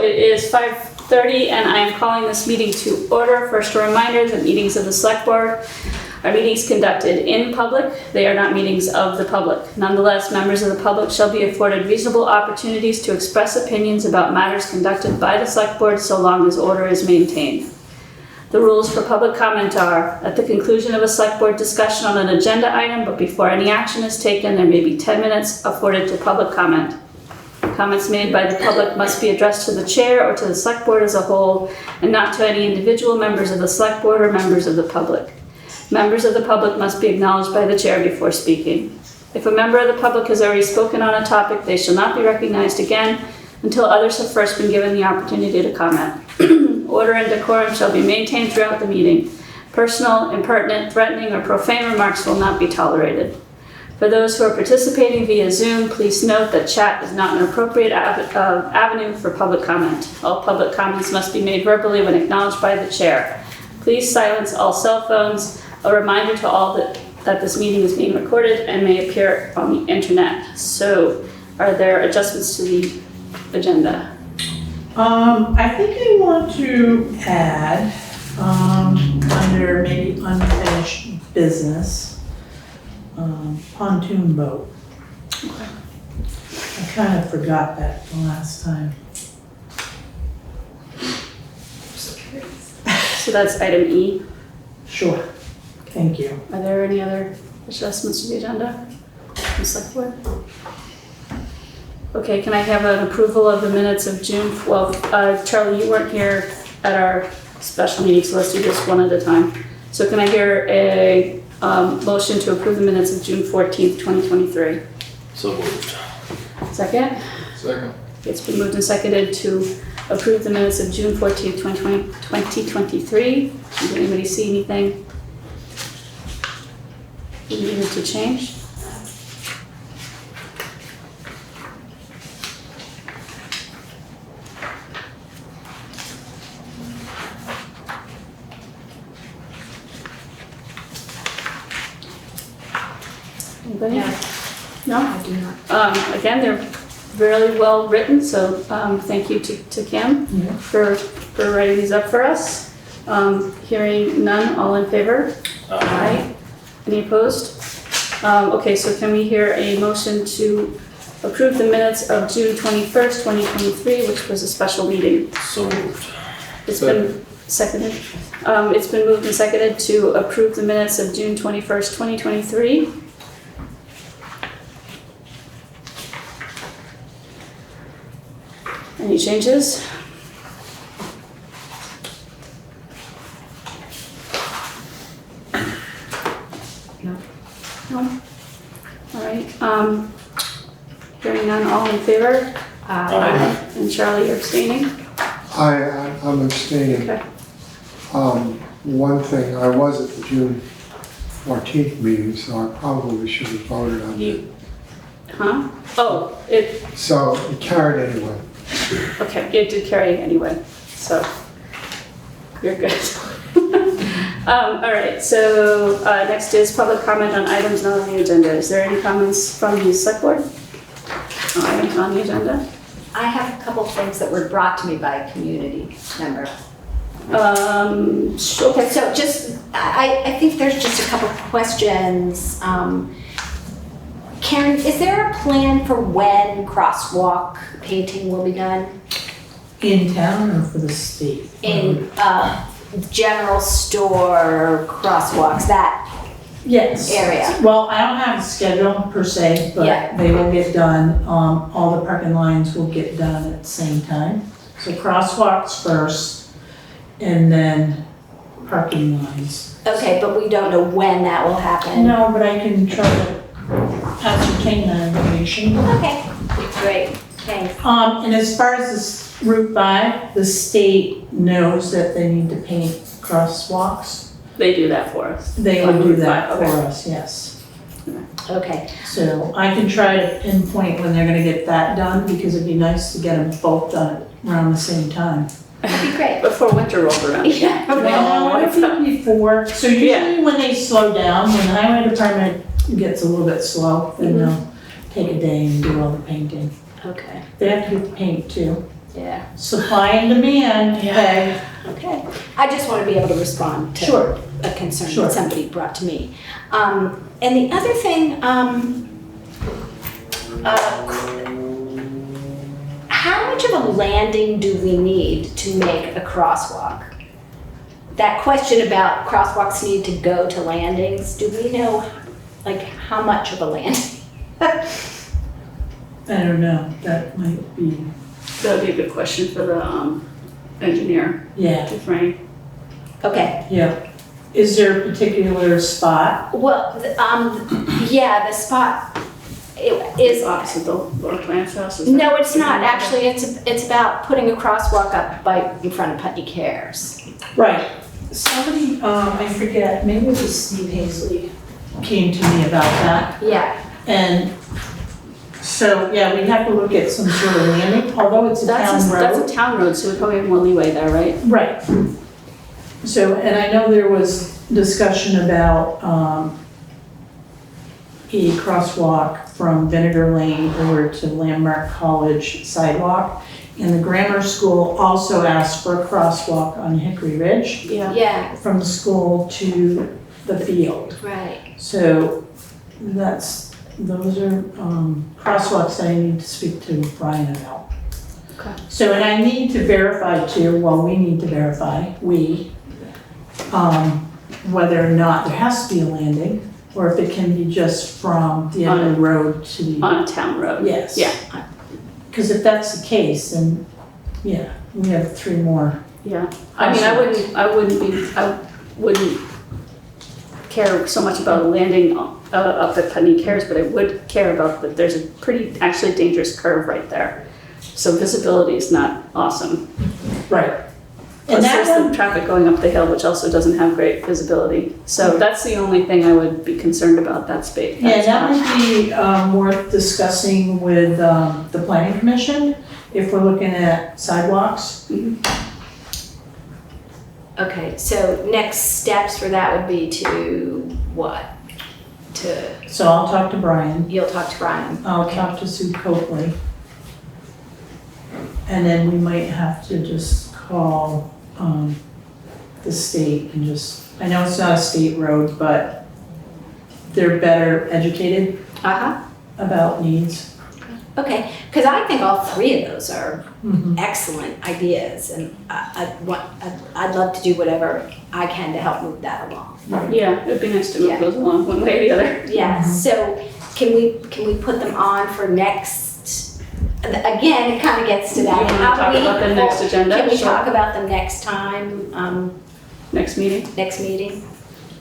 it is 5:30 and I am calling this meeting to order. First, a reminder that meetings of the Select Board are meetings conducted in public. They are not meetings of the public. Nonetheless, members of the public shall be afforded reasonable opportunities to express opinions about matters conducted by the Select Board so long as order is maintained. The rules for public comment are, at the conclusion of a Select Board discussion on an agenda item, but before any action is taken, there may be 10 minutes afforded to public comment. Comments made by the public must be addressed to the chair or to the Select Board as a whole, and not to any individual members of the Select Board or members of the public. Members of the public must be acknowledged by the chair before speaking. If a member of the public has already spoken on a topic, they shall not be recognized again until others have first been given the opportunity to comment. Order and decorum shall be maintained throughout the meeting. Personal, impertinent, threatening, or profane remarks will not be tolerated. For those who are participating via Zoom, please note that chat is not an appropriate avenue for public comment. All public comments must be made verbally when acknowledged by the chair. Please silence all cell phones. A reminder to all that this meeting is being recorded and may appear on the internet. So, are there adjustments to the agenda? I think I want to add, under maybe unfinished business, pontoon boat. Okay. I kind of forgot that the last time. So that's item E. Sure, thank you. Are there any other adjustments to the agenda? from Select Board? Okay, can I have an approval of the minutes of June, well, Charlie, you weren't here at our special meeting, so let's do this one at a time. So can I hear a motion to approve the minutes of June 14th, 2023? So moved. Second? Second. It's been moved and seconded to approve the minutes of June 14th, 2023. Did anybody see anything you needed to change? Anybody? No? I do not. Again, they're really well written, so thank you to Kim for writing these up for us. Hearing none, all in favor? Aye. Any opposed? Okay, so can we hear a motion to approve the minutes of June 21st, 2023, which was a special meeting? So moved. It's been seconded. It's been moved and seconded to approve the minutes of June 21st, 2023. Any changes? No. No? All right, hearing none, all in favor? Aye. And Charlie, you're abstaining? I'm abstaining. Okay. One thing, I was at the June 14th meeting, so I probably should have voted on it. Huh? Oh, it, So it carried anyway. okay, it did carry anyway, so you're good. All right, so next is public comment on items not on the agenda. Is there any comments from the Select Board on items on the agenda? I have a couple of things that were brought to me by a community member. Okay. So just, I think there's just a couple of questions. Karen, is there a plan for when crosswalk painting will be done? In town or for the state? In general store crosswalks, that Yes. area? Well, I don't have a schedule per se, Yeah. but they will get done. All the parking lines will get done at the same time. So crosswalks first, and then parking lines. Okay, but we don't know when that will happen? No, but I can try to ascertain that information. Okay, great, thanks. And as far as this Route 5, the state knows that they need to paint crosswalks. They do that for us. They will do that for Okay. us, yes. Okay, So I can try to pinpoint when they're gonna get that done, because it'd be nice to get them both done around the same time. that'd be great. Before winter rolled around. Yeah. Well, I think before, so usually when they slow down, when the highway department gets a little bit slow, then they'll take a day and do all the painting. Okay, They have to do the paint too. Yeah, Supply and demand, okay? okay. I just want to be able to respond to Sure. a concern Sure. that somebody brought to me. And the other thing, how much of a landing do we need to make a crosswalk? That question about crosswalks need to go to landings, do we know, like, how much of a landing? I don't know, that might be, That would be a good question for the engineer yeah, to frame. Okay, yeah. Is there a particular spot? well, yeah, the spot is, Opposite the Laura Plant's house? is no, that- it's not, actually, it's about putting a crosswalk up in front of Putney Cares. Right. Somebody, I forget, maybe it was Steve Hazley came to me about that. Yeah, And so, yeah, we'd have to look at some sort of landing, although it's a town road. That's a town road, so we probably have more leeway there, right? Right. So, and I know there was discussion about a crosswalk from Vinegar Lane over to Landmark College sidewalk. And the grammar school also asked for a crosswalk on Hickory Ridge yeah, from the school to the field. right. So those are crosswalks that I need to speak to Brian about. Okay. So, and I need to verify too, well, we need to verify, whether or not there has to be a landing, or if it can be just from the end of the road to the, On a town road. yes. Yeah. Because if that's the case, then, yeah, we have 3 more. Yeah, I mean, I wouldn't care so much about landing up at Putney Cares, but I would care about that there's a pretty, actually dangerous curve right there. So visibility is not awesome. Right. Plus And that there's one, the traffic going up the hill, which also doesn't have great visibility. So that's the only thing I would be concerned about, that space. yeah, that might be worth discussing with the planning commission if we're looking at sidewalks. Okay, so next steps for that would be to what? So I'll talk to Brian. You'll talk to Brian. I'll talk to Sue Copley. And then we might have to just call the state and just, I know it's not a state road, but they're better educated Uh-huh, about needs. okay, because I think all 3 of those are Mhm. excellent ideas, and I'd love to do whatever I can to help move that along. Yeah, it'd be nice to move Yeah. those along one way or the other. Yeah, so can we put them on for next, again, it kind of gets to that. You wanna How talk we- about the next agenda? Can we Sure. talk about them next time, Next meeting? next meeting?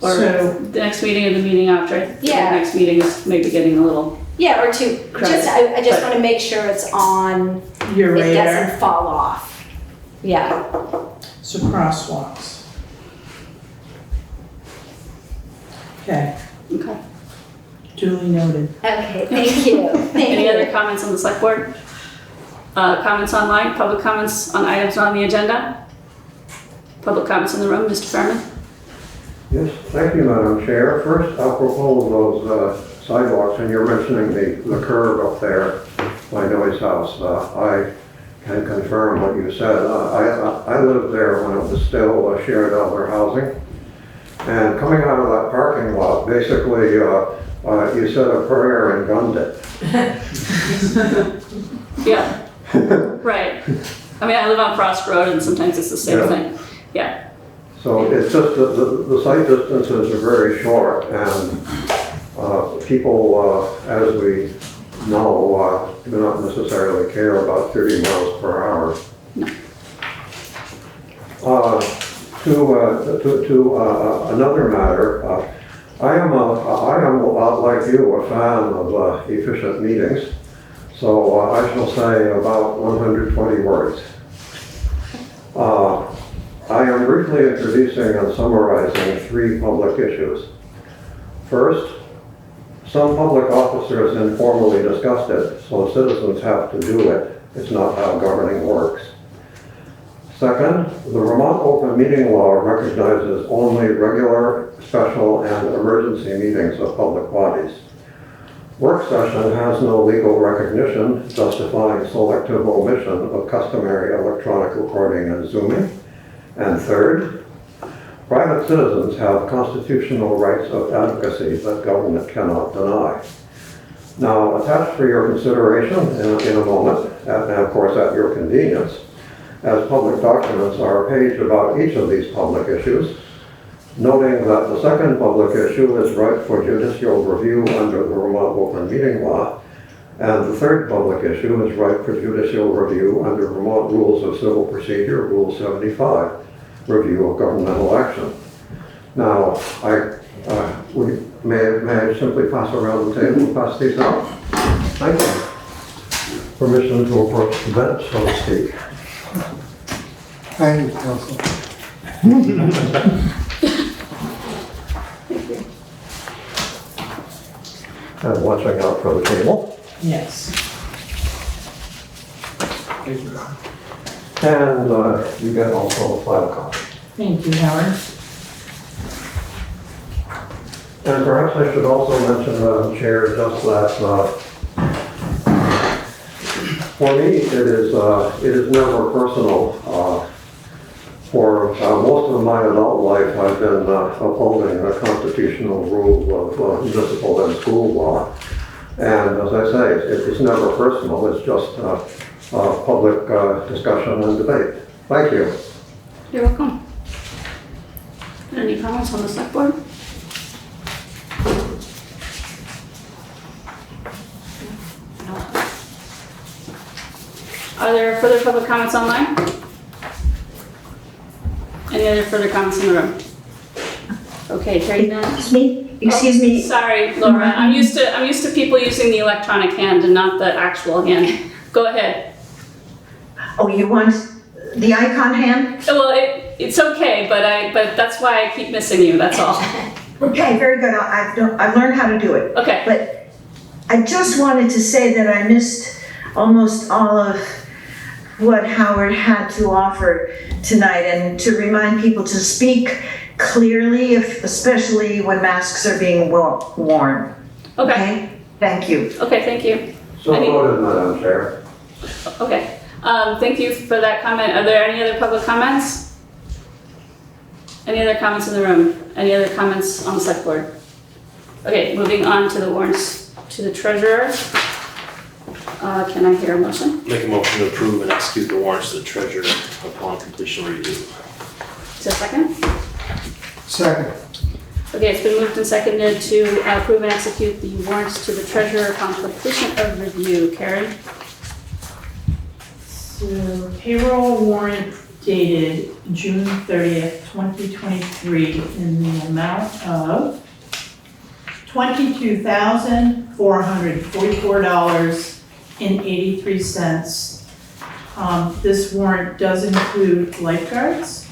Or So- the next meeting or the meeting after? Yeah. The next meeting is maybe getting a little, Yeah, or two, Correct. I just But- want to make sure it's on, Your it radar, doesn't fall off. Yeah, so crosswalks. Okay, okay. duly noted. okay, thank you, thank Any other you. comments on the select board? Comments online, public comments on items on the agenda? Public comments in the room, Mr. Fairman? Yes, thank you, Madam Chair. First, apropos of those sidewalks, and you're mentioning the curve up there by Noy's house. I can confirm what you said. I lived there when it was still shared outdoor housing. And coming out of that parking lot, basically, you said a prayer and gunned it. Yeah. Right. I mean, I live on Frost Road and sometimes it's the same Yeah. thing. Yeah. So it's just the site distances are very short, and people, as we know, do not necessarily care about 30 miles per hour. No. To another matter, I am like you, a fan of efficient meetings, so I shall say about 120 words. I am briefly introducing and summarizing 3 public issues. First, some public officers informally discussed it, so citizens have to do it. It's not how governing works. Second, the Vermont Open Meeting Law recognizes only regular, special, and emergency meetings of public bodies. Work session has no legal recognition justifying selective omission of customary electronic recording and zooming. And third, private citizens have constitutional rights of advocacy that government cannot deny. Now, attached for your consideration in a moment, and of course at your convenience, as public documents are a page about each of these public issues, noting that the second public issue is ripe for judicial review under the Vermont Open Meeting Law, and the third public issue is ripe for judicial review under Vermont Rules of Civil Procedure, Rule 75, Review of Governmental Action. Now, may I simply pass around the table and pass these out? Thank you. Permission to approach the bench, so to speak. Thank you, Council. And watching out for the table. Yes. Thank you. And you get also a file copy. Thank you, Howard. And perhaps I should also mention, Madam Chair, just that for me, it is never personal. For most of my adult life, I've been upholding the constitutional rule of municipal and school law. And as I say, it's never personal, it's just public discussion and debate. Thank you. You're welcome. Any comments on the select board? Are there further public comments online? Any other further comments in the room? Okay, hearing none. Excuse me. Sorry, Laura. I'm used to people using the electronic hand and not the actual hand. Go ahead. Oh, you want the icon hand? Well, it's okay, but that's why I keep missing you. That's all. Okay, very good. I've learned how to do it. Okay. But I just wanted to say that I missed almost all of what Howard had to offer tonight, and to remind people to speak clearly, especially when masks are being worn. Okay. Thank you. Okay. Thank you. So voted, Madam Chair. Okay. Thank you for that comment. Are there any other public comments? Any other comments in the room? Any other comments on the select board? Okay, moving on to the warrants to the treasurer. Can I hear a motion? Make a motion to approve and execute the warrants to the treasurer upon completion review. Is there a second? Second. Okay, it's been moved and seconded to approve and execute the warrants to the treasurer upon completion of review. Karen? So payroll warrant dated June 30th, 2023 in the amount of $22,444.83. This warrant does include lifeguards.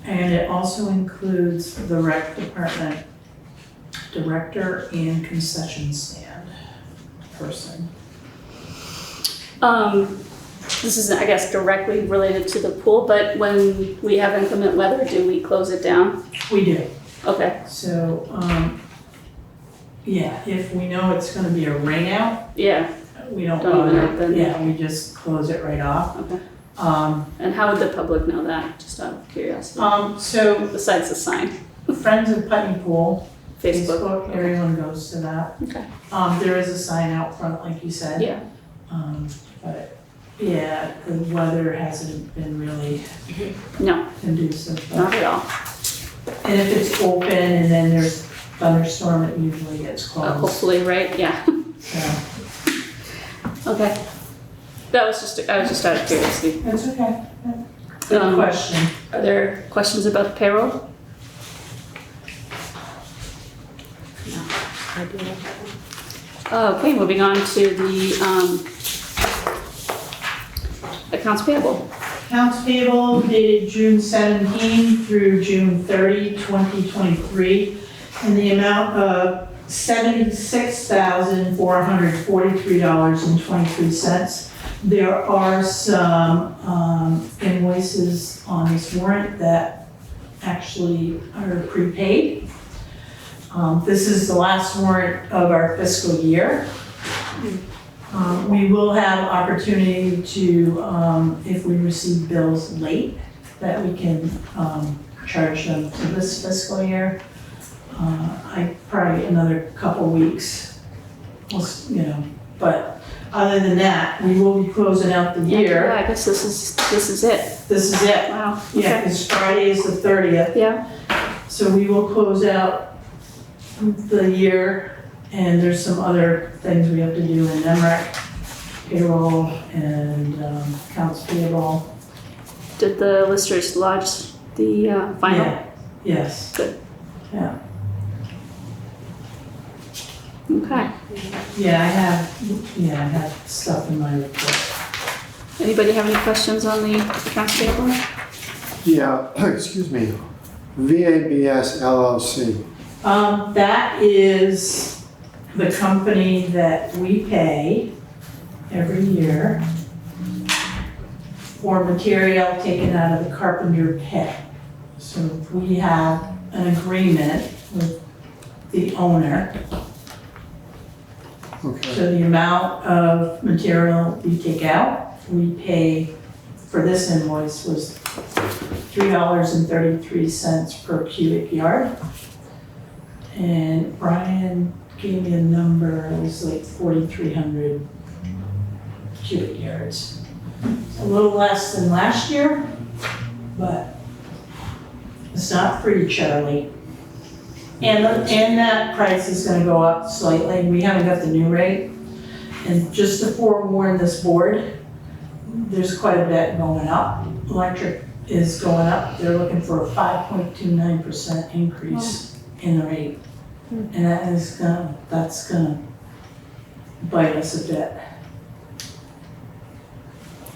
And it also includes the rec department director and concession stand person. This isn't, I guess, directly related to the pool, but when we have inclement weather, do we close it down? We do. Okay, So, yeah, if we know it's gonna be a rain out, yeah, we don't Don't even bother. open. Yeah, we just close it right off. okay. Um, And how would the public know that, just out of curiosity? so Besides the sign, Friends of Putney Pool, Facebook? Facebook, everyone goes to that. Okay, There is a sign out front, like you said. yeah, But, yeah, the weather hasn't been really no, conducive. but- not at all. And if it's open and then there's thunderstorm, it usually gets closed. Hopefully, right, yeah, So, okay. I was just out of curiosity. that's okay. Good question. Are there questions about the payroll? No, I do not. Okay, moving on to the accounts payable. Accounts payable dated June 17 through June 30, 2023, in the amount of $76,443.23. There are some invoices on this warrant that actually are prepaid. This is the last warrant of our fiscal year. We will have opportunity to, if we receive bills late, that we can charge them to this fiscal year. Probably another couple weeks, but other than that, we will be closing out the Yeah, year. I guess this is it. This is it. Wow. Yeah, Okay. because Friday is the 30th. Yeah. So we will close out the year, and there's some other things we have to do in NEMREC, payroll, and accounts payable. Did the listers lodge the final? Yeah, yes. Good. Yeah, Okay. yeah, I have stuff in my report. Anybody have any questions on the accounts payable? Yeah, excuse me, VABS LLC. That is the company that we pay every year for material taken out of the Carpenter pit. So we have an agreement with the owner. Okay, So the amount of material we take out, we pay, for this invoice was $3.33 per cubic yard. And Brian gave me a number, it was like 4,300 cubic yards. A little less than last year, but it's not free, Charlie. And that price is gonna go up slightly, we haven't got the new rate. And just to forewarn this board, there's quite a bit going up. Electric is going up, they're looking for a 5.29% increase in the rate. And that's gonna bite us a bit.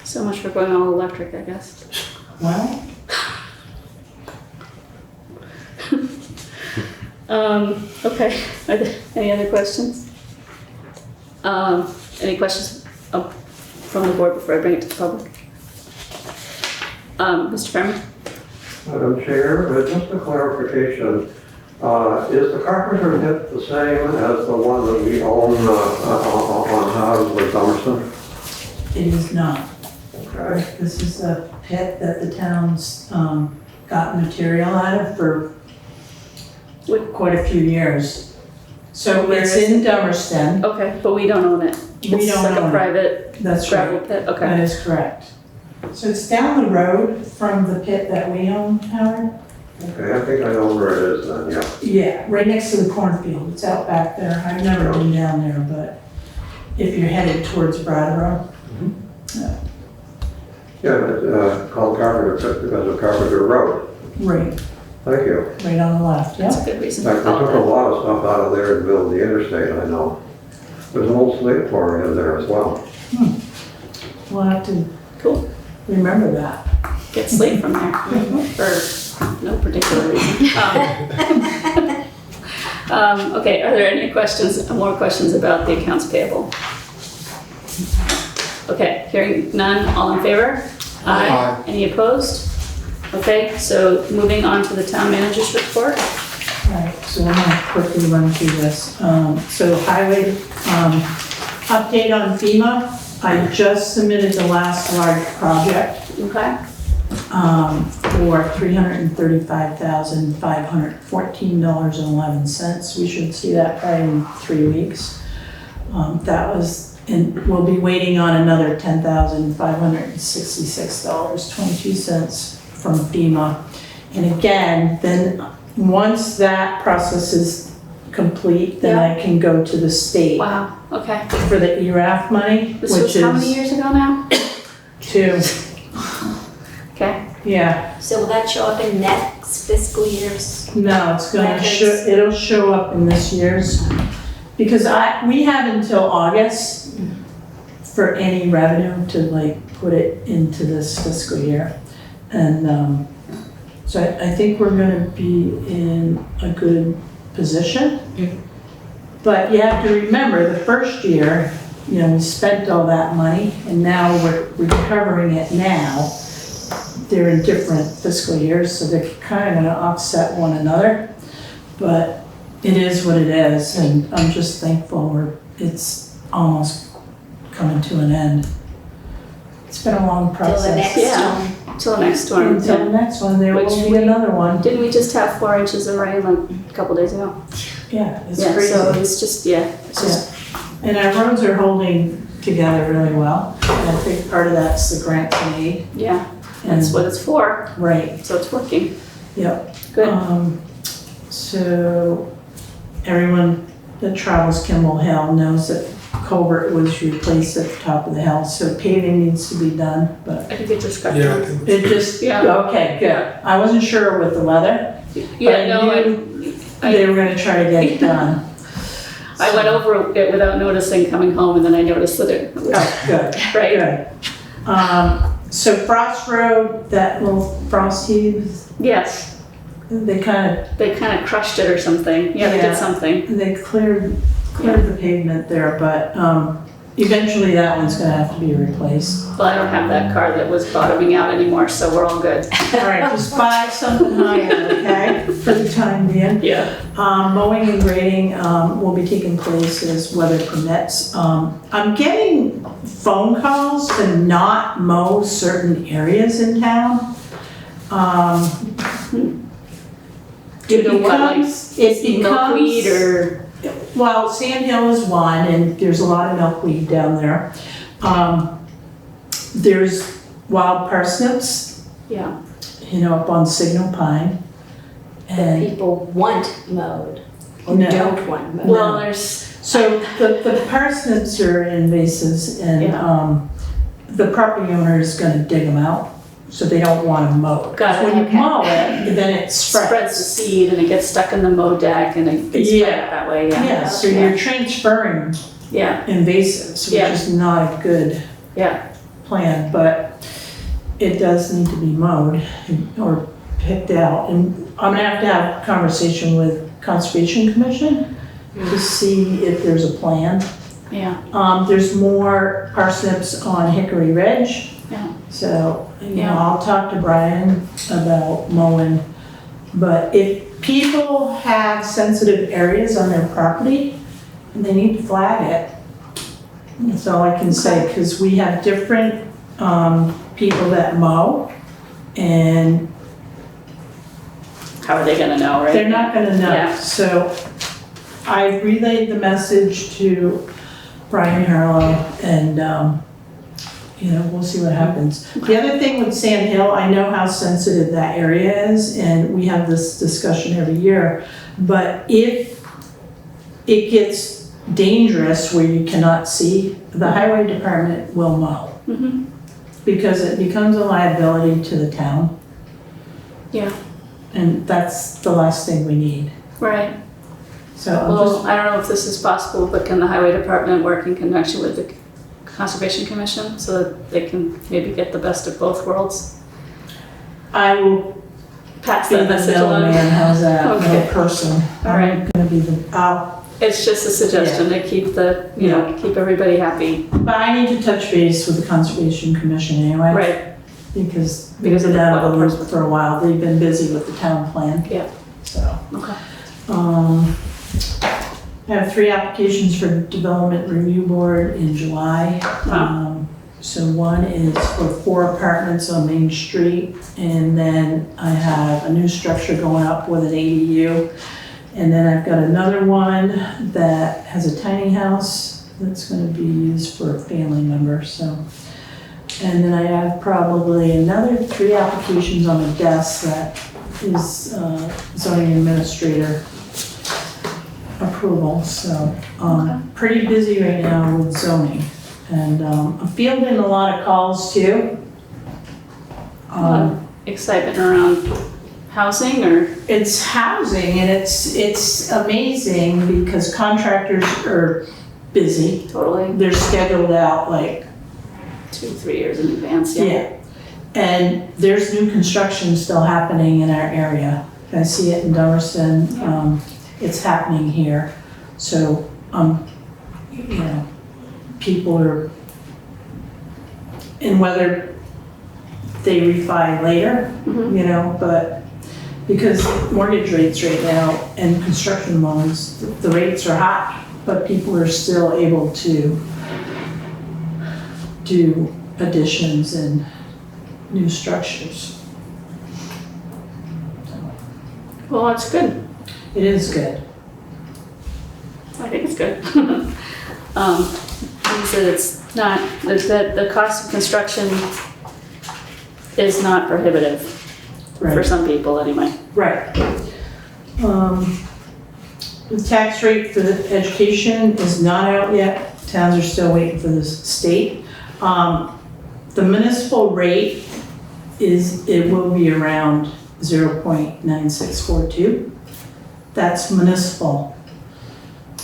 So much for going all electric, I guess. Well, Okay, are there any other questions? Any questions from the board before I bring it to the public? Mr. Fairman? Madam Chair, just a clarification, is the Carpenter pit the same as the one that we own on House with Summerson? it is not. Okay. This is a pit that the town's got material out of for quite a few years. So Where it's is in Dummerston. Okay, but we don't own it. We It's don't like own a it. private That's gravel right. pit, That okay. is correct. So it's down the road from the pit that we own, Howard. Okay, I think I know where it is then, yeah. Yeah, right next to the cornfield. It's out back there. I've never been down there, but if you're headed towards Brattleboro. Yeah, it's called Carpenter pit because of Carpenter Road. Right, Thank you. right on the left, That's yeah. a good In reason fact, to they call took a it lot of stuff out of there to build the interstate, I know. There's an old slate quarry in there as well. We'll have to that. Cool. remember that. Get slate from there for no particular reason. Okay, are there any questions, more questions about the accounts payable? Okay, hearing none, all in favor? Aye. Any opposed? Okay, so moving on to the town manager's report. Right, so I'm gonna quickly run through this. So highway, update on FEMA. I just submitted the last large project, Okay, for $335,514.11. We should see that probably in 3 weeks. That was, and we'll be waiting on another $10,566.22 from FEMA. And again, then, once that process is complete, then I can go to the state wow, okay. for the ERAF money, This which was is how many years ago now? 2. Okay, Yeah, So will that show up in next fiscal year's? no, it's gonna Records. show, it'll show up in this year's, because we have until August for any revenue to like put it into this fiscal year. And, so I think we're gonna be in a good position. But you have to remember, the first year, you know, we spent all that money, and now we're recovering it now. They're in different fiscal years, so they're kind of gonna offset one another. But it is what it is, and I'm just thankful it's almost coming to an end. It's been a long Till the process. next Yeah. one. Till the next storm. Until the next one, there Which will be we- another one. Didn't we just have 4 inches of rain like a couple days ago? Yeah, it's Yeah, crazy. so it's just, it's just, And our roads are holding together really well. And I think part of that's the grants and aid. yeah, that's what it's for, Right, so it's working. yep. Good. So everyone that travels Kimball Hill knows that culvert was replaced at the top of the hill, so paving needs to be done, but I think it just got Yeah, I done. think it just, Yeah. okay, good. I wasn't sure with the weather, Yeah, no, they were gonna try to get it done. I went over it without noticing coming home, and then I noticed that it was, Oh, good, right? good. So Frost Road, that little frost heaves, Yes, they kind they kind of crushed it or something. Yeah, they Yeah. did something. of, they cleared the pavement there, but, eventually that one's gonna have to be replaced. Well, I don't have that car that was bottoming out anymore, so we're all good. All right, just buy something higher, okay, for the time being. Yeah. Mowing and grading, will be taking place as weather permits. I'm getting phone calls to not mow certain areas in town. Due to what, like it milkweed becomes, or? well, Sand Hill is one, and there's a lot of milkweed down there. There's wild parsnips, Yeah. up on Signal Pine. That And people want mowed or No. don't want mowed. Well, there's, so the parsnips are invasives, and, Yeah. the property owner is gonna dig them out, so they don't want them mowed. Got it, When you okay. mow it, then it spreads the spreads. seed and it gets stuck in the mow deck and it gets spread Yeah. that way, yeah. Yeah, so you're transferring Yeah, invasives, which Yeah. is not a good yeah, plan, but it does need to be mowed or picked out. And I'm gonna have to have a conversation with Conservation Commission to see if there's a plan. yeah, There's more parsnips on Hickory Ridge. Yeah. So, Yeah. I'll talk to Brian about mowing. But if people have sensitive areas on their property, they need to flag it. That's all I can say, because we have different, people that mow, and how are they gonna know, right? they're not gonna know. Yeah. So I relayed the message to Brian Harlow, and, we'll see what happens. The other thing with Sand Hill, I know how sensitive that area is, and we have this discussion every year. But if it gets dangerous where you cannot see, the highway department will mow. Mhm. Because it becomes a liability to the town. Yeah. And that's the last thing we need. Right, So I'm well, just, I don't know if this is possible, but can the highway department work in conjunction with the Conservation Commission so that they can maybe get the best of both worlds? I will Pass be the that message along. middleman, how's that, Okay. middle person. All I'm right. gonna be the, It's just a suggestion to keep the, keep everybody happy. but I need to touch base with the Conservation Commission anyway. Right, Because we've Because of been the out of the wild loop for a while, they've been busy with the town plan. Yeah. So, okay. I have 3 applications for Development Review Board in July. Wow. So one is for 4 apartments on Main Street, and then I have a new structure going up with an ADU. And then I've got another one that has a tiny house that's gonna be used for a family member, so. And then I have probably another 3 applications on the desk that is zoning administrator approval, so, pretty busy right now with zoning. And, I'm fielding a lot of calls too. Excitement around housing or? It's housing, and it's amazing because contractors are busy. Totally, They're scheduled out like, 2-3 years in advance, yeah. yeah. And there's new construction still happening in our area. I see it in Dummerston, it's happening here. So, people are, and whether they refi later, Mhm. but because mortgage rates right now and construction loans, the rates are high, but people are still able to do additions and new structures. Well, that's good. It is good. I think it's good. You said it's not, the cost of construction is not prohibitive for Right. some people anyway. Right. The tax rate for the education is not out yet. Towns are still waiting for the state. The municipal rate it will be around 0.9642. That's municipal.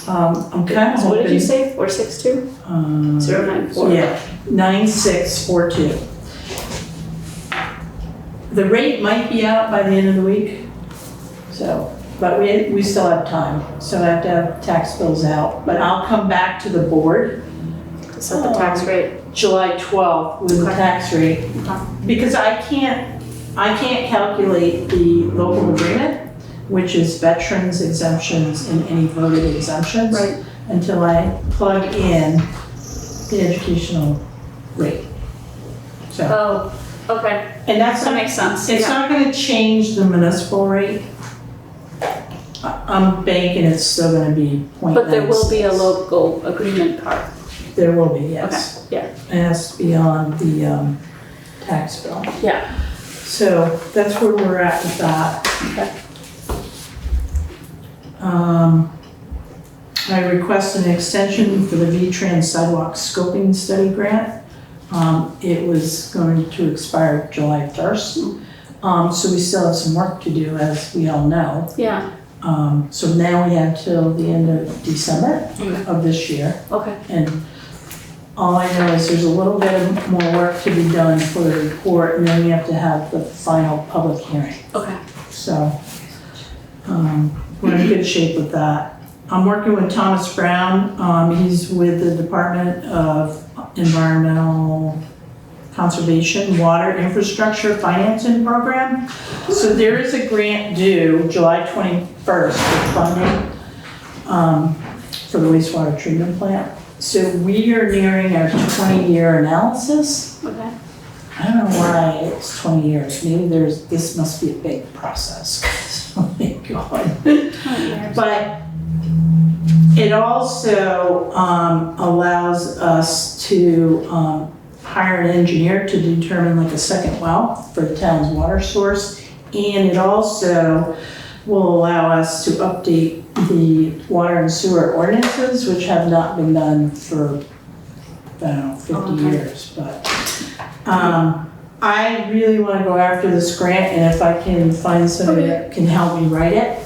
I'm kind of So what did you hoping, say, 462? 094. yeah, 9642. The rate might be out by the end of the week, so, but we still have time. So I have to have tax bills out, but I'll come back to the board To set the tax rate. July 12th with the Okay. tax rate. Because I can't calculate the local agreement, which is veterans exemptions and any voted exemptions. Right. Until I plug in the educational rate. So, Oh, okay, and that's that not, makes sense. it's Yeah. not gonna change the municipal rate. I'm banking it's still gonna be 0.96. But there will be a local agreement part. There will be, yes. Okay, yeah. It has to be on the tax bill. Yeah. So that's where we're at with that. Okay. I request an extension for the V-Trans sidewalk scoping study grant. It was going to expire July 1st. So we still have some work to do, as we all know. Yeah, So now we have till the end of December Okay. of this year. okay, And all I know is there's a little bit more work to be done for the report, and then we have to have the final public hearing. okay. So, we're in good shape with that. I'm working with Thomas Brown. He's with the Department of Environmental Conservation Water Infrastructure Financing Program. So there is a grant due July 21st for funding for the wastewater treatment plant. So we are nearing our 20-year analysis. Okay. I don't know why it's 20 years. Maybe this must be a big process. Oh my God. But it also allows us to hire an engineer to determine like a second well for the town's water source. And it also will allow us to update the water and sewer ordinances, which have not been done for, I don't know, 50 Okay. years. But I really want to go after this grant, and if I can find somebody that can help me write it.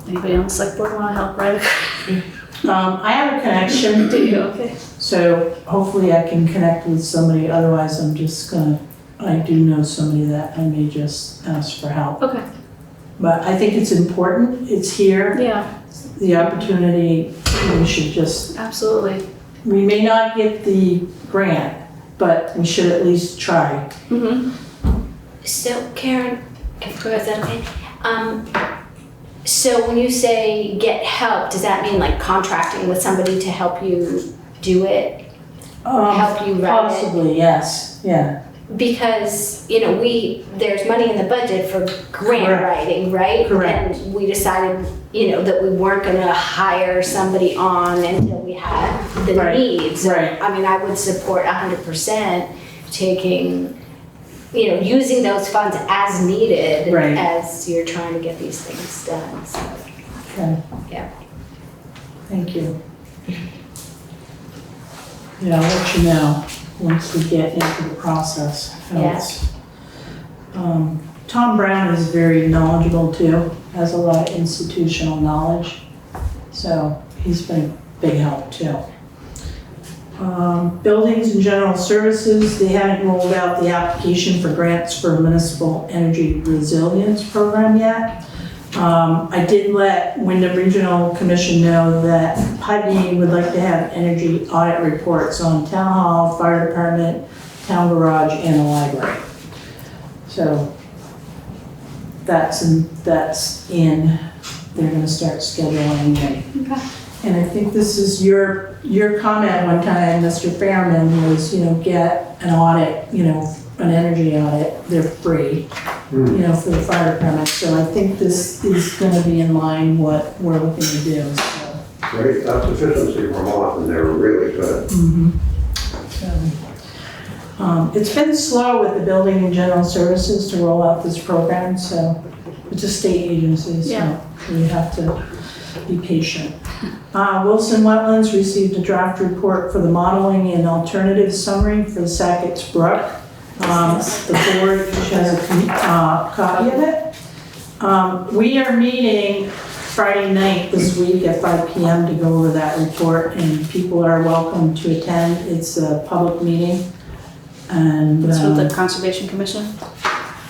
Anybody on the select board want to help write it? I have a connection. Do you? Okay. So hopefully I can connect with somebody, otherwise I'm just I do know somebody that I may just ask for help. Okay. But I think it's important, it's here, Yeah, the opportunity, we should just, absolutely. we may not get the grant, but we should at least try. Mm-hmm. So Karen, is that okay? So when you say get help, does that mean like contracting with somebody to help you do it? Help you write it? Possibly, yes, yeah. Because, there's money in the budget for grant Correct. writing, right? Correct. And we decided, that we weren't gonna hire somebody on until we had the Right. needs. So, Right. I mean, I would support 100% taking, using those funds as needed Right. as you're trying to get these things done, so, Okay. yeah. Thank you. Yeah, I'll let you know once we get into the process. how Yeah. it's- Tom Brown is very knowledgeable too, has a lot of institutional knowledge. So he's been a big help too. Buildings and general services, they haven't rolled out the application for grants for municipal energy resilience program yet. I did let Wyndham Regional Commission know that Putney would like to have energy audit reports on town hall, fire department, town garage, and the library. So that's in, they're gonna start scheduling it. Okay. And I think this is your comment one time, Mr. Fairman, was, get an audit, an energy audit, they're free, for the fire department. So I think this is gonna be in line what we're looking to do, so. Great, that's efficiency Vermont, and they're really good. It's been slow with the building and general services to roll out this program, so it's a state agency, so Yeah. we have to be patient. Wilson Wetlands received a draft report for the modeling and alternative summary for the Sackett's Brook. The board each has a copy of it. We are meeting Friday night this week at 5 p.m. to go over that report, and people are welcome to attend. It's a public meeting. And It's with the Conservation Commission?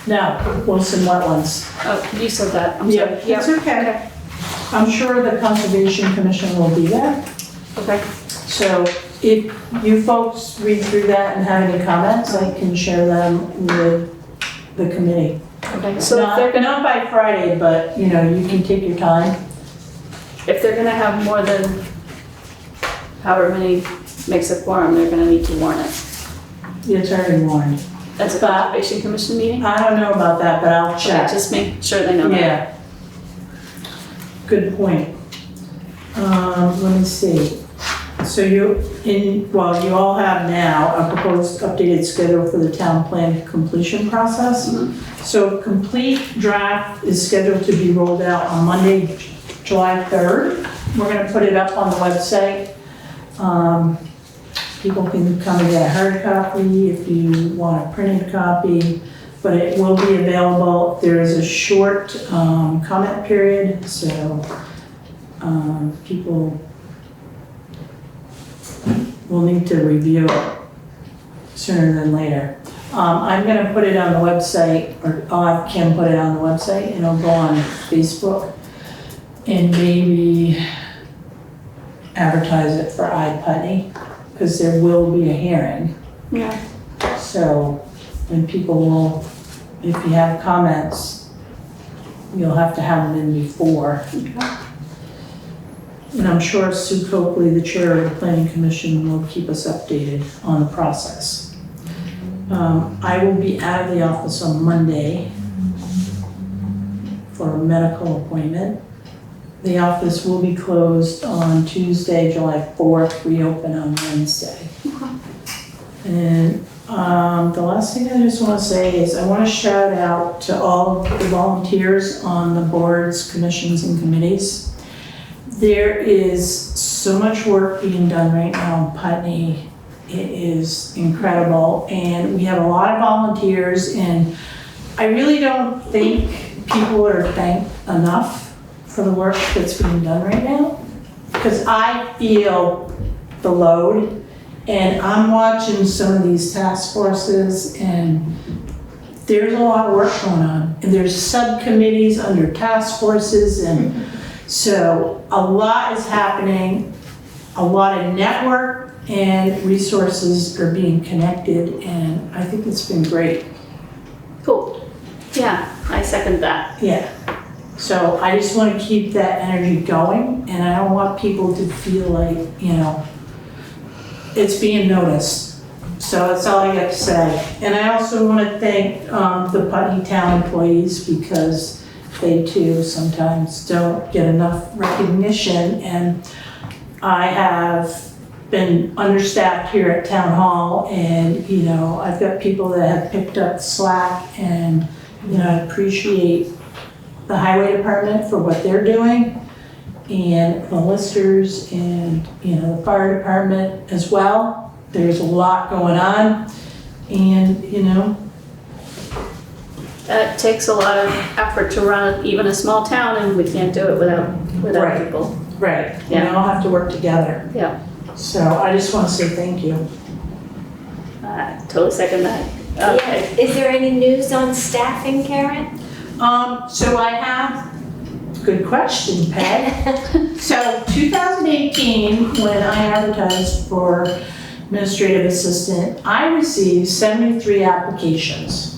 no, Wilson Wetlands. Oh, you said that, I'm sorry. It's okay. I'm sure the Conservation Commission will be there. Okay. So if you folks read through that and have any comments, I can share them with the committee. Okay, so if they're gonna, Not by Friday, but you can take your time. if they're gonna have more than however many makes a quorum, they're gonna need to warn it. It's already warned. That's a Conservation Commission meeting? I don't know about that, but I'll Okay, check. just make sure they know that. Yeah. Good point. Let me see. So you all have now a proposed updated schedule for the town plan completion process. So complete draft is scheduled to be rolled out on Monday, July 3rd. We're gonna put it up on the website. People can come and get a hard copy if you want a printed copy, but it will be available. There is a short comment period, so people will need to review it sooner than later. I'm gonna put it on the website, or I'll have Kim put it on the website, and it'll go on Facebook, and maybe advertise it for Putney, because there will be a hearing. Yeah. So, and people will, if you have comments, you'll have to have them in before. And I'm sure Sue Coakley, the chair of the planning commission, will keep us updated on the process. I will be out of the office on Monday for a medical appointment. The office will be closed on Tuesday, July 4th, reopen on Wednesday. And the last thing I just want to say is I want to shout out to all of the volunteers on the boards, commissions, and committees. There is so much work being done right now in Putney. It is incredible, and we have a lot of volunteers, and I really don't think people are thanked enough for the work that's being done right now, because I feel the load, and I'm watching some of these task forces, and there's a lot of work going on, and there's subcommittees under task forces, and so a lot is happening, a lot of network and resources are being connected, and I think it's been great. Cool. Yeah, I second that. Yeah. So I just want to keep that energy going, and I don't want people to feel like, it's being noticed. So that's all I got to say. And I also want to thank the Putney town employees, because they too sometimes don't get enough recognition, and I have been understaffed here at town hall, and I've got people that have picked up slack, and I appreciate the highway department for what they're doing, and the listers, and the fire department as well. There's a lot going on, and It takes a lot of effort to run even a small town, and we can't do it without Right. people. right, we Yeah. all have to work together. Yeah, So I just want to say thank you. totally second that. Okay. Is there any news on staffing, Karen? So I have, good question, Peg. So 2018, when I advertised for administrative assistant, I received 73 applications.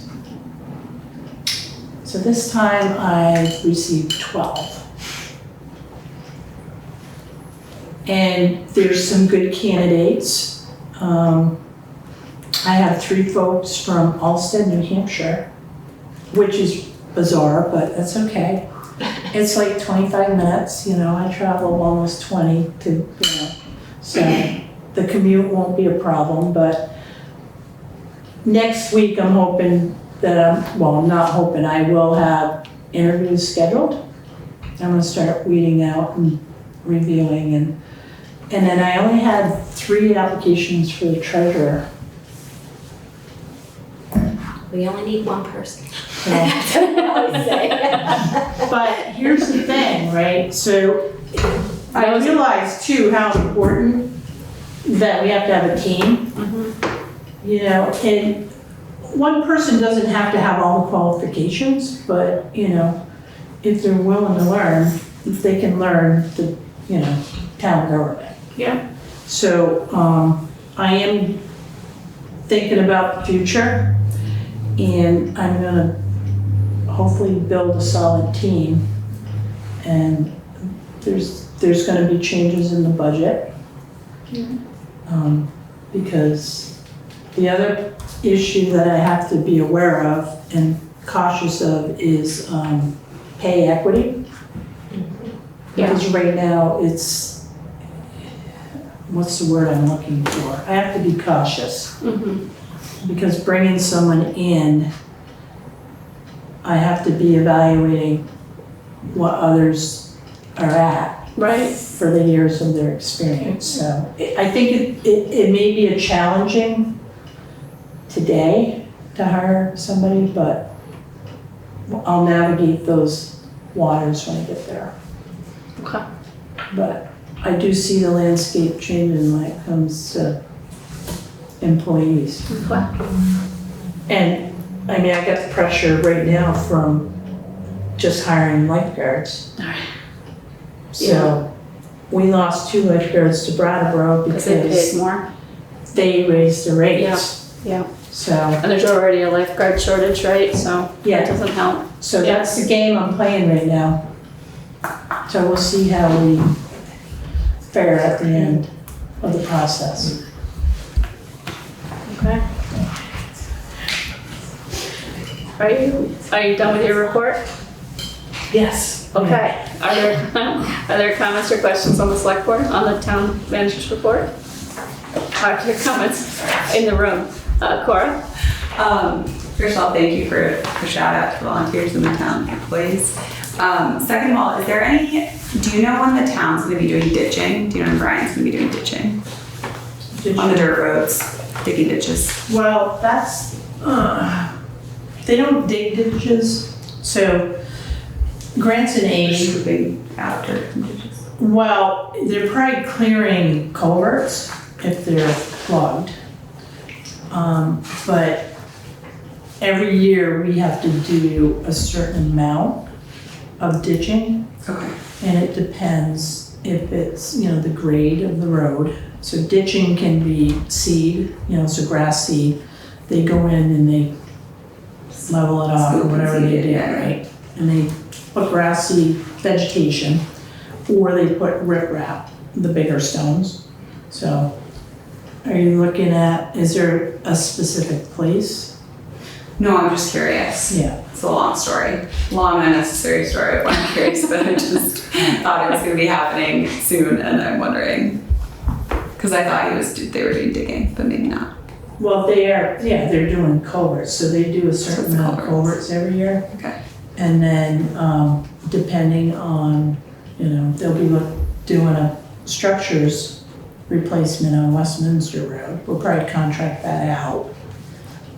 So this time I received 12. And there's some good candidates. I have 3 folks from Alstead, New Hampshire, which is bizarre, but that's okay. It's like 25 minutes, you know, I travel almost 20 to, you know, so the commute won't be a problem, but next week I'm hoping that I'm not hoping, I will have interviews scheduled. I'm gonna start weeding out and reviewing and then I only had 3 applications for the treasurer. We only need one person. So, That's what I always say. but here's the thing, right? So I realize too how important that we have to have a team. You know, and one person doesn't have to have all the qualifications, but you know, if they're willing to learn, they can learn the, you know, town government. Yeah. So I am thinking about the future, and I'm gonna hopefully build a solid team. And there's gonna be changes in the budget. Because the other issue that I have to be aware of and cautious of is pay equity. Because right now it's, what's the word I'm looking for? I have to be cautious. Because bringing someone in, I have to be evaluating what others are at. Right. For the years of their experience. So I think it may be a challenging today to hire somebody, but I'll navigate those waters when I get there. Okay. But I do see the landscape changing when it comes to employees. Okay. And I mean, I got the pressure right now from just hiring lifeguards. All right. So we lost 2 lifeguards to Brattleboro because They paid more. they raised the rates. Yeah. So, And there's already a lifeguard shortage, right? So Yeah. that doesn't help. so that's the game I'm playing right now. So we'll see how we fare at the end of the process. Okay. Are you done with your report? Yes. Okay. Are there comments or questions on the select board, on the town manager's report? Are there comments in the room? Cora? First of all, thank you for the shout out to volunteers and the town employees. Second of all, do you know when the town's gonna be doing ditching? Do you know when Brian's gonna be doing ditching? On the dirt roads, digging ditches? Well, that's, they don't dig ditches, so grants and aid. Scooping out dirt from ditches? Well, they're probably clearing culverts if they're plugged. But every year we have to do a certain amount of ditching. Okay. And it depends if it's, you know, the grade of the road. So ditching can be seed, you know, so grass seed. They go in and they level it off or whatever they do, right? And they put grass seed vegetation, or they put riprap, the bigger stones. So are you looking at, is there a specific place? No, I'm just curious. Yeah. It's a long story. Long, unnecessary story of why I'm curious, but I just thought it was going to be happening soon, and I'm wondering. Because I thought they were doing digging, but maybe not. Well, they're doing culverts, so they do a certain amount of culverts every year. Okay. And then, depending on, you know, they'll be doing a structures replacement on Westminster Road. We'll probably contract that out.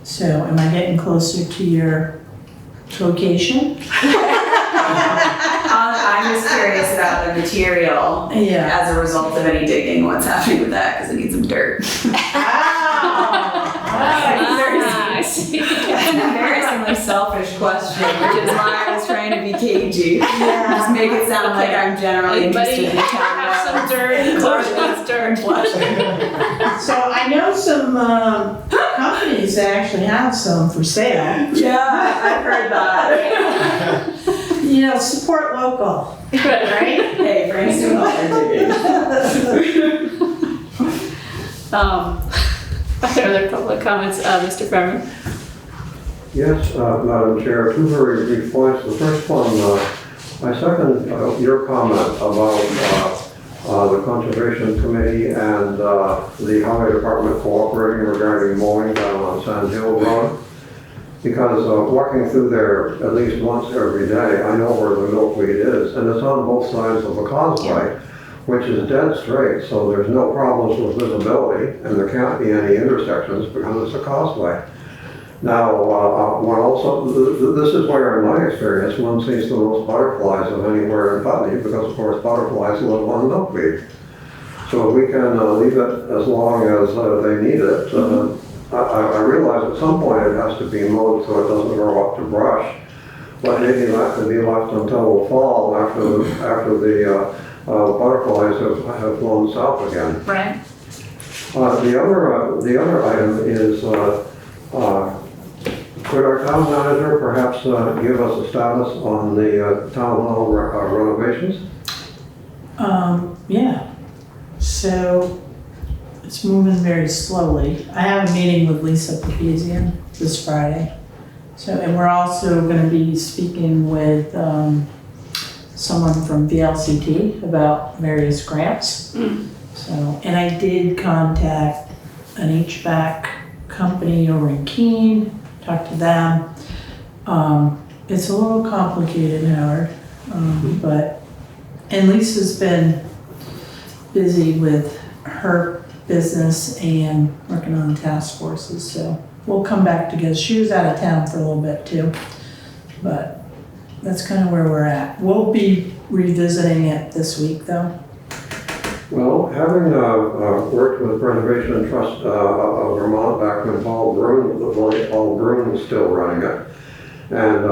So am I getting closer to your location? I'm just curious about the material Yeah. as a result of any digging. What's happening with that? Because it needs some dirt. I see. That's an embarrassingly selfish question, which is why I was trying to be cagey. Just make it sound like I'm generally interested in the town. Have some dirt. Cora needs dirt. So I know some companies that actually have some for sale. Yeah, I've heard that. You know, support local, right? Hey, Frank's doing all their digging. Are there other public comments? Mr. Furman? Yes, Madam Chair, two very brief points. The first one, I second your comment about the Conservation Committee and the Highway Department cooperating regarding mowing down on Sand Hill Road. Because walking through there at least once every day, I know where the milkweed is, and it's on both sides of the causeway, which is dead straight, so there's no problems with visibility, and there can't be any intersections because it's a causeway. Now, one also, this is where, in my experience, one sees the most butterflies of anywhere in Putney, because of course butterflies live on milkweed. So if we can leave it as long as they need it, I realize at some point it has to be mowed so it doesn't grow up to brush, but maybe that could be left until the fall after the butterflies have flown south again. Right. The other item is, could our town manager perhaps give us a status on the town hall renovations? Yeah. So it's moving very slowly. I have a meeting with Lisa Papazian this Friday. So, and we're also going to be speaking with someone from VLCT about various grants. So, and I did contact an HVAC company over in Keene, talk to them. It's a little complicated, Howard, but, and Lisa's been busy with her business and working on task forces, so we'll come back together. She was out of town for a little bit too, but that's kind of where we're at. We'll be revisiting it this week though. Well, having worked with Preservation Trust of Vermont back when Paul Brun was still running it, and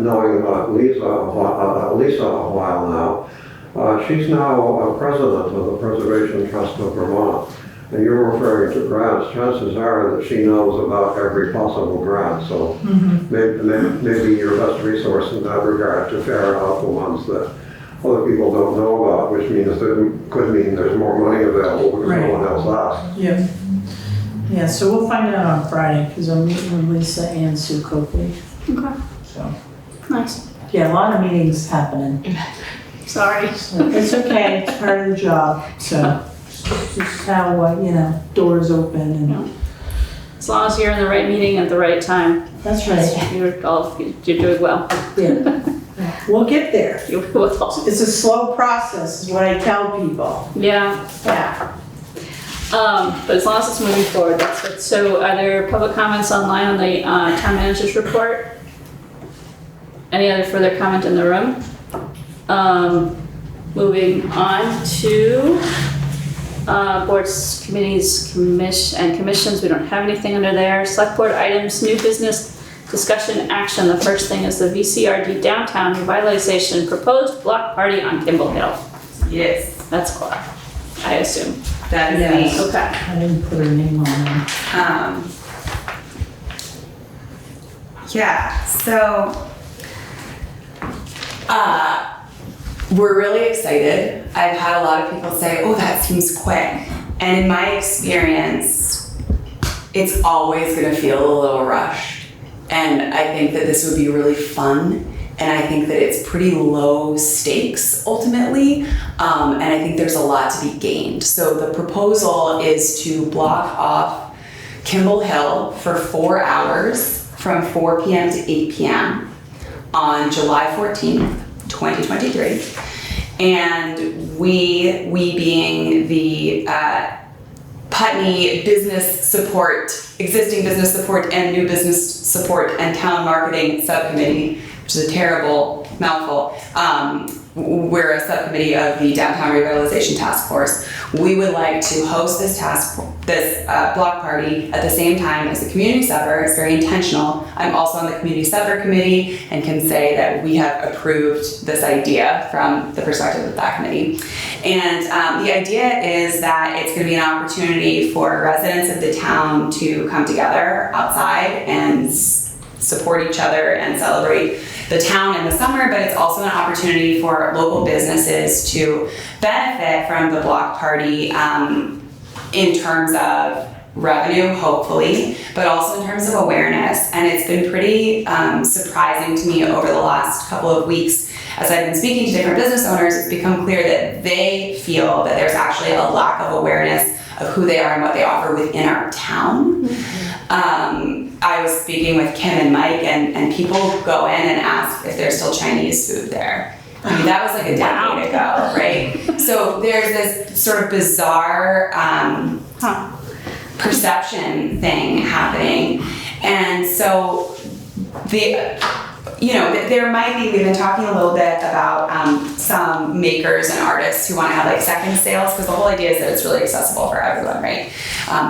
knowing Lisa a while now, she's now president of the Preservation Trust of Vermont. And you're referring to grants. Chances are that she knows about every possible grant, so maybe your best resource in that regard to ferret out the ones that other people don't know about, which means that could mean there's more money available because no one else asked. Yep. Yeah, so we'll find out on Friday because I'm meeting with Lisa and Sue Copley. Okay. So, Nice. yeah, a lot of meetings happening. Sorry. So it's okay, it's part of the job, so it's just how, you know, doors open and. As long as you're in the right meeting at the right time, That's right. you're doing well. Yeah. We'll get there. You will. It's a slow process, is what I tell people. Yeah. Yeah. But as long as it's moving forward, that's good. So are there public comments online on the town manager's report? Any other further comment in the room? Moving on to boards, committees, and commissions. We don't have anything under there. Select board items, new business, discussion, action. The first thing is the VCRD downtown revitalization proposed block party on Kimball Hill. Yes, That's Clark, I assume. that is Yes. me. Okay. I didn't put her name on there. Yeah, so we're really excited. I've had a lot of people say, oh, that seems quick. And in my experience, it's always gonna feel a little rushed. And I think that this would be really fun. And I think that it's pretty low stakes ultimately. And I think there's a lot to be gained. So the proposal is to block off Kimball Hill for 4 hours from 4 p.m. to 8 p.m. on July 14th, 2023. And we being the Putney business support, existing business support and new business support and town marketing subcommittee, which is a terrible mouthful, we're a subcommittee of the Downtown Revitalization Task Force. We would like to host this block party at the same time as the community supper. It's very intentional. I'm also on the community supper committee and can say that we have approved this idea from the perspective of that committee. And the idea is that it's going to be an opportunity for residents of the town to come together outside and support each other and celebrate the town in the summer, but it's also an opportunity for local businesses to benefit from the block party in terms of revenue, hopefully, but also in terms of awareness. And it's been pretty surprising to me over the last couple of weeks as I've been speaking to different business owners. It's become clear that they feel that there's actually a lack of awareness of who they are and what they offer within our town. I was speaking with Kim and Mike, and people go in and ask if there's still Chinese food there. I mean, that was like a decade ago, right? So there's this sort of bizarre perception thing happening. And so there might be, we've been talking a little bit about some makers and artists who want to have like second sales, because the whole idea is that it's really accessible for everyone, right?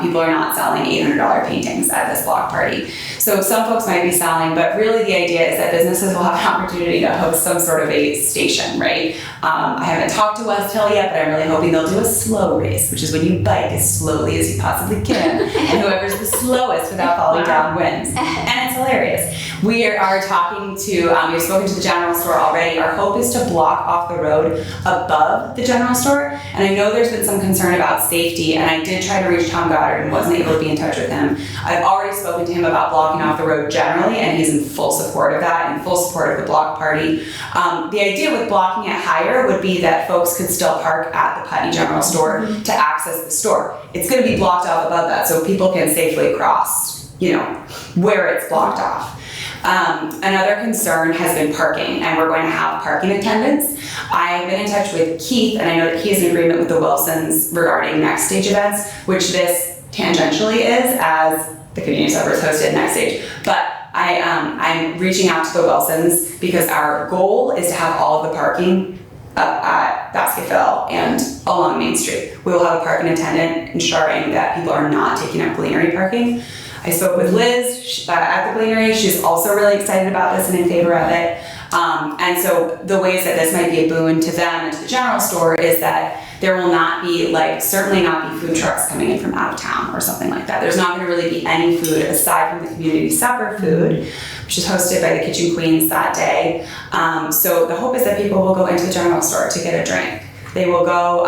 People are not selling $800 paintings at this block party. So some folks might be selling, but really the idea is that businesses will have an opportunity to host some sort of a station, right? I haven't talked to West Hill yet, but I'm really hoping they'll do a slow race, which is when you bike as slowly as you possibly can, and whoever's the slowest without falling down wins. And it's hilarious. We are talking to, we've spoken to the general store already. Our hope is to block off the road above the general store. And I know there's been some concern about safety, and I did try to reach Tom Goddard and wasn't able to be in touch with him. I've already spoken to him about blocking off the road generally, and he's in full support of that and full support of the block party. The idea with blocking it higher would be that folks could still park at the Putney General Store to access the store. It's going to be blocked off above that so people can safely cross, where it's blocked off. Another concern has been parking, and we're going to have parking attendants. I've been in touch with Keith, and I know that he is in agreement with the Wilsons regarding next stage events, which this tangentially is, as the community suppers hosted next stage. But I'm reaching out to the Wilsons because our goal is to have all of the parking up at Basketville and along Main Street. We will have a parking attendant ensuring that people are not taking up Gleanery parking. I spoke with Liz at the Gleanery. She's also really excited about this and in favor of it. And so the ways that this might be a boon to them and to the general store is that there will not be, certainly not be food trucks coming in from out of town or something like that. There's not going to really be any food aside from the community supper food, which is hosted by the Kitchen Queens that day. So the hope is that people will go into the general store to get a drink. They will go,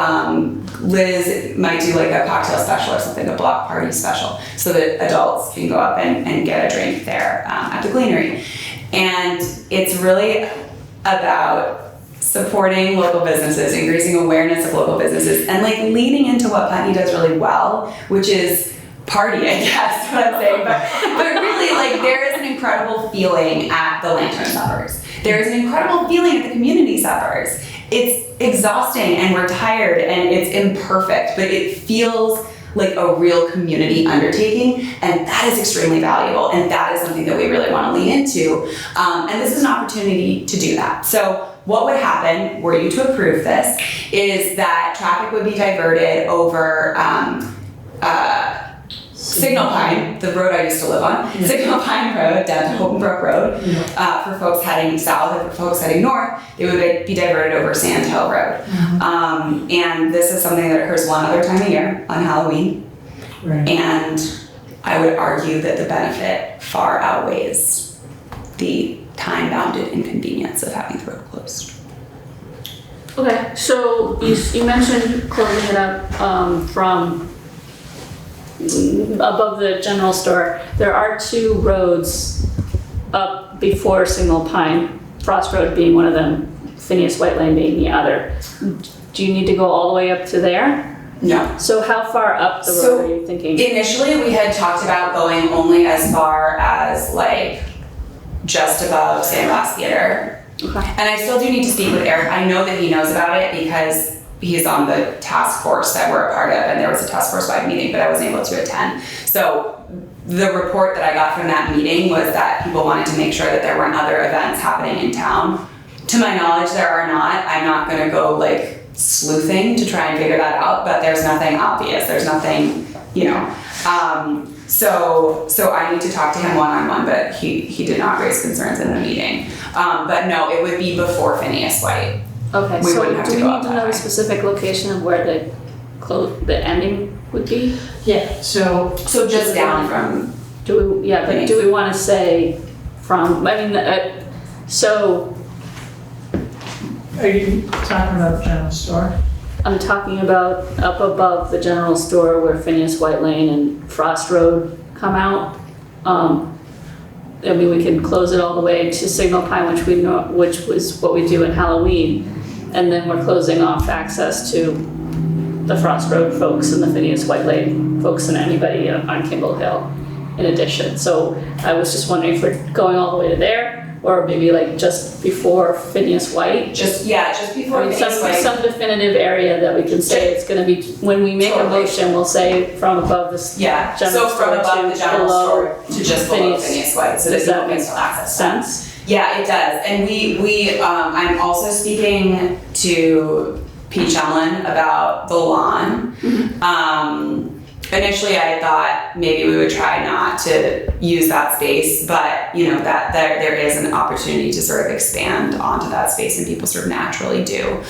Liz might do a cocktail special or something, a block party special, so that adults can go up and get a drink there at the Gleanery. And it's really about supporting local businesses, increasing awareness of local businesses, and leaning into what Putney does really well, which is party, I guess, what I'm saying. But really, there is an incredible feeling at the Lantern Suppers. There is an incredible feeling at the community suppers. It's exhausting and we're tired and it's imperfect, but it feels like a real community undertaking, and that is extremely valuable, and that is something that we really want to lean into. And this is an opportunity to do that. So what would happen, were you to approve this, is that traffic would be diverted over Signal Pine, the road I used to live on, Signal Pine Road down to Houghton Brook Road. For folks heading south and for folks heading north, they would be diverted over Sand Hill Road. And this is something that occurs one other time a year on Halloween. Right. And I would argue that the benefit far outweighs the time-bounded inconvenience of having the road closed. Okay, so you mentioned closing it up from above the general store. There are two roads up before Signal Pine, Frost Road being one of them, Phineas White Lane being the other. Do you need to go all the way up to there? No. So how far up the road are you thinking? Initially, we had talked about going only as far as just above San Blas Theater. Okay. And I still do need to speak with Eric. I know that he knows about it because he's on the task force that we're a part of, and there was a task force-wide meeting, but I wasn't able to attend. So the report that I got from that meeting was that people wanted to make sure that there weren't other events happening in town To my knowledge, there are not. I'm not gonna go like sleuthing to try and figure that out, but there's nothing obvious. There's nothing, you know. So I need to talk to him one-on-one, but he did not raise concerns in the meeting. But no, it would be before Phineas White. Okay, We so wouldn't have do to we go need up to that know the high. specific location of where the ending would be? Yeah, so So just down from, Do we, but do we wanna say from, I mean, so are you talking about the general store? I'm talking about up above the general store where Phineas White Lane and Frost Road come out. I mean, we can close it all the way to Signal Pine, which we know, which was what we do in Halloween. And then we're closing off access to the Frost Road folks and the Phineas White Lane folks and anybody on Kimball Hill in addition. So I was just wondering if we're going all the way to there or maybe like just before Phineas White. just before I mean, Phineas White. some definitive area that we can say it's gonna be, when we make a Totally. motion, we'll say from above the Yeah, general so from store above to the general below store to just below Phineas. Phineas White, so that Does that people can make still access that. sense? Yeah, it does, and I'm also speaking to Pete Chumlin about the lawn. Initially, I thought maybe we would try not to use that space, but you know that there is an opportunity to sort of expand onto that space, and people sort of naturally do.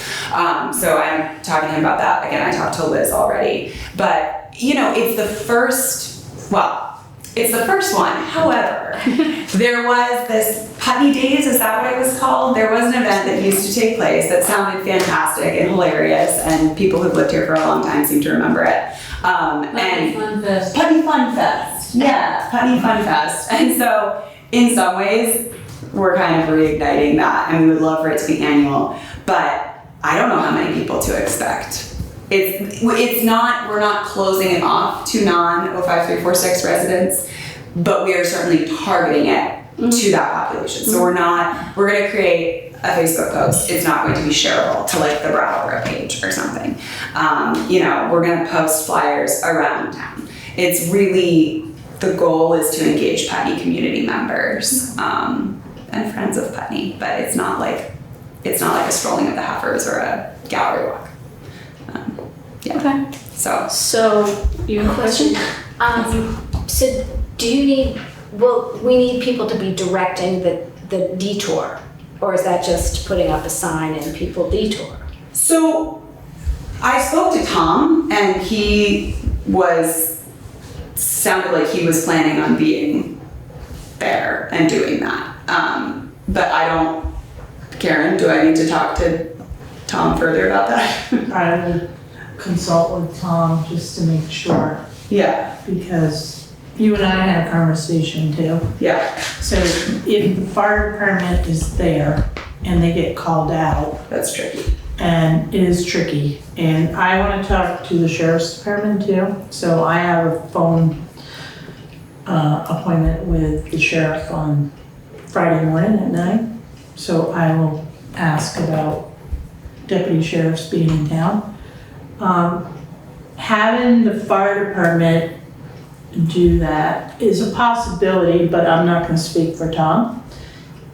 So I'm talking to him about that. Again, I talked to Liz already, but you know, it's the first one. However, there was this Putney Days, is that what it was called? There was an event that used to take place that sounded fantastic and hilarious, and people who've lived here for a long time seem to remember it. Putney Fun Fest. Putney Fun Fest. Yeah, Putney Fun Fest. And so, in some ways, we're kind of reigniting that, and we would love for it to be annual. But I don't know how many people to expect. It's not, we're not closing it off to non-05346 residents, but we are certainly targeting it to that population. So we're going to create a Facebook post. It's not going to be shareable to like the Brattleboro page or something. You know, we're going to post flyers around town. It's really, the goal is to engage Putney community members and friends of Putney, but it's not like a strolling of the heifers or a gallery walk. Yeah. Okay. So you have a question? So do you need, we need people to be directing the detour, or is that just putting up a sign and people detour? So I spoke to Tom, and he sounded like he was planning on being there and doing that. But I don't, Karen, do I need to talk to Tom further about that? I will consult with Tom just to make sure, Yeah, because you and I had a conversation too. yeah, So if the fire department is there and they get called out, that's tricky. and it is tricky, and I want to talk to the sheriff's department too, so I have a phone appointment with the sheriff on Friday morning at 9, so I will ask about deputy sheriffs being in town. Having the fire department do that is a possibility, but I'm not going to speak for Tom.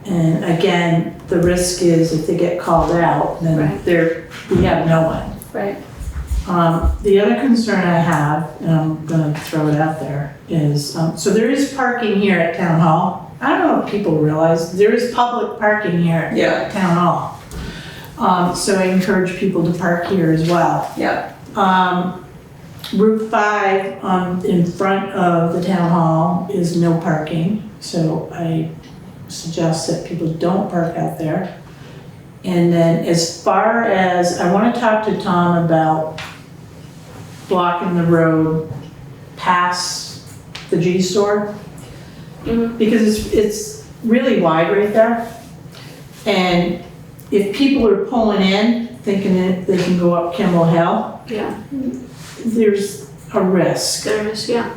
And again, the risk is if they get called out, then Right. we have no one. Right. The other concern I have, and I'm going to throw it out there, is so there is parking here at Town Hall. I don't know if people realize there is public parking here at Town Hall. So I encourage people to park here as well. Yeah. Route 5 in front of the town hall is no parking, so I suggest that people don't park out there. And then as far as, I want to talk to Tom about blocking the road past the G store, because it's really wide right there. And if people are pulling in, thinking that they can go up Kimball Hill, Yeah. there's a risk. There is, yeah.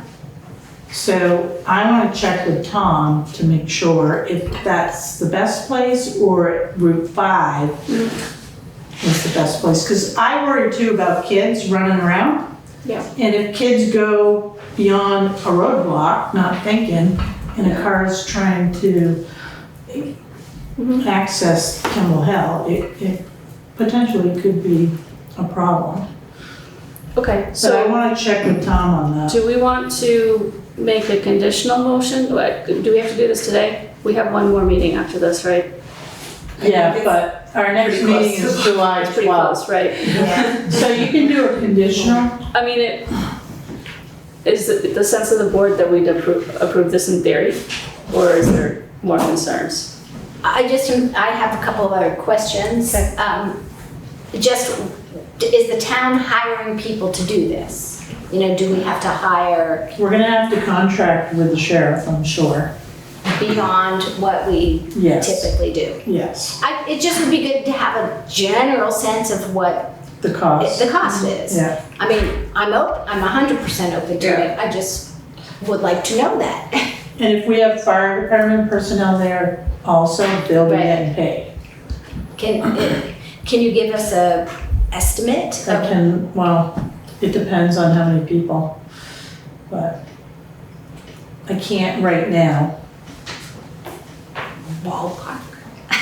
So I want to check with Tom to make sure if that's the best place or Route 5 is the best place. Because I worry too about kids running around. Yeah. And if kids go beyond a roadblock, not thinking, and a car's trying to, access Kimball Hill, it potentially could be a problem. Okay, But I so wanna check with Tom on that. do we want to make a conditional motion? Do we have to do this today? We have one more meeting after this, right? Yeah, but our next pretty close. meeting is July It's pretty 12th. close, right? Yeah. So you can do a conditional, I mean, is it the sense of the board that we'd approve this in theory? Or is there more concerns? I have a couple of other questions. Is the town hiring people to do this? You know, do we have to hire we're gonna have to contract with the sheriff, I'm sure. beyond what we Yes. typically do? Yes, It just would be good to have a general sense of what the cost. the cost is. Yeah, I mean, I'm 100% open to it. I just would like to know that. and if we have fire department personnel there also, they'll be Right. getting paid. Can you give us a estimate? I can, well, it depends on how many people, but I can't right now. Ballpark.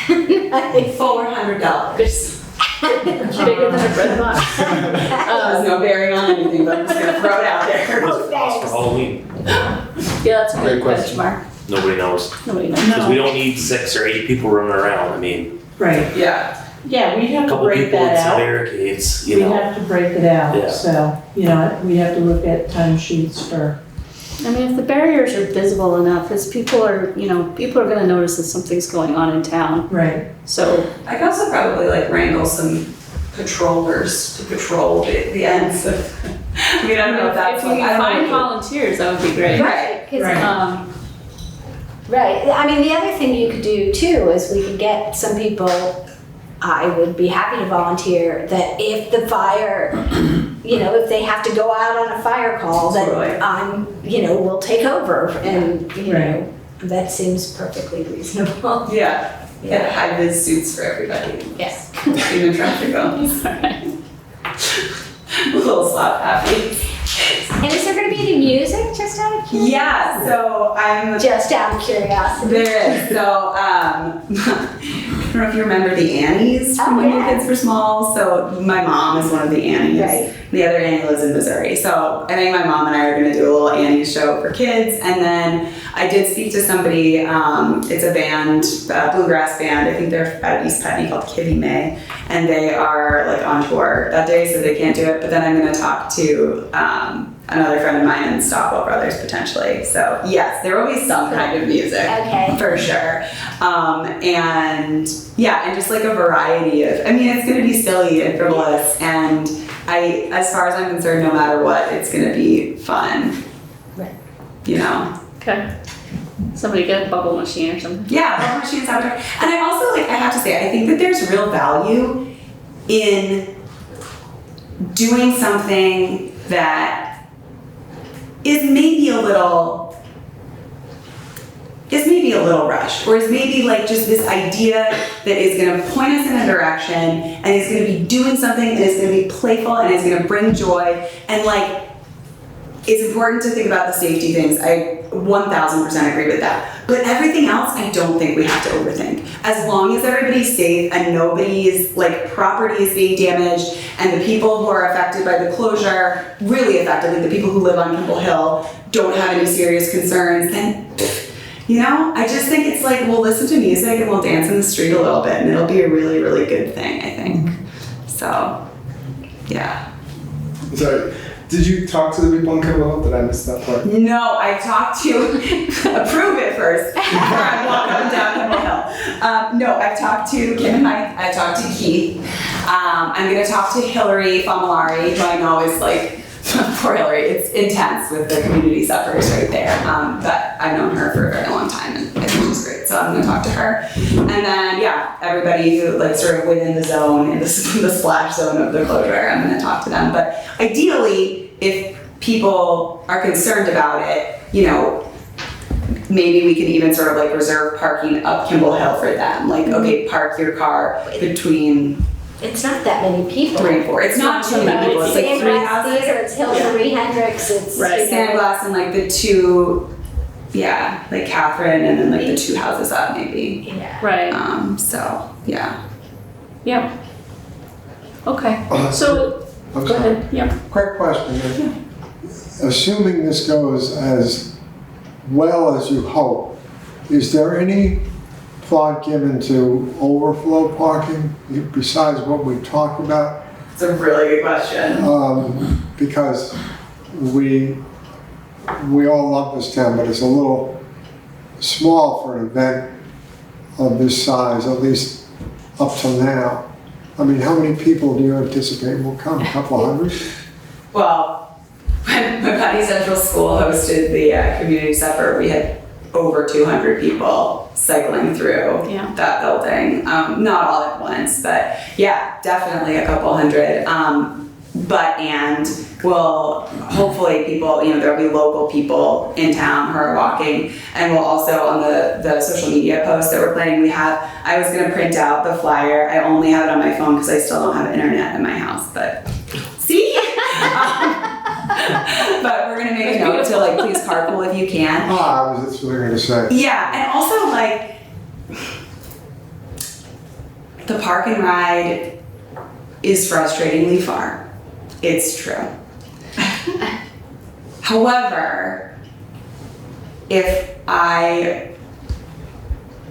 $400. Bigger than a bread box. There's no bearing on anything, but I'm just gonna throw it out there. What's it cost for Halloween? Yeah, that's a good Great question. benchmark. Nobody knows. Nobody knows. Because we don't need 6 or 8 people running around. I mean, Right, Yeah. yeah, we'd have a to couple break people with that some out. barricades, you We'd know. have to break it out, Yeah. so, you know, we have to look at timesheets for, I mean, if the barriers are visible enough, as people are gonna notice that something's going on in town. right. So, I could also probably like wrangle some patrollers to patrol the ends of, I mean, I don't know if that's if we like, I can don't find know. volunteers, that would be great. Right, 'cause- Right. Right. I mean, the other thing you could do too is we could get some people, I would be happy to volunteer, that if the fire, you know, if they have to go out on a fire call, Totally. that we'll take over and, you know, Right. that seems perfectly reasonable. Yeah, get high vis suits for everybody. Yes. Even traffic cones. A little slap happy. And is there gonna be any music, just out of curiosity? Yeah, so I'm, Just out of curiosity. there is, so, I don't know if you remember the Annies from Oh, when your yeah. kids were small. So my mom is one of the Annies. Right. The other Annie lives in Missouri. So I think my mom and I are going to do a little Annie show for kids. And then I did speak to somebody, it's a band, a bluegrass band. I think they're out of East Putney called Kitty May. And they are like on tour that day, so they can't do it. But then I'm going to talk to another friend of mine in Stockwell Brothers potentially. So yes, there will be some kind of music. Okay. For sure. And yeah, and just like a variety of, I mean, it's going to be silly and frivolous. And as far as I'm concerned, no matter what, it's going to be fun. Right. You know? Okay. Somebody get a bubble machine or something. Yeah, bubble machines outdoor. And I also, like, I have to say, I think that there's real value in doing something that is maybe a little rushed, or is maybe like just this idea that is going to point us in a direction and is going to be doing something and is going to be playful and is going to bring joy, and like it's important to think about the safety things. I 1000% agree with that. But everything else, I don't think we have to overthink. As long as everybody's safe and nobody's like property is being damaged, and the people who are affected by the closure, really affected, like the people who live on Kimball Hill, don't have any serious concerns, then you know, I just think it's like we'll listen to music and we'll dance in the street a little bit, and it'll be a really, really good thing, I think. So, yeah. Sorry, did you talk to the people in Kimball? Did I miss that part? No, I talked to, approve it first before I walk up and down Kimball Hill. No, I've talked to Kim and I talked to Keith. I'm gonna talk to Hillary Famolari, who I know is like, poor Hillary, it's intense with the community suffers right there. But I've known her for a very long time and I think she's great. So I'm gonna talk to her. And then, yeah, everybody who like sort of within the zone, in the splash zone of the closure, I'm gonna talk to them. But ideally, if people are concerned about it, you know, maybe we can even sort of like reserve parking up Kimball Hill for them. Like, okay, park your car between It's not that many people. 3 and 4. It's not too many people. It's like 3 Sandglass houses. Theater, it's Hillary Hendricks, it's. Right. you know, Sandglass and like the two yeah, like Catherine and then like the 2 houses up maybe. Yeah. Right. So, yeah. Yep. Okay. So I'm go sorry. ahead. Yep. Quick question. Assuming this goes as well as you hope, is there any thought given to overflow parking besides what we talked about? It's a really good question. Because we all love this town, but it's a little small for an event of this size, at least up till now. I mean, how many people do you anticipate will come? A couple hundred? Well, when Putney Central School hosted the community supper, we had over 200 people cycling through Yeah. that building. Not all at once, but yeah, definitely a couple hundred. Well, hopefully people, there'll be local people in town who are walking, and we'll also on the social media posts that we're planning, I was gonna print out the flyer. I only have it on my phone because I still don't have internet in my house, but see? But we're gonna make a note to like, please carpool if you can. That's what I'm gonna say. Yeah, and also like, the park and ride is frustratingly far. It's true. However, if I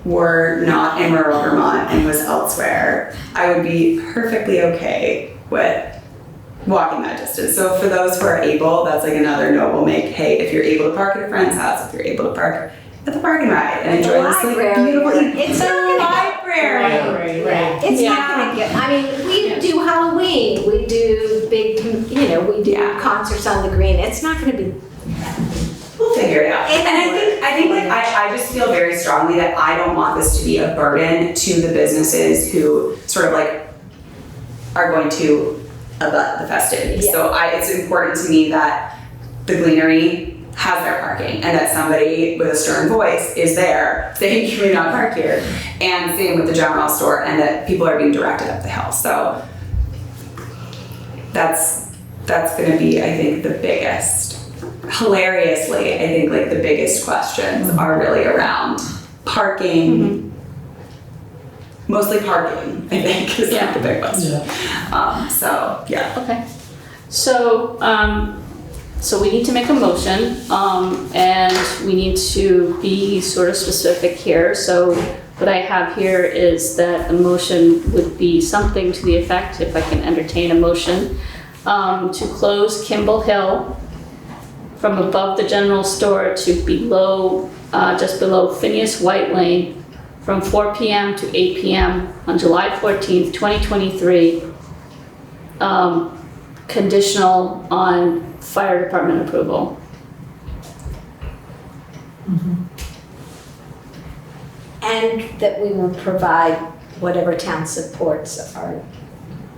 were not in rural Vermont and was elsewhere, I would be perfectly okay with walking that distance. So for those who are able, that's like another note we'll make. Hey, if you're able to park at a friend's house, if you're able to park at the park and ride and enjoy this like beautiful It's not gonna library. Right. It's not gonna get, I mean, we do Halloween, we do big, we do concerts on the green. It's not gonna be. We'll figure it out. And I think like I just feel very strongly that I don't want this to be a burden to the businesses who sort of like are going to abut the festivities. Yeah. So it's important to me that the Gleanery has their parking and that somebody with a stern voice is there saying, can we not park here? And same with the general store, and that people are being directed up the hill. So that's gonna be, I think, the biggest. Hilariously, I think like the biggest questions are really around parking, mostly parking, I think, is like the big question. So, yeah. Okay. So we need to make a motion, and we need to be sort of specific here. So what I have here is that the motion would be something to the effect, if I can entertain a motion, to close Kimball Hill from above the general store to below, just below Phineas White Lane from 4 p.m. to 8 p.m. on July 14th, 2023. Conditional on fire department approval. And that we will provide whatever town supports are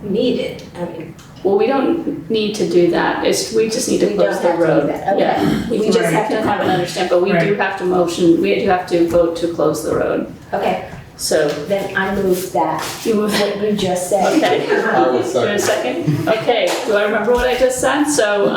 needed. I mean, Well, we don't need to do that. We just need to We close don't the have to do road. that. Okay. Yeah, we just have to have an understand, but we do have to we do have to vote to close the road. okay, So then I move that, you move it. what you just said. Okay. I will Do a second. second? Okay, do I remember what I just said? So,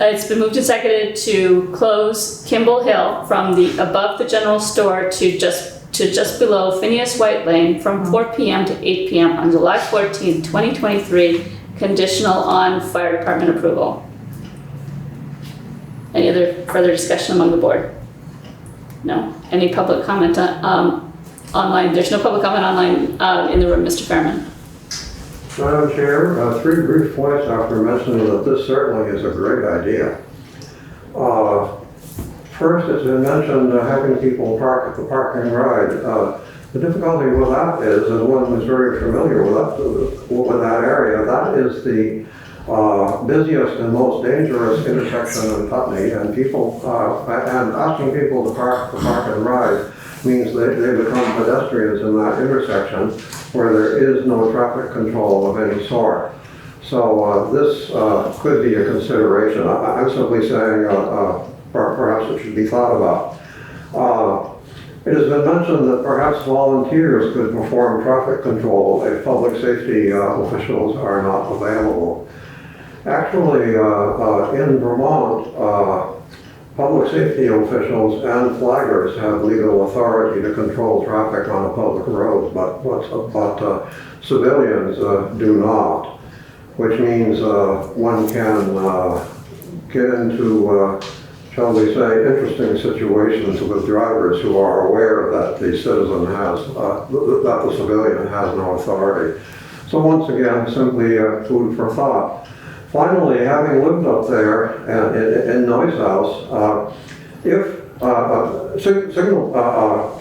it's been moved and seconded to close Kimball Hill from above the general store to just below Phineas White Lane from 4 p.m. to 8 p.m. on July 14th, 2023, conditional on fire department approval. Any other further discussion among the board? No? Any public comment online? There's no public comment online in the room, Mr. Fairman. Madam Chair, 3 brief points after mentioning that this certainly is a great idea. First, it's been mentioned having people park at the park and ride. The difficulty with that is, as one who's very familiar with that area, that is the busiest and most dangerous intersection in Putney, and and asking people to park at the park and ride means they become pedestrians in that intersection where there is no traffic control of any sort. So this could be a consideration. I'm simply saying perhaps it should be thought about. It has been mentioned that perhaps volunteers could perform traffic control if public safety officials are not available. Actually, in Vermont, public safety officials and flaggers have legal authority to control traffic on a public road, but civilians do not, which means one can get into, shall we say, interesting situations with drivers who are aware that the citizen has, that the civilian has no authority. So once again, simply food for thought. Finally, having lived up there in Noyes House, if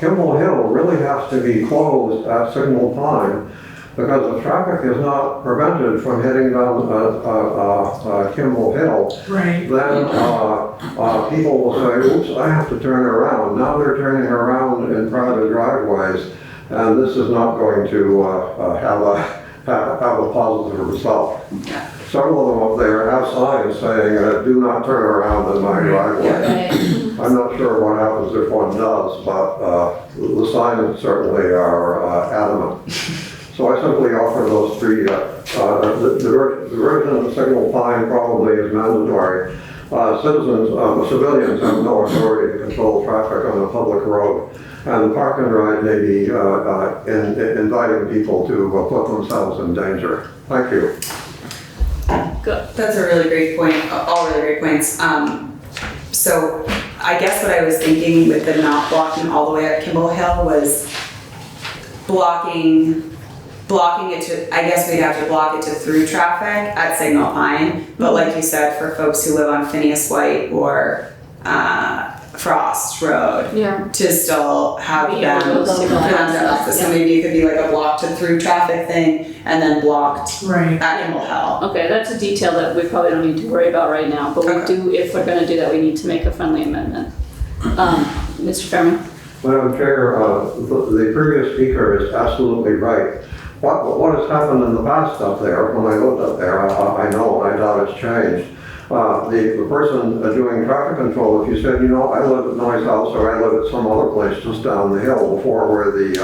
Kimball Hill really has to be closed at Signal Pine because the traffic is not prevented from heading down Kimball Hill, Right. then people will say, oops, I have to turn around. Now they're turning around in private driveways, and this is not going to have a positive result. Yeah. Several of them up there have signs saying, do not turn around in my driveway. I'm not sure what happens if one does, but the signs certainly are adamant. So I simply offer those three, the version of the Signal Pine probably is mandatory. Civilians have no authority to control traffic on a public road. And the park and ride may be inviting people to put themselves in danger. Thank you. Good. That's a really great point, all really great points. So I guess what I was thinking with the not blocking all the way up Kimball Hill was blocking it to, I guess we'd have to block it to through traffic at Signal Pine. But like you said, for folks who live on Phineas White or Frost Road, Yeah. to still have Be them able to go come past to that, us. yeah. So maybe it could be like a block to through traffic thing and then blocked Right. at Kimball Hill. Okay, that's a detail that we probably don't need to worry about right now, but we Okay. do, if we're gonna do that, we need to make a friendly amendment. Mr. Fairman? Madam Chair, the previous speaker is absolutely right. What has happened in the past up there, when I lived up there, I know, and I doubt it's changed. The person doing traffic control, if you said, you know, I live at Noyes House or I live at some other place just down the hill before where the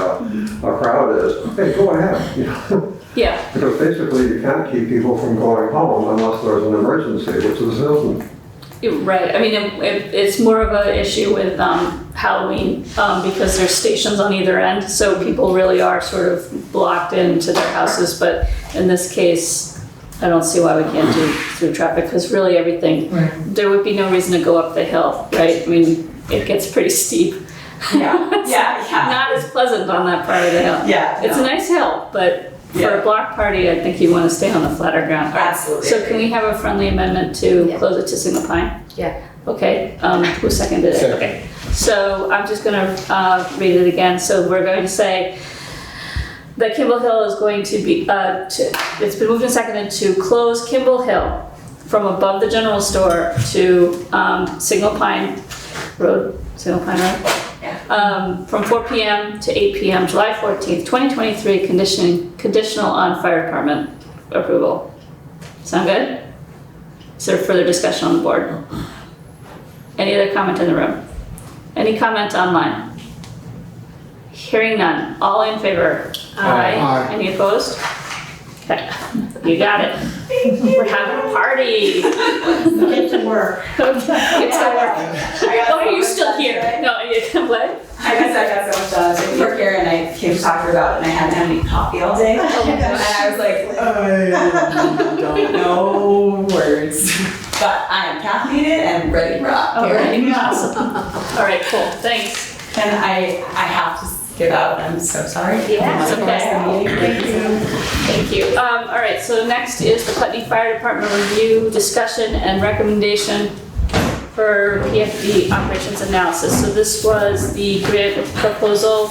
crowd is, hey, go ahead. You know? Yeah. Because basically you can't keep people from going home unless there's an emergency, which is isn't. You're right. I mean, it's more of an issue with Halloween because there's stations on either end, so people really are sort of blocked into their houses. But in this case, I don't see why we can't do through traffic because really everything, Right. there would be no reason to go up the hill, right? I mean, it gets pretty steep. Yeah, It's yeah. not as pleasant on that part of the hill. Yeah, It's no. a nice hill, but for Yeah. a block party, I think you want to stay on the flatter ground. All right, Absolutely. So can we have a friendly amendment to Yeah. close it to Signal Pine? Yeah. Okay, who seconded it? Second. Okay, so I'm just gonna read it again. So we're going to say that Kimball Hill is going to be, it's been moved and seconded to close Kimball Hill from above the general store to Signal Pine Road, from 4 p.m. to 8 p.m., July 14th, 2023, conditional on fire department approval. Sound good? Is there further discussion on the board? Any other comment in the room? Any comment online? Hearing none. All in favor? Aye. Any opposed? Okay, you got it. We're having a party. Get to work. It's at work. Oh, are you still here? No, you can play? I guess I got so much done. So we were here and I came to talk to her about it and I hadn't had any coffee all day. And I was like, I don't know words. But I am caffeinated and ready to rock. All right, awesome. All right, cool, thanks. And I have to skip out. I'm so sorry. Yeah, it's okay. Thank you. Thank you. All right, so next is the Putney Fire Department review, discussion, and recommendation for PFD operations analysis. So this was the grant proposal.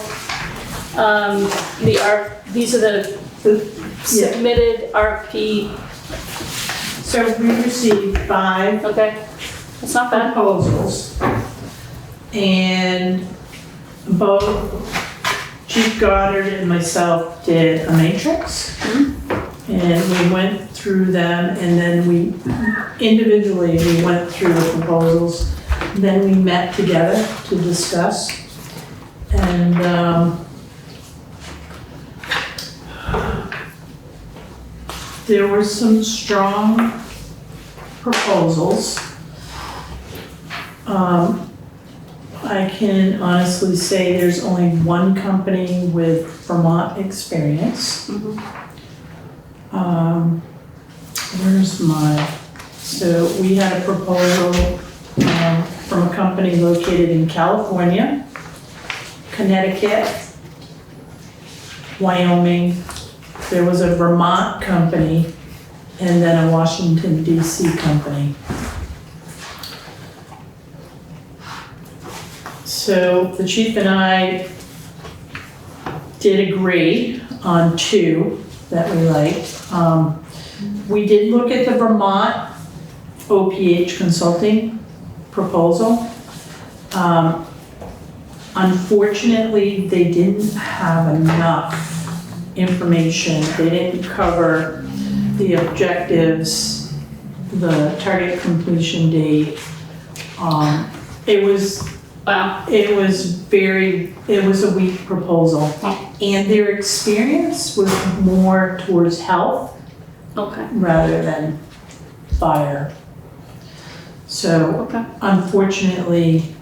These are the submitted RFP. So we received 5 Okay, that's not bad. proposals. And both Chief Goddard and myself did a matrix. And we went through them and then we individually, we went through the proposals. Then we met together to discuss. And there were some strong proposals. I can honestly say there's only one company with Vermont experience. Where's mine? So we had a proposal from a company located in California, Connecticut, Wyoming. There was a Vermont company, and then a Washington DC company. So the chief and I did agree on two that we liked. We did look at the Vermont OPH consulting proposal. Unfortunately, they didn't have enough information. They didn't cover the objectives, the target completion date. It was a weak proposal. And their experience was more towards health rather than fire. So unfortunately,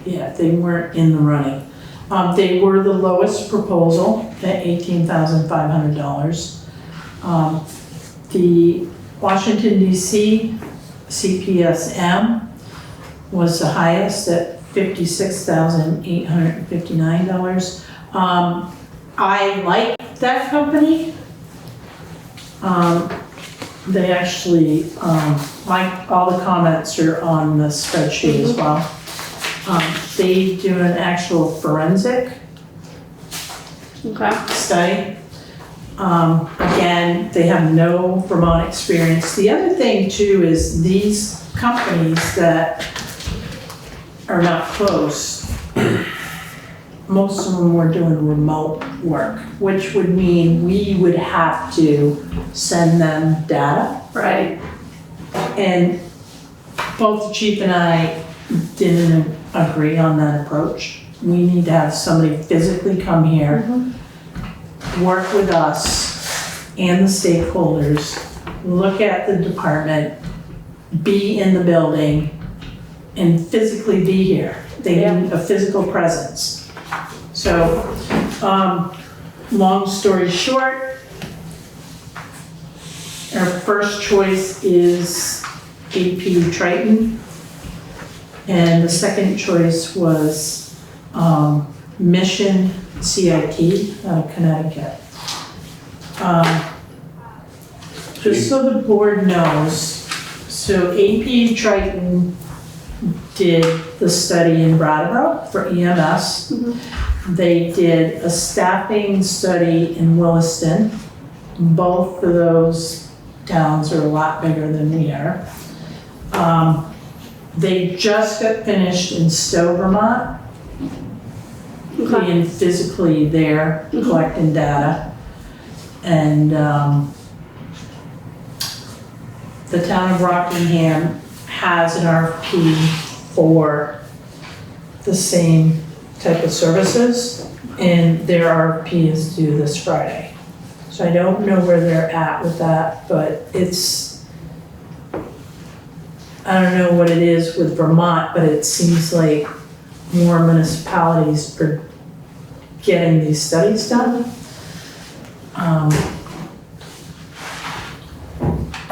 they weren't in the running. They were the lowest proposal at $18,500. The Washington DC CPSM was the highest at $56,859. I like that company. They actually, all the comments are on the spreadsheet as well. They do an actual forensic study. Again, they have no Vermont experience. The other thing too is these companies that are not close, most of them were doing remote work, which would mean we would have to send them data. Right. And both the chief and I didn't agree on that approach. We need to have somebody physically come here, work with us and the stakeholders, look at the department, be in the building, and physically be here. They need a physical presence. So, long story short, our first choice is AP Triton, and the second choice was Mission CIT out of Connecticut. Just so the board knows, so AP Triton did the study in Brattleboro for EMS. They did a staffing study in Williston. Both of those towns are a lot bigger than we are. They just got finished in Stowe, Vermont, being physically there, collecting data. And the town of Rockingham has an RFP for the same type of services, and their RFP is due this Friday. So I don't know where they're at with that, but I don't know what it is with Vermont, but it seems like more municipalities are getting these studies done.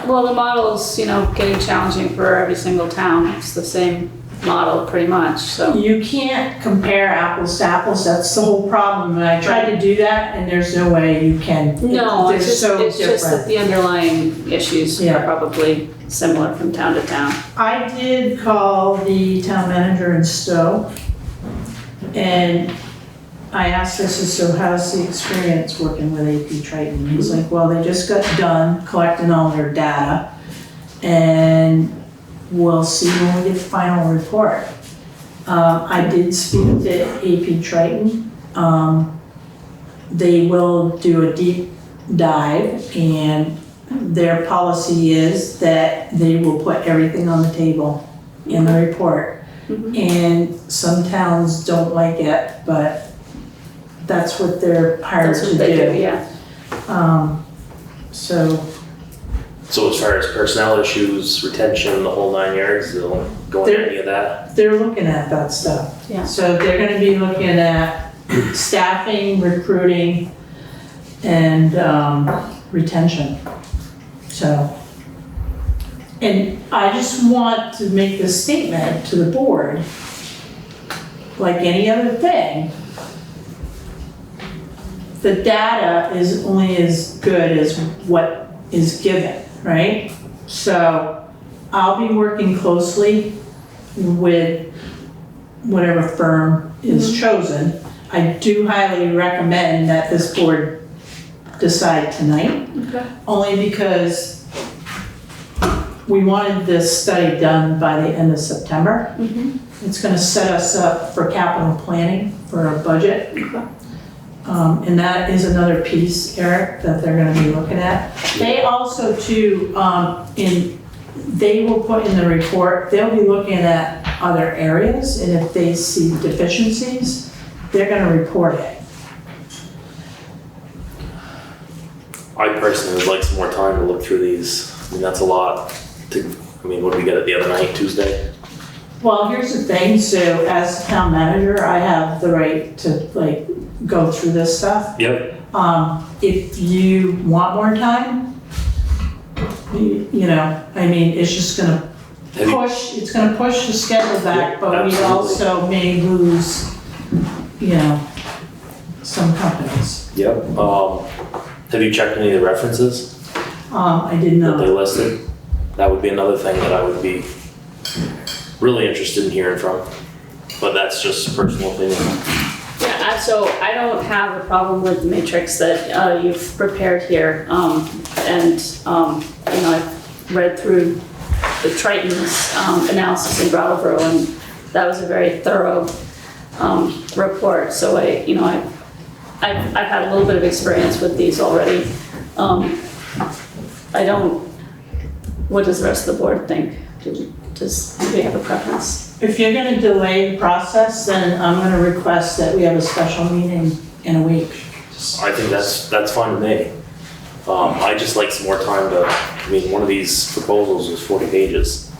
Well, the model's, getting challenging for every single town. It's the same model pretty much, so. You can't compare apples to apples, that's the whole problem, and I tried to do that, and there's no way you can. No, They're it's just so that different. the underlying issues are probably similar from town to town. I did call the town manager in Stowe, and I asked this, so how's the experience working with AP Triton? He's like, well, they just got done collecting all their data, and we'll see when we get the final report. I did speak to AP Triton. They will do a deep dive, and their policy is that they will put everything on the table in the report. And some towns don't like it, but that's what they're hired That's to what they do, do. yeah. So So as far as personnel issues, retention, the whole 9 yards, they'll go into any of that? They're looking at that stuff. Yeah. So they're gonna be looking at staffing, recruiting, and retention. So, and I just want to make this statement to the board, like any other thing, the data is only as good as what is given, right? So I'll be working closely with whatever firm is chosen. I do highly recommend that this board decide tonight, Okay. only because we wanted this study done by the end of September. Mhm. It's gonna set us up for capital planning for our budget. Okay. And that is another piece, Eric, that they're gonna be looking at. They also too, they will put in the report, they'll be looking at other areas, and if they see deficiencies, they're gonna report it. I personally would like some more time to look through these. I mean, that's a lot to, I mean, what did we get it the other night, Tuesday? Well, here's the thing, so as town manager, I have the right to like go through this stuff. Yep. If you want more time, you know, I mean, it's just gonna Have you- it's gonna push the schedule back, Yeah, but we absolutely. also may lose, you know, some companies. Yep. Have you checked any of the references I did that they not, listed? That would be another thing that I would be really interested in hearing from. But that's just a personal opinion. Yeah, so I don't have a problem with the matrix that you've prepared here. You know, I've read through the Triton's analysis in Brattleboro, and that was a very thorough report. So I've had a little bit of experience with these already. What does the rest of the board think? Do we have a preference? if you're gonna delay the process, then I'm gonna request that we have a special meeting in a week. I think that's fine with me. I just like some more time to, I mean, one of these proposals is 40 pages,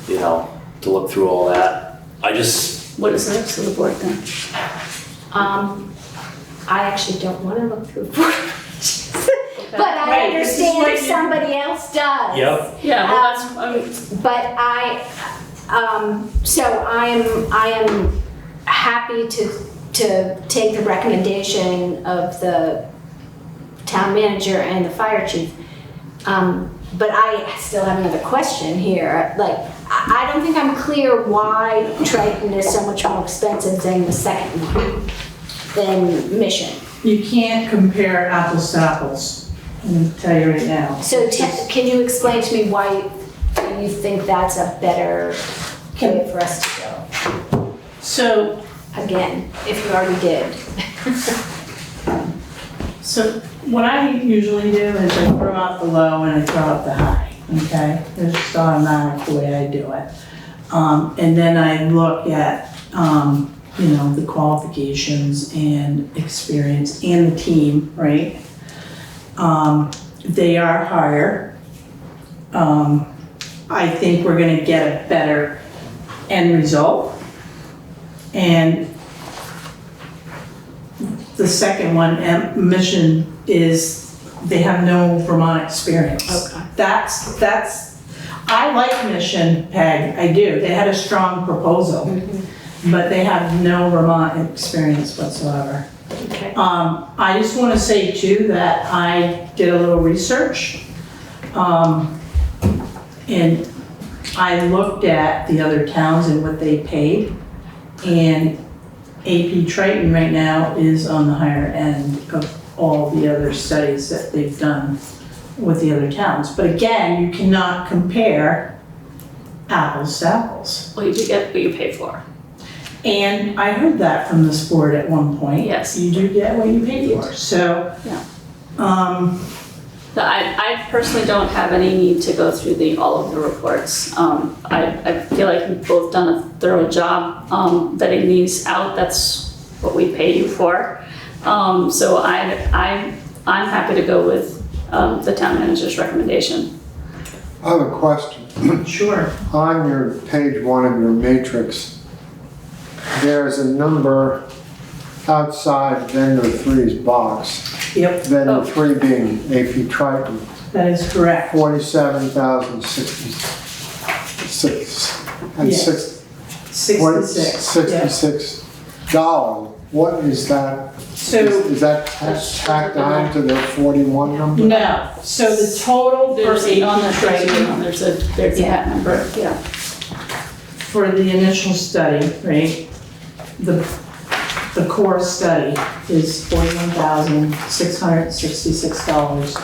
you know, to look through all that. What does the rest of the board think? I actually don't want to look through but I Right, this is understand what if you- somebody else does. Yep. Yeah, well, But so I am happy to take the recommendation of the town manager and the fire chief. But I still have another question here. Like, I don't think I'm clear why Triton is so much more expensive than the second one, than Mission. You can't compare apples to apples, I'm gonna tell you right now. So can you explain to me why you think that's a better way for us to go? So, Again, if you already did. So what I usually do is I throw out the low and I throw out the high, okay? It's just automatic the way I do it. And then I look at, you know, the qualifications and experience and the team, right? They are higher. I think we're gonna get a better end result. And the second one, Mission, is they have no Vermont experience. Okay. That's, I like Mission, Peg, I do. They had a strong proposal, but they have no Vermont experience whatsoever. Okay. I just want to say too that I did a little research. And I looked at the other towns and what they paid. And AP Triton right now is on the higher end of all the other studies that they've done with the other towns. But again, you cannot compare apples to apples. well, you do get what you pay for. And I heard that from this board at one point. Yes. You do get what you pay for, so. Yeah. Um, I personally don't have any need to go through all of the reports. I feel like we've both done a thorough job vetting these out. That's what we pay you for. So I'm happy to go with the town manager's recommendation. I have a question. Sure. On your page 1 of your matrix, there's a number outside vendor 3's box. Yep, Vendor 3 being AP Triton, that is correct. $47,066 and Yeah. 66. $66. What is that? So, Is that tacked on to the 41 number? no, so the total for There's on the AP trade, Triton there's a hat number, yeah. for the initial study, right? The core study is $41,666.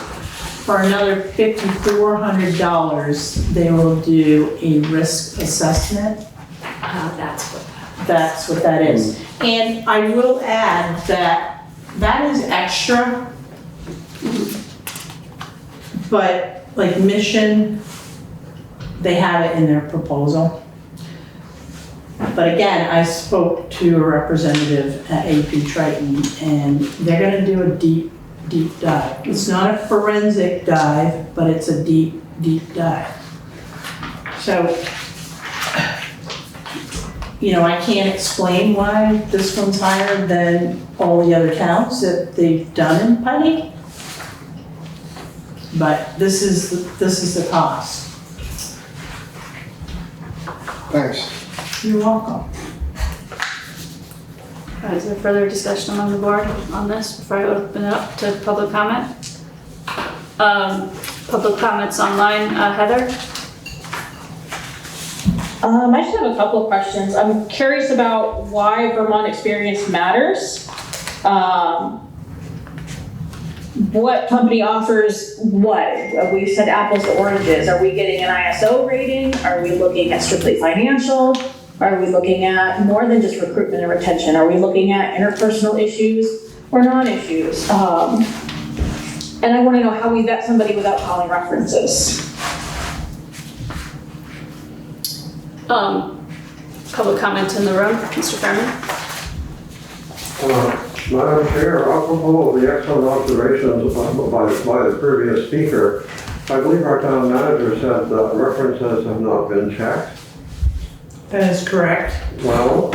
For another $5,400, they will do a risk assessment. That's what that is. And I will add that that is extra. But like Mission, they have it in their proposal. But again, I spoke to a representative at AP Triton and they're gonna do a deep dive. It's not a forensic dive, but it's a deep dive. So, I can't explain why this one's higher than all the other towns that they've done in Putney. But this is the cost. Thanks. You're welcome. Is there further discussion among the board on this before I open it up to public comment? Public comments online, Heather? I just have a couple of questions. I'm curious about why Vermont experience matters. What company offers what? We said apples to oranges. Are we getting an ISO rating? Are we looking at strictly financial? Are we looking at more than just recruitment and retention? Are we looking at interpersonal issues or non-issues? And I want to know how we vet somebody without calling references. Public comment in the room, Mr. Fairman? Madam Chair, apropos of the excellent observations by the previous speaker, I believe our town manager said that references have not been checked. That is correct. Well,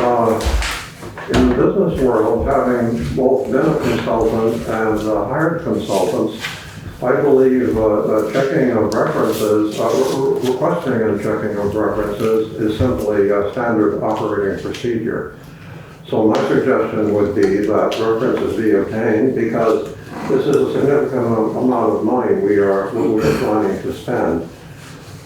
in the business world, having both been a consultant and hired consultants, I believe checking of references, requesting and checking of references is simply a standard operating procedure. So my suggestion would be that references be obtained because this is a significant amount of money we're planning to spend.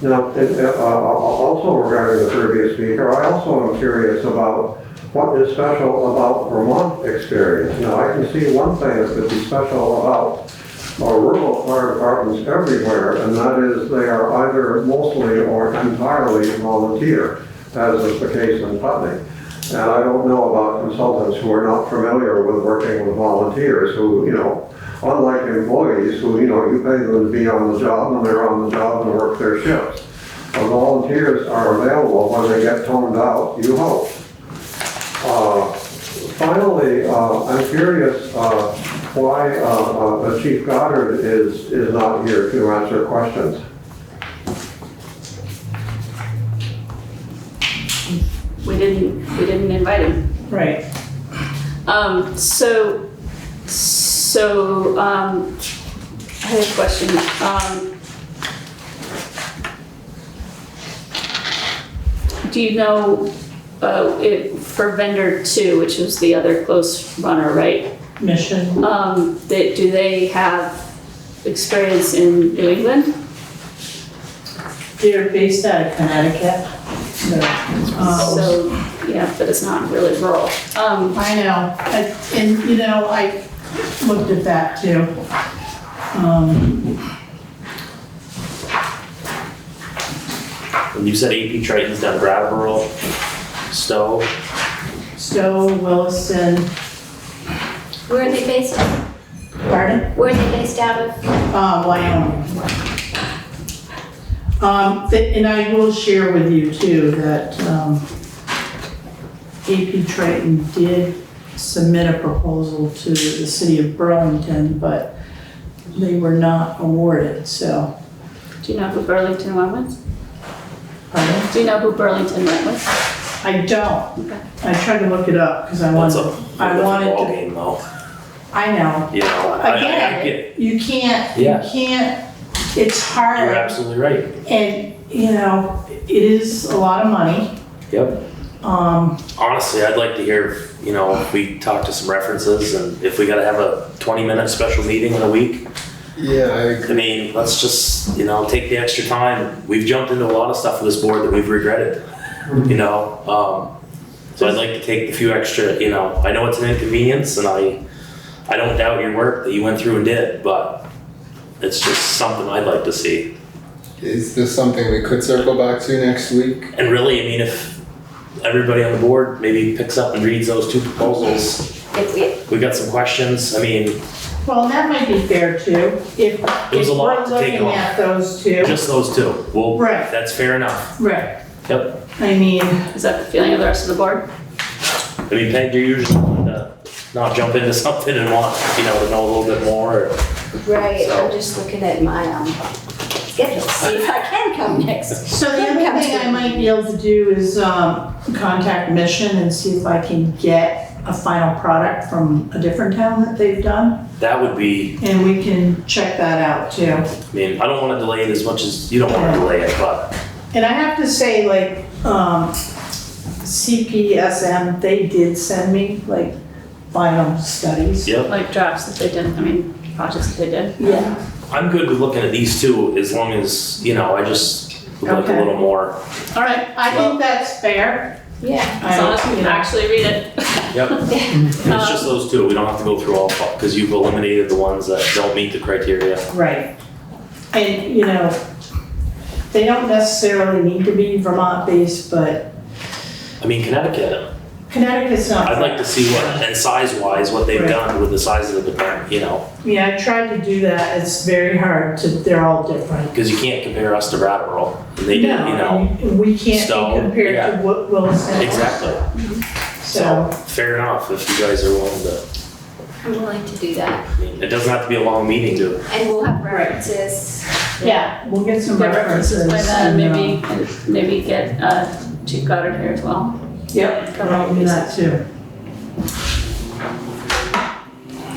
Now, also regarding the previous speaker, I also am curious about what is special about Vermont experience. Now, I can see one thing that could be special about rural fire departments everywhere, and that is they are either mostly or entirely volunteer, as is the case in Putney. And I don't know about consultants who are not familiar with working with volunteers who, unlike employees who, you pay them to be on the job and they're on the job and work their shifts. Volunteers are available when they get toned out, you hope. Finally, I'm curious why Chief Goddard is not here to answer questions. We didn't invite him. Right. So I had a question. Do you know, for vendor 2, which was the other close runner, right? Mission. Do they have experience in New England? They're based out of Connecticut. So, yeah, but it's not really rural. I know, I looked at that too. And you said AP Triton's down Brattleboro, Stowe. Stowe, Williston, Where are they based out of? pardon? Where are they based out of? Wyoming. And I will share with you too that AP Triton did submit a proposal to the city of Burlington, but they were not awarded, so. Do you know who Burlington went with? Pardon? Do you know who Burlington went with? I don't. Okay. I tried to look it up because I That's wanted, a I wanted ball to, game though. I know. You know, I get Again, it. you can't, Yeah. it's hard. You're absolutely right. And, you know, it is a lot of money. Yep. Honestly, I'd like to hear, you know, if we talk to some references and if we gotta have a 20-minute special meeting in a week. Yeah, I agree. I mean, let's just, you know, take the extra time. We've jumped into a lot of stuff with this board that we've regretted, you know? So I'd like to take the few extra, you know, I know it's an inconvenience and I don't doubt your work that you went through and did, but it's just something I'd like to see. Is this something we could circle back to next week? And really, I mean, if everybody on the board maybe picks up and reads those two proposals, we got some questions, I mean, Well, that might be fair too. If was a lot we're to take looking on. at those two. just those two. Well, Right. that's fair enough. Right. Yep. I mean, Is that the feeling of the rest of the board? I mean, Peg, you're usually one to not jump into something and want, you know, to know a little bit more. Right, So- I'm just looking at my schedule, see if I can come next. so the other thing I might be able to do is contact Mission and see if I can get a final product from a different town that they've done. That would be, And we can check that out too. I mean, I don't want to delay it as much as you don't want to delay it, but And I have to say, like, CPSM, they did send me like final studies. yep. Like drafts that they did, I mean, projects that they did? Yeah. I'm good with looking at these two as long as, you know, I just would like a Okay. little more. All right, I think that's fair. Yeah. as long as we can actually read it. Yep. And it's just those two. We don't have to go through all, because you've eliminated the ones that don't meet the criteria. Right. And, you know, they don't necessarily need to be Vermont-based, but I mean, Connecticut, Connecticut's not. I'd like to see what, and size-wise, what they've Right. done with the size of the department, you know? Yeah, I tried to do that. It's very hard to, they're all different. Because you can't compare us to Brattleboro. And they did, you know? and we can't Stone, be compared yeah. to what Wilson. Exactly. So, Fair enough if you guys are willing to. I'm willing to do that. I mean, it doesn't have to be a long meeting to. And we'll have references. yeah, we'll get some Get references references. by then, and, maybe get Chief Goddard here as well. Yep, I'll do that too.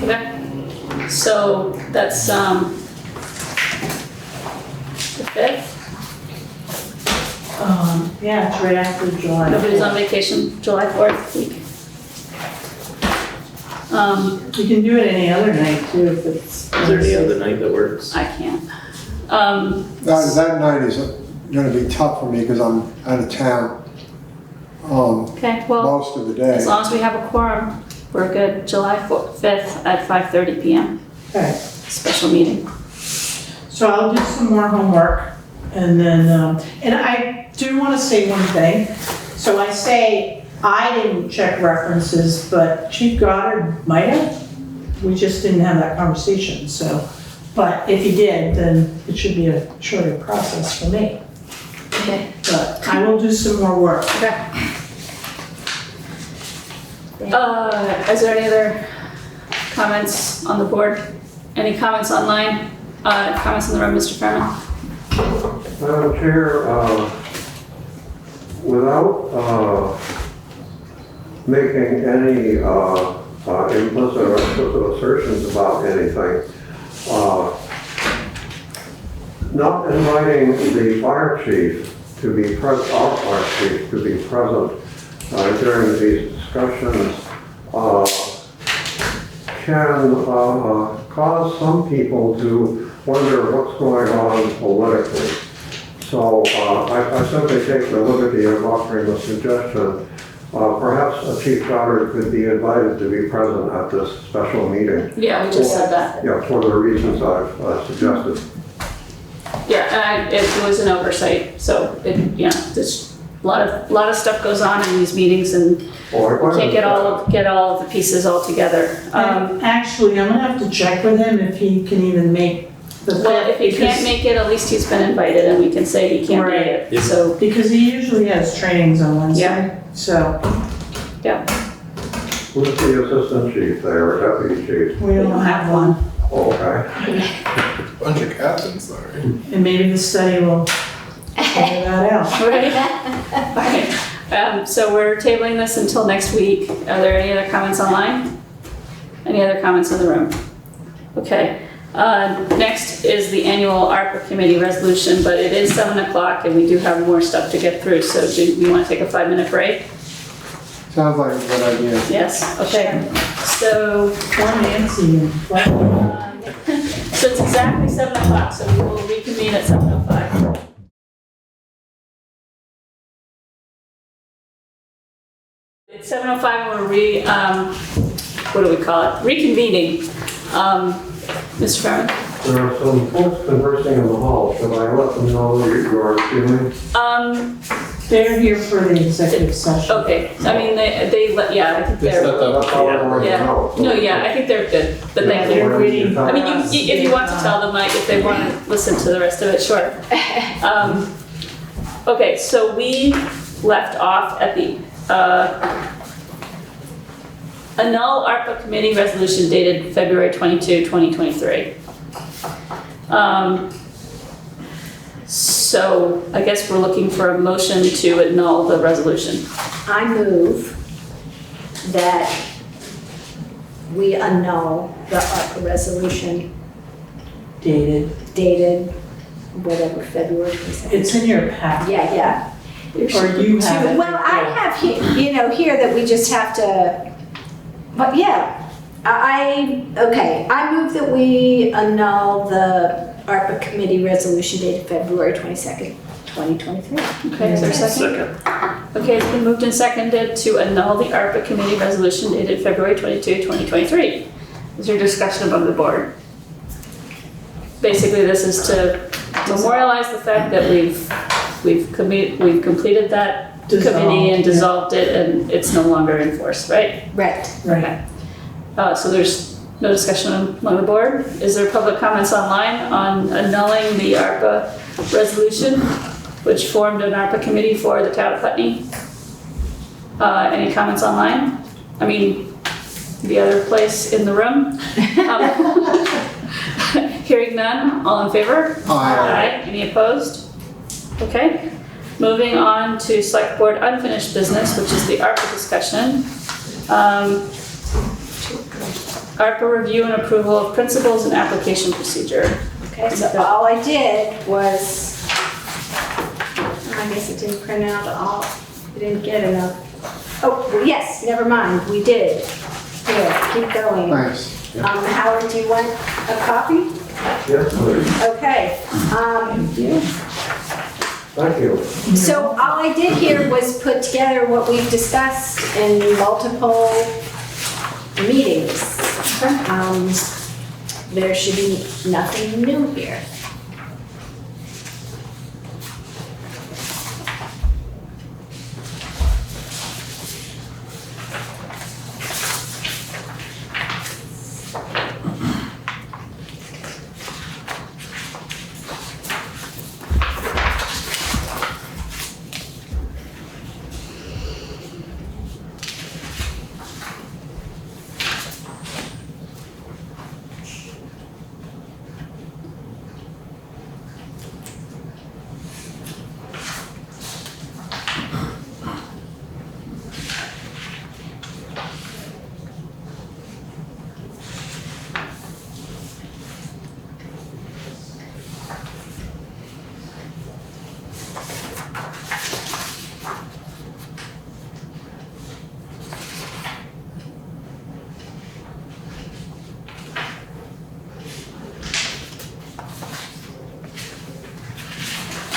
Okay, so that's, the 5th, Yeah, it's right after July. nobody's on vacation, July 4th week. You can do it any other night too, if it's. Is there any other night that works? I can't. That night is gonna be tough for me because I'm out of town, Okay, well, most of the day. as long as we have a quorum, we're good, July 5th at 5:30 PM, Okay, special meeting. so I'll do some more homework and then, and I do wanna say one thing. So I say I didn't check references, but Chief Goddard might have. We just didn't have that conversation, so. But if he did, then it should be a shorter process for me. Okay. But I will do some more work. Okay. Is there any other comments on the board? Any comments online? Comments in the room, Mr. Fairman? Madam Chair, without making any implicit or explicit assertions about anything, not inviting the fire chief to be present, our fire chief to be present during these discussions can cause some people to wonder what's going on politically. So I simply take the liberty of offering the suggestion, perhaps Chief Goddard could be invited to be present at this special meeting. Yeah, we just said that. Yeah, for the reasons I've suggested. Yeah, and it was an oversight, so it, you know, there's a lot of stuff goes on in these meetings and we can't get all of the pieces all together. Actually, I'm gonna have to check with him if he can even make the. Well, if he can't make it, at least he's been invited and we can say he can't make it, Right. so, Because he usually has trainings on Wednesday, Yeah. so yeah. Who's the assistant chief there, or deputy chief? we don't have one. Okay. Bunch of captains, sorry. And maybe the study will figure that out. Right. Okay. So we're tabling this until next week. Are there any other comments online? Any other comments in the room? Okay. Next is the annual ARPA committee resolution, but it is 7 o'clock and we do have more stuff to get through. So do you want to take a 5-minute break? Sounds like a good idea. Yes, okay. So, Poor Nancy and so it's exactly 7 o'clock, so we will reconvene at 7:05. It's 7:05 and we're what do we call it? Reconvening. Mr. Fairman? There are some folks conversing in the hall. Should I let them know what you are doing? they're here for the executive session. Okay, I mean, yeah, I think They they're, stepped up. That's all I wanted to yeah. know. No, yeah, I think they're good, but thank you. They're waiting. I mean, if you want to tell them, like, if they want to listen to the rest of it, sure. Okay, so we left off at the, annul ARPA committee resolution dated February 22, 2023. So I guess we're looking for a motion to annul the resolution. I move that we annul the ARPA resolution Dated. dated, whatever, February 22nd. It's in your packet. Yeah. Or you have it. Well, I have here that we just have to, but yeah, I move that we annul the ARPA committee resolution dated February 22nd, 2023. Okay, is there a second? Okay, it's been moved and seconded to annul the ARPA committee resolution dated February 22, 2023. Is there discussion among the board? Basically, this is to memorialize the fact that we've completed that committee and dissolved it, and it's no longer in force, right? Right. Right. So there's no discussion among the board. Is there public comments online on annulling the ARPA resolution, which formed an ARPA committee for the town of Putney? Any comments online? I mean, the other place in the room? Hearing none, all in favor? Aye. Any opposed? Okay. Moving on to select board unfinished business, which is the ARPA discussion. ARPA review and approval of principles and application procedure. Okay, so all I did was, I guess it didn't print out all, we didn't get enough. Oh, well, yes, never mind, we did. Here, keep going. Thanks. Howard, do you want a copy? Yes, please. Okay. Thank you. So all I did here was put together what we've discussed in multiple meetings. There should be nothing new here.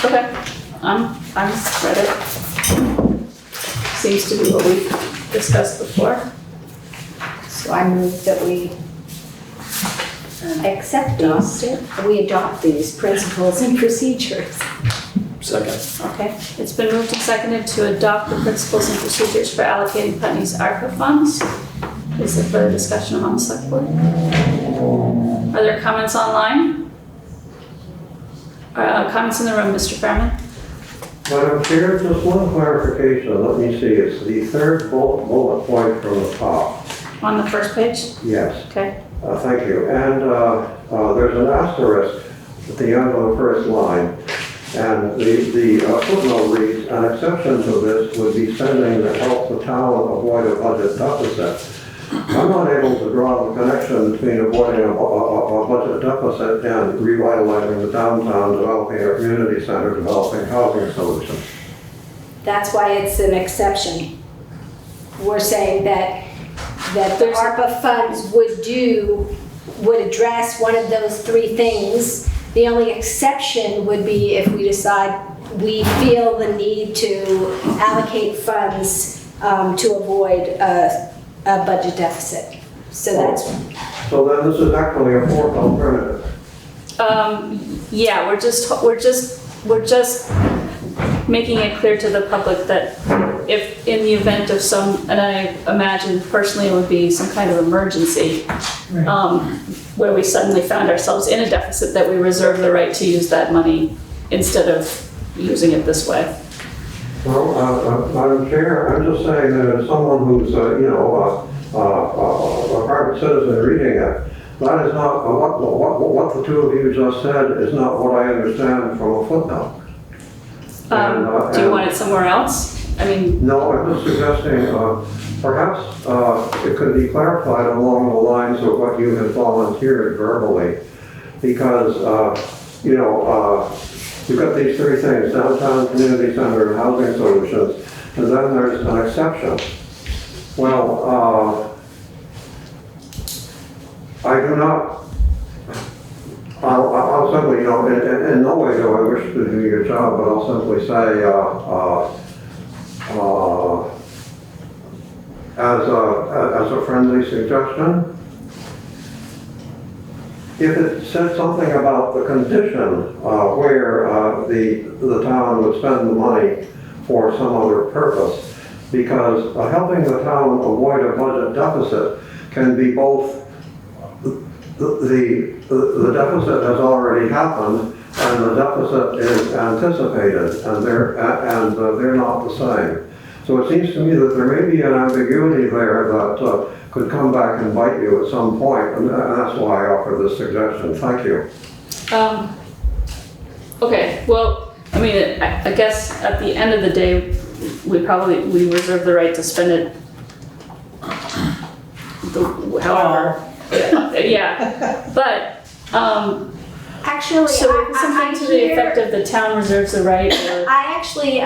Okay, I'm ready. Seems to be what we discussed before. So I move that we accept these, we adopt these principles and procedures. Second. Okay, it's been moved and seconded to adopt the principles and procedures for allocating Putney's ARPA funds. Is there further discussion among the select board? Are there comments online? Comments in the room, Mr. Fairman? Madam Chair, just one clarification. Let me see, it's the third bullet point from the top. On the first page? Yes. Okay. Thank you. And there's an asterisk at the end of the first line. And the footnote reads, an exception to this would be spending that helps the town avoid a budget deficit. I'm not able to draw the connection between avoiding a budget deficit and revitalizing the downtown, developing a community center, developing housing solutions. That's why it's an exception. We're saying that the ARPA funds would address one of those three things. The only exception would be if we decide we feel the need to allocate funds to avoid a budget deficit. So that's. So then this is actually a fourth alternative. Yeah, we're just making it clear to the public that if in the event of some, and I imagine personally it would be some kind of emergency, where we suddenly found ourselves in a deficit, that we reserve the right to use that money instead of using it this way. Well, Madam Chair, I'm just saying that as someone who's, a private citizen reading it, that is not, what the two of you just said is not what I understand from a footnote. Do you want it somewhere else? I mean. No, I'm just suggesting perhaps it could be clarified along the lines of what you have volunteered verbally. Because, you've got these three things, downtown, community center, and housing solutions, and then there's an exception. Well, I do not, I'll simply, in no way do I wish to do your job, but I'll simply say, as a friendly suggestion, if it said something about the condition where the town would spend the money for some other purpose, because helping the town avoid a budget deficit can be both the deficit has already happened and the deficit is anticipated, and they're not the same. So it seems to me that there may be an ambiguity there that could come back and bite you at some point, and that's why I offer this suggestion. Thank you. Okay, well, I mean, I guess at the end of the day, we reserve the right to spend it however. Yeah, but, Actually, so something to the effect of the town reserves the right, or. I actually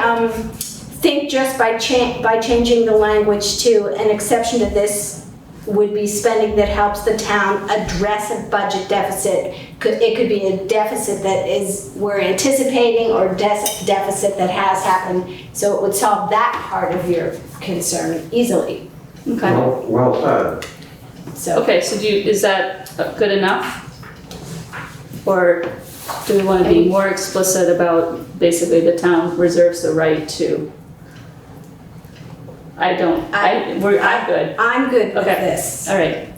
think just by changing the language to an exception to this would be spending that helps the town address a budget deficit. It could be a deficit that we're anticipating, or deficit that has happened. So it would solve that part of your concern easily. Okay. Well said. So. Okay, so is that good enough? Or do we want to be more explicit about basically the town reserves the right to? I'm good. I'm good with Okay. this. All right.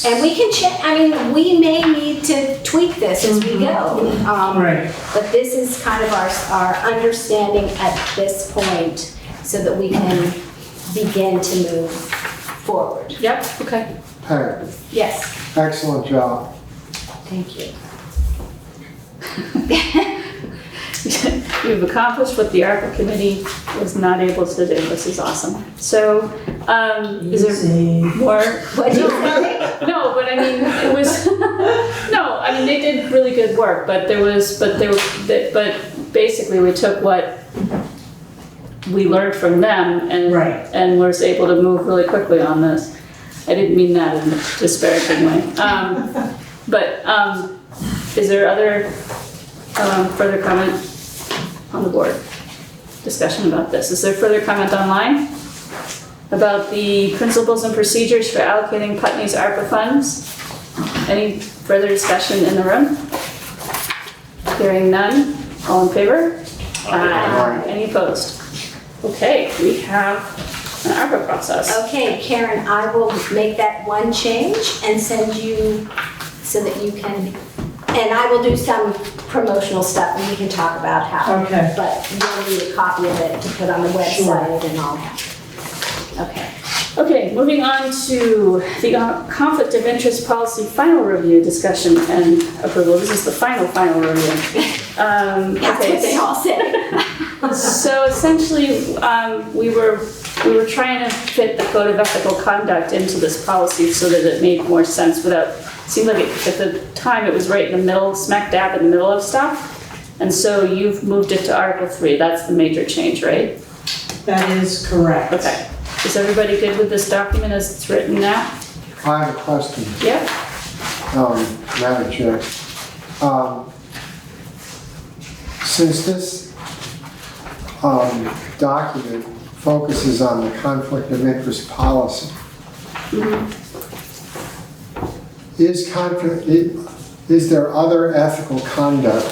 And we can check, we may need to tweak this as we go. Right. But this is kind of our understanding at this point, so that we can begin to move forward. Yep, okay. Hey, Yes, excellent job. thank you. We've accomplished what the ARPA committee was not able to do. This is awesome. So, is there more? What do you think? No, but I mean, it was, no, I mean, they did really good work, but basically we took what we learned from them and was able to move really quickly on this. I didn't mean that in a disparaging way. Is there other further comment on the board? Discussion about this. Is there further comment online about the principles and procedures for allocating Putney's ARPA funds? Any further discussion in the room? Hearing none. All in favor? Aye. Any opposed? Okay, we have an ARPA process. Okay, Karen, I will make that one change and send you so that you can, and I will do some promotional stuff and we can talk about how. Okay. But you'll need a copy of it to put on the website and all that. Okay. Okay, moving on to the conflict of interest policy final review discussion and approval. This is the final review. That's what they all say. So essentially, we were trying to fit the code of ethical conduct into this policy so that it made more sense without, it seemed like at the time it was right in the middle, smack dab in the middle of stuff. And so you've moved it to Article 3. That's the major change, right? That is correct. Okay. Is everybody good with this document as it's written now? I have a question, Yep. Madam Chair. Since this document focuses on the conflict of interest policy, is there other ethical conduct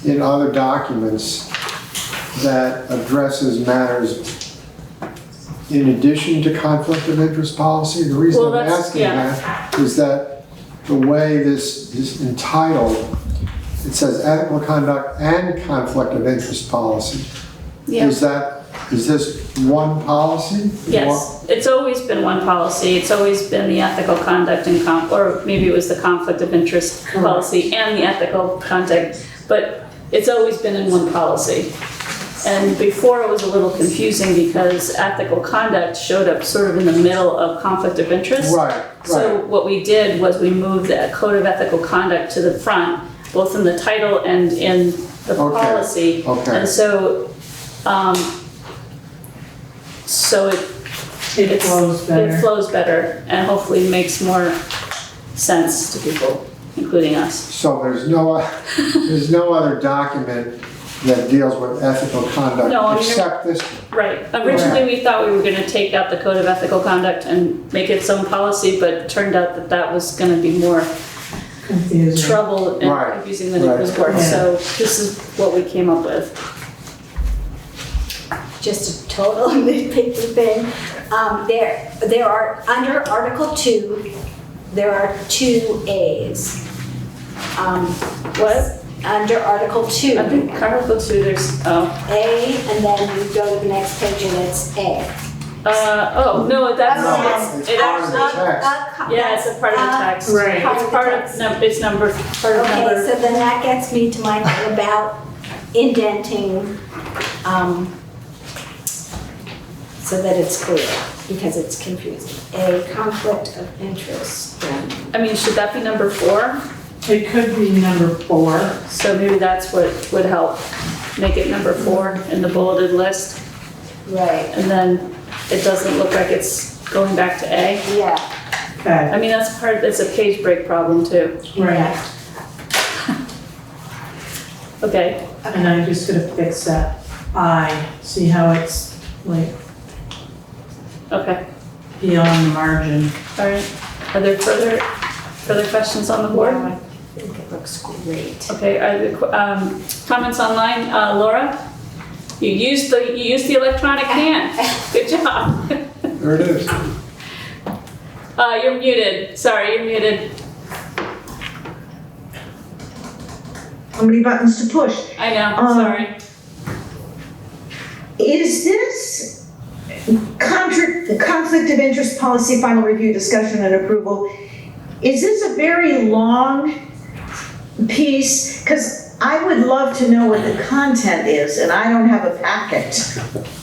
in other documents that addresses matters in addition to conflict of interest policy? The reason Well, I'm that's- asking yeah. that is that the way this is entitled, it says ethical conduct and conflict of interest policy. Yeah. Is this one policy? Yes, it's always been one policy. It's always been the ethical conduct and or maybe it was the conflict of interest policy and the ethical conduct, but it's always been in one policy. And before it was a little confusing because ethical conduct showed up sort of in the middle of conflict of interest. Right, So what we did was we moved the code of ethical conduct to the front, both in the title and in the Okay, policy. okay. And so, It flows better. it flows better and hopefully makes more sense to people, including us. So there's no other document that deals with ethical conduct No, I mean, except this one? Right. Originally, we thought we were going to take out the code of ethical conduct and make its own policy, but it turned out that that was going to be more Confusing. trouble and Right, confusing than it was right. worth. Yeah. So this is what we came up with. Just a total nitpicky thing. There are, under Article 2, there are 2 A's. What? Under Article 2. I think Article 2, there's, A, and then you go to the next page and it's A. no, that's, No, it's it part of the actually, text. yeah, it's a part of the text. Right. It's part of, it's number, part of Okay, number. so then that gets me to my thing about indenting, so that it's clear, because it's confusing. A conflict of interest. I mean, should that be number 4? It could be number 4. So maybe that's what would help, make it number 4 in the bulleted list. Right, And then it doesn't look like it's going back to A. yeah, Okay, I mean, it's a page break problem too. right. Okay, And I'm just gonna fix that I. See how it's like okay, beyond the margin. all right. Are there further questions on the board? I think it looks great. Okay, are there comments online? Laura? You used the electronic hand. Good job. There it is. You're muted. Sorry, you're muted. How many buttons to push? I know, sorry. Is this conflict of interest policy final review discussion and approval, is this a very long piece? Because I would love to know what the content is, and I don't have a packet.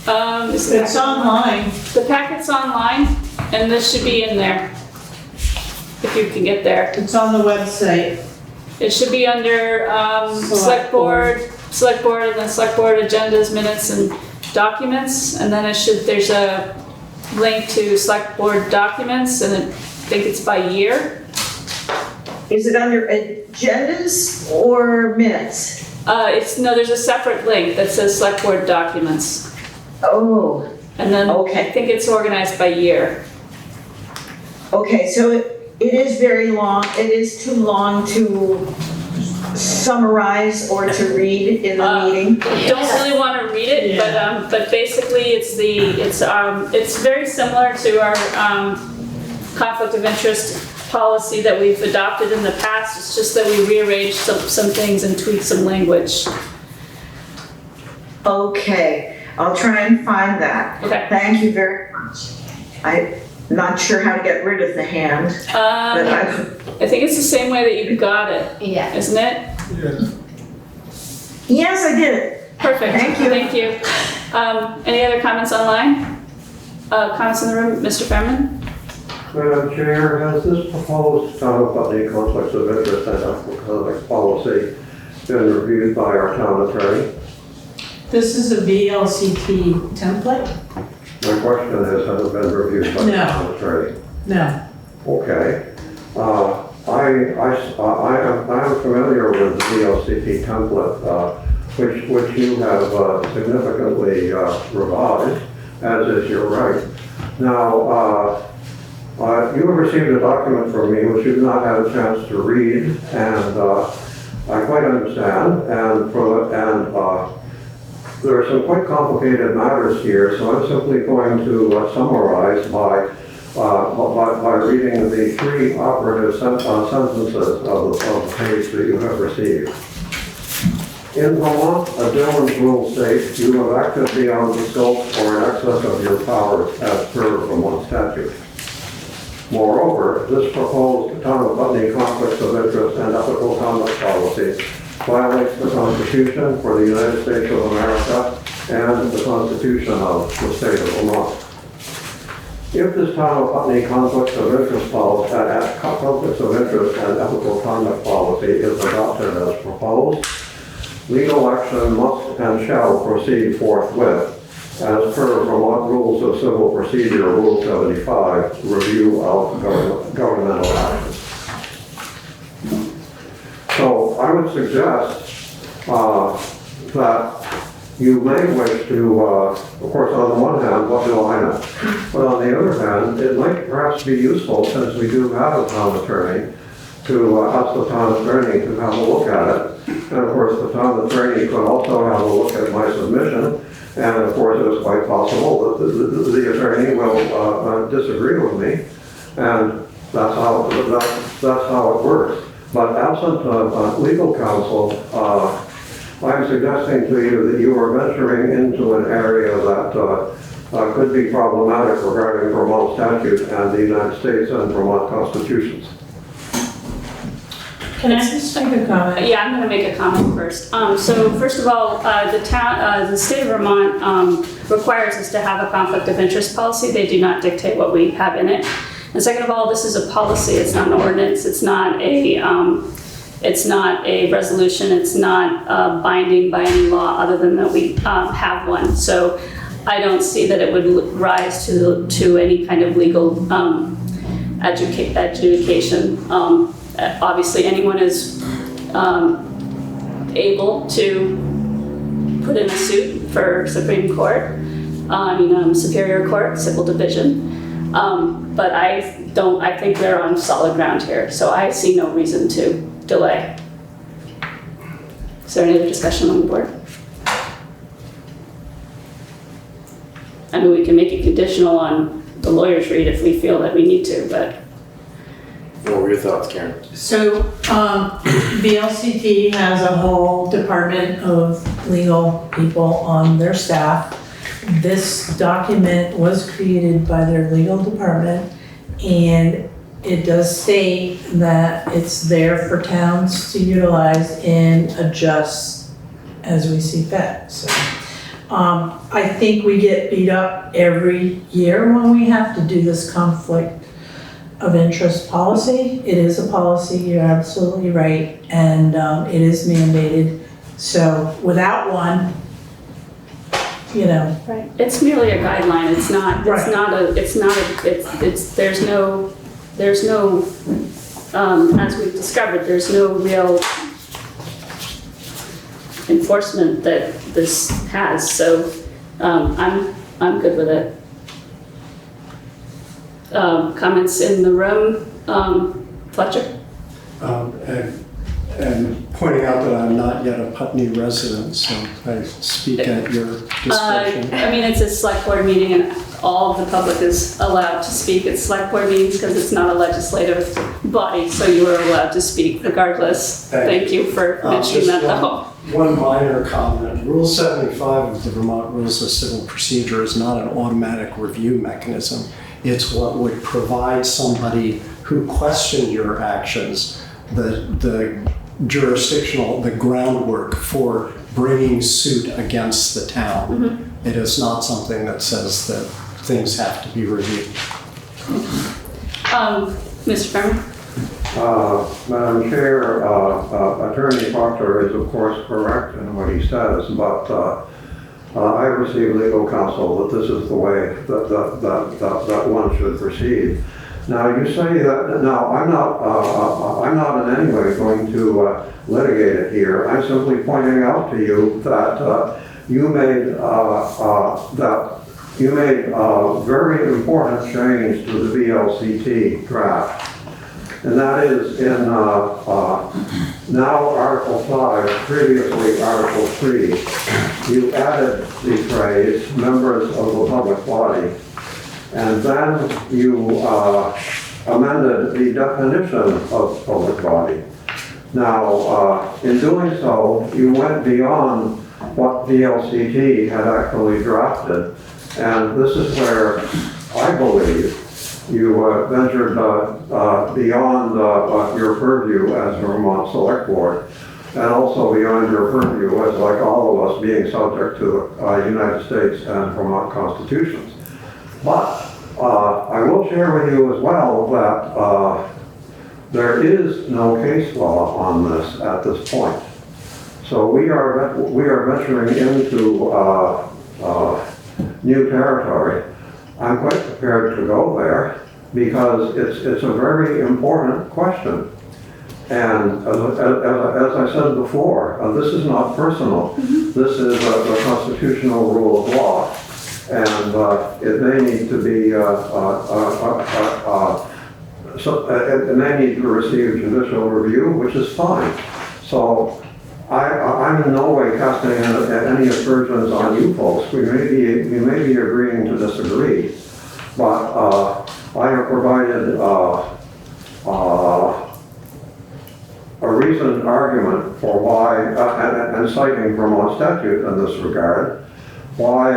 It's online. The packet's online, and this should be in there. If you can get there. It's on the website. It should be under select board, and then select board agendas, minutes, and documents. And then there's a link to select board documents, and I think it's by year. Is it under agendas or minutes? There's a separate link that says select board documents. Oh, And then Okay. I think it's organized by year. okay, so it is very long. It is too long to summarize or to read in the meeting. Don't really want to read it, Yeah. but basically it's very similar to our conflict of interest policy that we've adopted in the past. It's just that we rearranged some things and tweaked some language. Okay, I'll try and find that. Okay. Thank you very much. I'm not sure how to get rid of the hand, but I think it's the same way that you got it, Yeah. isn't it? yes, I did it. Perfect. Thank you. Thank you. Any other comments online? Comments in the room, Mr. Fairman? Madam Chair, has this proposed town of Putney conflicts of interest and ethical policy been reviewed by our town attorney? This is a VLCT template? My question is, has it been reviewed by the No. town attorney? No. Okay. I am familiar with the VLCT template, which you have significantly revised, as is your right. Now, you have received a document from me which you've not had a chance to read, and I quite understand, and there are some quite complicated matters here, so I'm simply going to summarize by reading the three operative sentences of the page that you have received. In Vermont, Adjourn's rule states you have acted beyond the scope or in excess of your powers as per Vermont statute. Moreover, this proposed town of Putney conflicts of interest and ethical conduct policy violates the Constitution for the United States of America and the Constitution of the state of Vermont. If this town of Putney conflicts of interest policy, conflicts of interest and ethical conduct policy is adopted as proposed, legal action must and shall proceed forthwith as per Vermont Rules of Civil Procedure, Rule 75, review of governmental actions. So I would suggest that you may wish to, of course, on the one hand, what do I know? But on the other hand, it might perhaps be useful, since we do have a town attorney, to ask the town attorney to have a look at it. And of course, the town attorney could also have a look at my submission. And of course, it is quite possible that the attorney will disagree with me. And that's how it works. But absent legal counsel, I'm suggesting to you that you are venturing into an area that could be problematic regarding Vermont statute and the United States and Vermont constitutions. Can I just make a comment? Yeah, I'm gonna make a comment first. So first of all, the state of Vermont requires us to have a conflict of interest policy. They do not dictate what we have in it. And second of all, this is a policy, it's not an ordinance, it's not a resolution, it's not binding by any law other than that we have one. So I don't see that it would rise to any kind of legal adjudication. Obviously, anyone is able to put in a suit for Supreme Court, Superior Court, Civil Division. But I think they're on solid ground here, so I see no reason to delay. Is there any other discussion on the board? I mean, we can make it conditional on the lawyer's read if we feel that we need to, but. What were your thoughts, Karen? So, VLCT has a whole department of legal people on their staff. This document was created by their legal department, and it does state that it's there for towns to utilize and adjust as we see fit. So, I think we get beat up every year when we have to do this conflict of interest policy. It is a policy, you're absolutely right, and it is mandated. So without one, Right. It's merely a guideline. It's not. There's no. As we've discovered, there's no real enforcement that this has. So I'm good with it. Comments in the room, Fletcher? And pointing out that I'm not yet a Putney resident, so I speak at your discretion. I mean, it's a select board meeting and all of the public is allowed to speak at select board meetings because it's not a legislative body, so you are allowed to speak regardless. Thank you for mentioning that though. One minor comment. Rule 75 of the Vermont Rules of Civil Procedure is not an automatic review mechanism. It's what would provide somebody who questioned your actions the jurisdictional, the groundwork for bringing suit against the town. Mm-hmm. It is not something that says that things have to be reviewed. Mr. Chairman? Madam Chair, Attorney Proctor is of course correct in what he says, but I received legal counsel that this is the way that one should proceed. Now you say that. Now I'm not in any way going to litigate it here. I'm simply pointing out to you that you made a very important change to the VLCT draft. And that is in now Article 5, previously Article 3, you added the phrase members of the public body. And then you amended the definition of public body. Now, in doing so, you went beyond what VLCT had actually drafted. And this is where I believe you ventured beyond your purview as a Vermont Select Board, and also beyond your purview as, like all of us, being subject to the United States and Vermont constitutions. But I will share with you as well that there is no case law on this at this point. So we are venturing into new territory. I'm quite prepared to go there because it's a very important question. And as I said before, this is not personal. This is a constitutional rule of law, and it may need to be it may need to receive judicial review, which is fine. So I'm in no way casting any aspersions on you folks. We may be agreeing to disagree, but I have provided a reasoned argument for why, and citing Vermont statute in this regard, why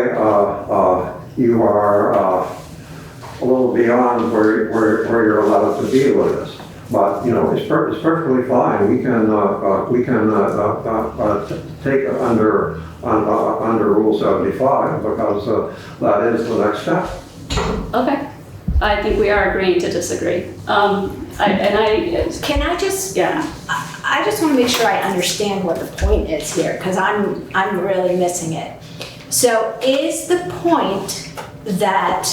you are a little beyond where you're allowed to deal with this. But you know, it's perfectly fine. We can take it under Rule 75 because that is the next step. Okay. I think we are agreeing to disagree. Can I just? Yeah. I just want to make sure I understand what the point is here, because I'm really missing it. So is the point that,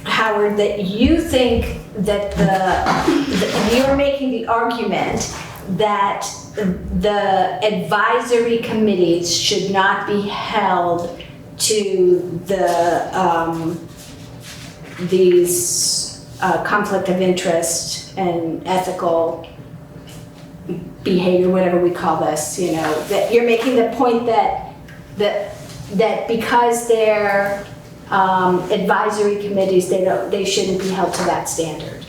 Howard, that you think that you're making the argument that the advisory committees should not be held to these conflict of interest and ethical behavior, whatever we call this, you know, that you're making the point that because they're advisory committees, they shouldn't be held to that standard?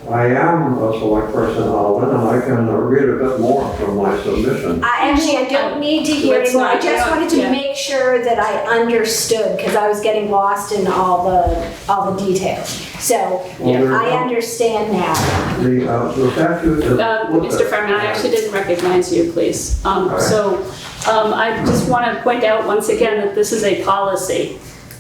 I am a select person, Alvin, and I can read a bit more from my submission. I don't need to hear anymore. I just wanted to make sure that I understood, because I was getting lost in all the details. So I understand now. The statute is Mr. Fairman, I actually didn't recognize you, please. I just want to point out once again that this is a policy.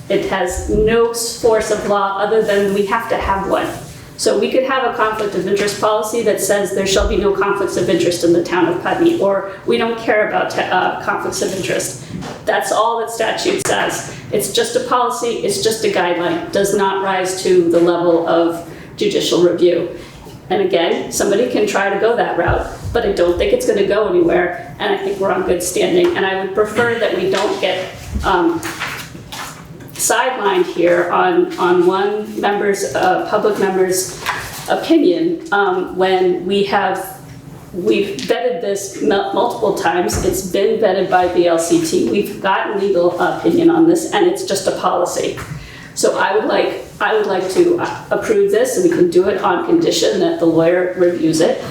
It has no force of law other than we have to have one. So we could have a conflict of interest policy that says there shall be no conflicts of interest in the town of Putney, or we don't care about conflicts of interest. That's all that statute says. It's just a policy, it's just a guideline, does not rise to the level of judicial review. And again, somebody can try to go that route, but I don't think it's going to go anywhere, and I think we're on good standing. And I would prefer that we don't get sidelined here on one public member's opinion when we have we've vetted this multiple times. It's been vetted by the LCT. We've gotten legal opinion on this, and it's just a policy. So I would like to approve this, and we can do it on condition that the lawyer reviews it,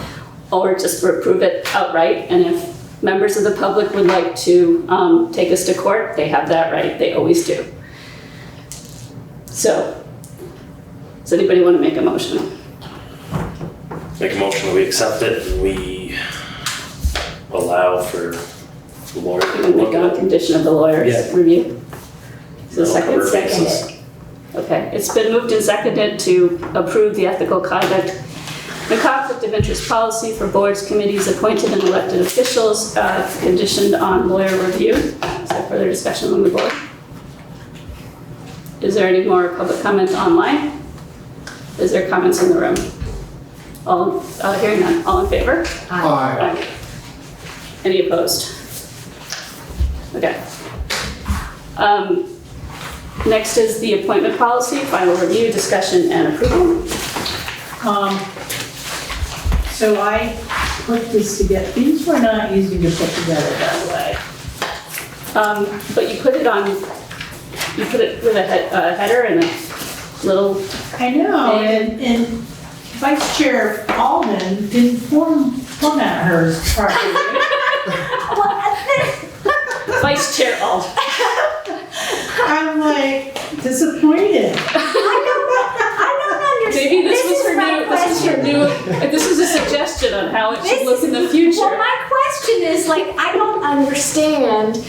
or just approve it outright. And if members of the public would like to take us to court, they have that right. They always do. So, does anybody want to make a motion? Make a motion that we accept it and we allow for the lawyer You to can look make on at it. condition of the lawyer's Yeah. review. So That'll second, cover bases. Okay, it's been moved and seconded to approve the ethical conduct and conflict of interest policy for boards, committees, appointed and elected officials, conditioned on lawyer review. Is there further discussion on the board? Is there any more public comment online? Is there comments in the room? All, hearing none, all in favor? Aye. Any opposed? Okay. Next is the appointment policy, final review, discussion, and approval. So I put this together, these were not easy to put together, by the way. But you put it with a header and a little, I know, and Vice Chair Alden didn't format hers properly. Vice Chair Alt. I'm like disappointed. I don't understand. Maybe this was her my new, this is her new, this is a suggestion on how it should look in the Well, future. my question is like, I don't understand.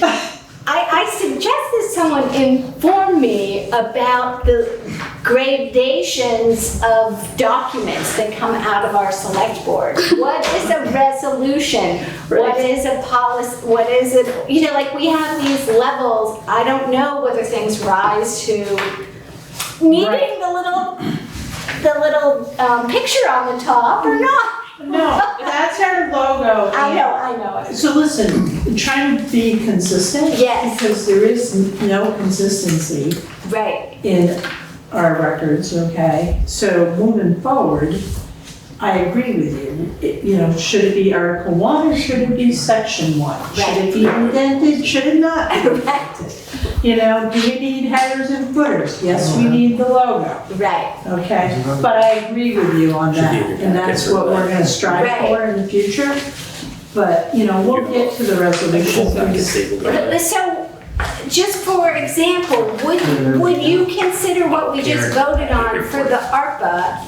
I suggest that someone inform me about the gradations of documents that come out of our select board. What is a resolution? What is a policy? What is it? You know, like we have these levels. I don't know whether things rise to needing Right. the little picture on the top or not. No, that's our logo. I know. So listen, trying to be consistent. Yes. Because there is no consistency Right. in our records, okay? So moving forward, I agree with you. You know, should it be Article 1 or should it be Section 1? Should it be indented, should it not be indented? You know, do we need headers and footers? Yes, we need the logo, Right. okay? But I agree with you on Should be that, in your and that's packet, what we're gonna strive Right. for in the future. But, you know, we'll get to the resolution. So, just for example, would you consider what we just voted on for the ARPA,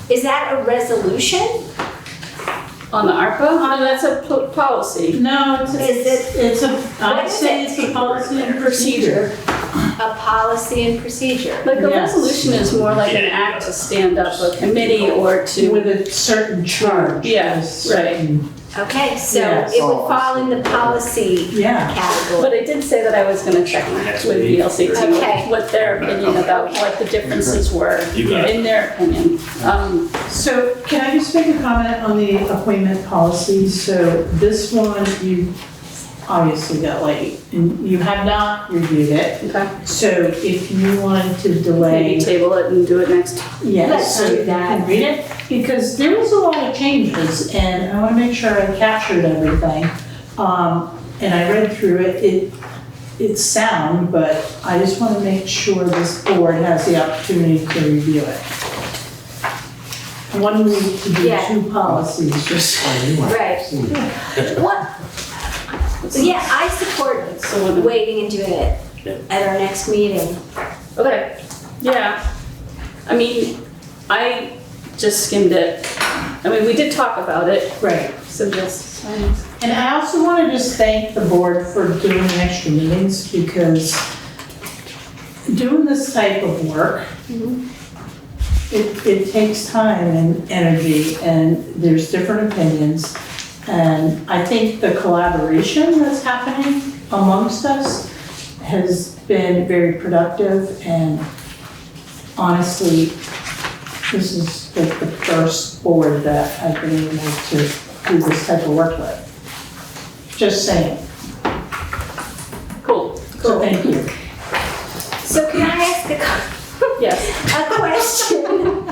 is that a resolution? On the ARPA? No, that's a policy. No, Is it's a, I'd what is say it? it's a policy and procedure. A policy and procedure? Like a Yes. resolution is more like an act to stand up a committee or to, With a certain charge. Yeah, a certain- Okay, so Yes. it would fall in the policy Yeah. category. but I did say that I was gonna check with the LCT Okay. what their opinion about what the differences were You got it. in their opinion. So can I just make a comment on the appointment policy? So this one, you obviously got late, and you have not reviewed it. Okay. So if you wanted to delay. Maybe table it and do it next. Yes, Let's so do you that. can read it, because there was a lot of changes, and I wanna make sure I captured everything. And I read through it, it's sound, but I just wanna make sure this board has the opportunity to review it. One week to do Yeah. 2 policies, just. Right. What? Yeah, I support waiting and doing it Yeah. at our next meeting. Okay, yeah. I mean, I just skimmed it. I mean, we did talk about it, Right. so just, And I also want to just thank the board for doing the extra meetings, because doing this type of work, it takes time and energy, and there's different opinions. And I think the collaboration that's happening amongst us has been very productive, and honestly, this is like the first board that I've been able to do this type of work with. Just saying. cool. So thank you. So can I ask Yes. a question?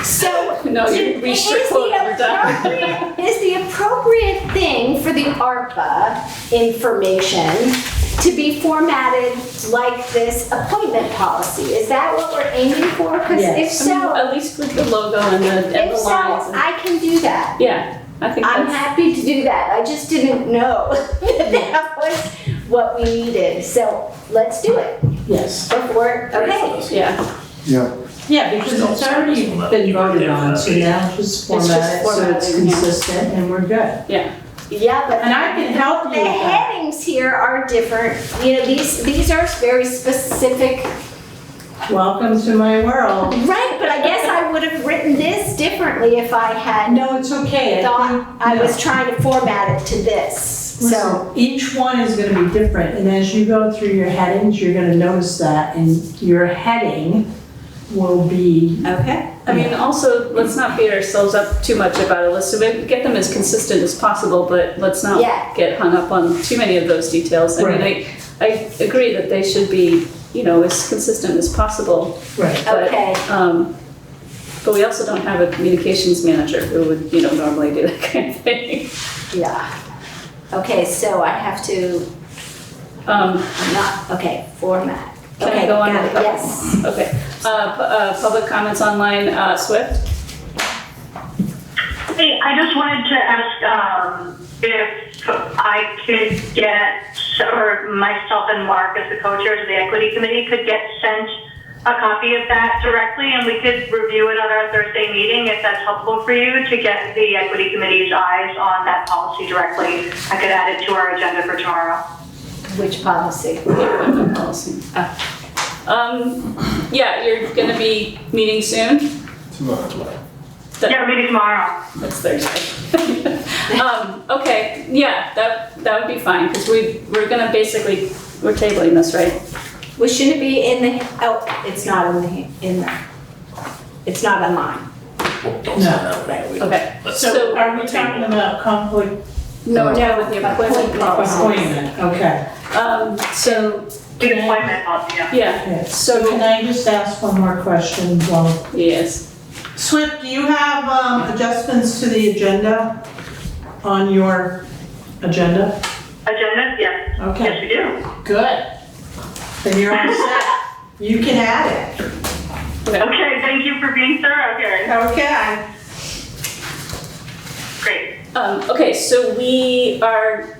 So. No, you reached your quota, we're done. Is the appropriate thing for the ARPA information to be formatted like this appointment policy? Is that what we're aiming for? Because if Yes. so, At least with the logo and the if so, lines. and- I can do that. Yeah, I think I'm that's, happy to do that. I just didn't know that that was what we needed. So let's do it Yes. before, okay. yeah. Yeah, Yeah, because it's already been voted on, so now just format it so it's formatting, yeah. consistent and we're good. Yeah, but. And I can help you The with that. headings here are different. You know, these are very specific. Welcome to my world. Right, but I guess I would have written this differently if I had No, it's okay. thought I no. was trying to format it to this. So, Listen, each one is gonna be different, and as you go through your headings, you're gonna notice that, and your heading will be, okay. I mean, also, let's not beat ourselves up too much about it. Let's get them as consistent as possible, but let's not Yeah. get hung up on too many of those details. I mean, I agree that they should be, you know, as consistent as possible. right. But, Okay. But we also don't have a communications manager who would, you know, normally do that kind of thing. Yeah. Okay, so I have to format. Can Okay, I go on got to it, the yes. Okay. Public comments online, Swift? Hey, I just wanted to ask if I could get, or myself and Mark as the co-chairs of the equity committee could get sent a copy of that directly, and we could review it at our Thursday meeting if that's helpful for you, to get the equity committee's eyes on that policy directly. I could add it to our agenda for tomorrow. Which policy? Equipment policy. Yeah, you're gonna be meeting soon? tomorrow. Yeah, maybe tomorrow. That's Thursday. Okay, yeah, that would be fine, because we're gonna basically, we're tabling this, right? Well, shouldn't it be in the, oh, it's not it's not online. Don't sign that way. Okay. So are we talking about conflict No, with the appointment policy. appointment? Okay. So, The appointment policy, yeah. yeah, Okay. so, Can I just ask one more question? Well, yes. Swift, do you have adjustments to the agenda on your agenda? Agenda? Yes. Yes, Okay, we do. good. Then you're all set. You can add it. Okay, thank you for being thorough here. Okay. Great. Okay, so we are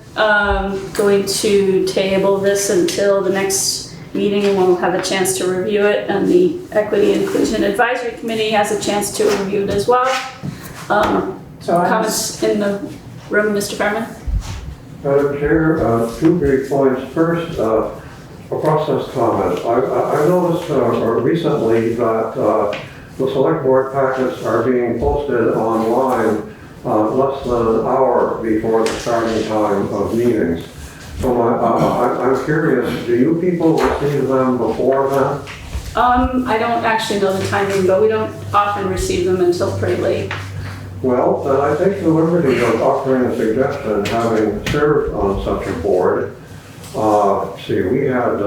going to table this until the next meeting, and we'll have a chance to review it, and the Equity Inclusion Advisory Committee has a chance to review it as well. So I'm, Comments in the room, Mr. Fairman? Madam Chair, two brief points. First, a process comment. I noticed recently that the select board packets are being posted online less than an hour before the starting time of meetings. So I'm curious, do you people receive them before then? I don't actually know the timing, but we don't often receive them until pretty late. Well, then I take the liberty of offering a suggestion, having served on such a board. See, we had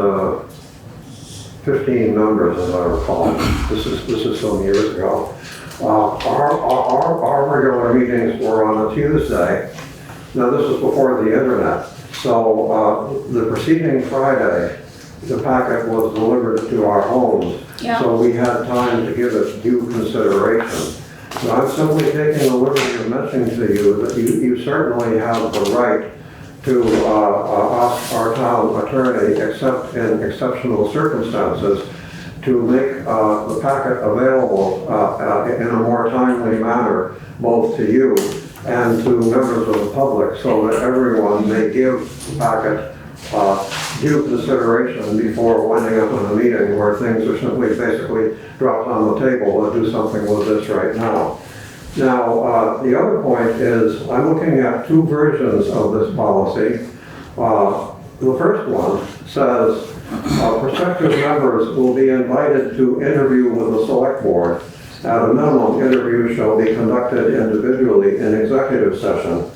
15 members, as I recall. This is some years ago. Our regular meetings were on a Tuesday. Now, this was before the internet. So the preceding Friday, the packet was delivered to our homes. Yeah. So we had time to give it due consideration. So I'm simply taking the liberty of mentioning to you that you certainly have the right to ask our town attorney, except in exceptional circumstances, to make the packet available in a more timely manner, both to you and to members of the public, so that everyone may give the packet due consideration before winding up in a meeting where things are simply basically dropped on the table and do something with this right now. Now, the other point is I'm looking at two versions of this policy. The first one says prospective members will be invited to interview with the select board. At a minimum, interviews shall be conducted individually in executive session.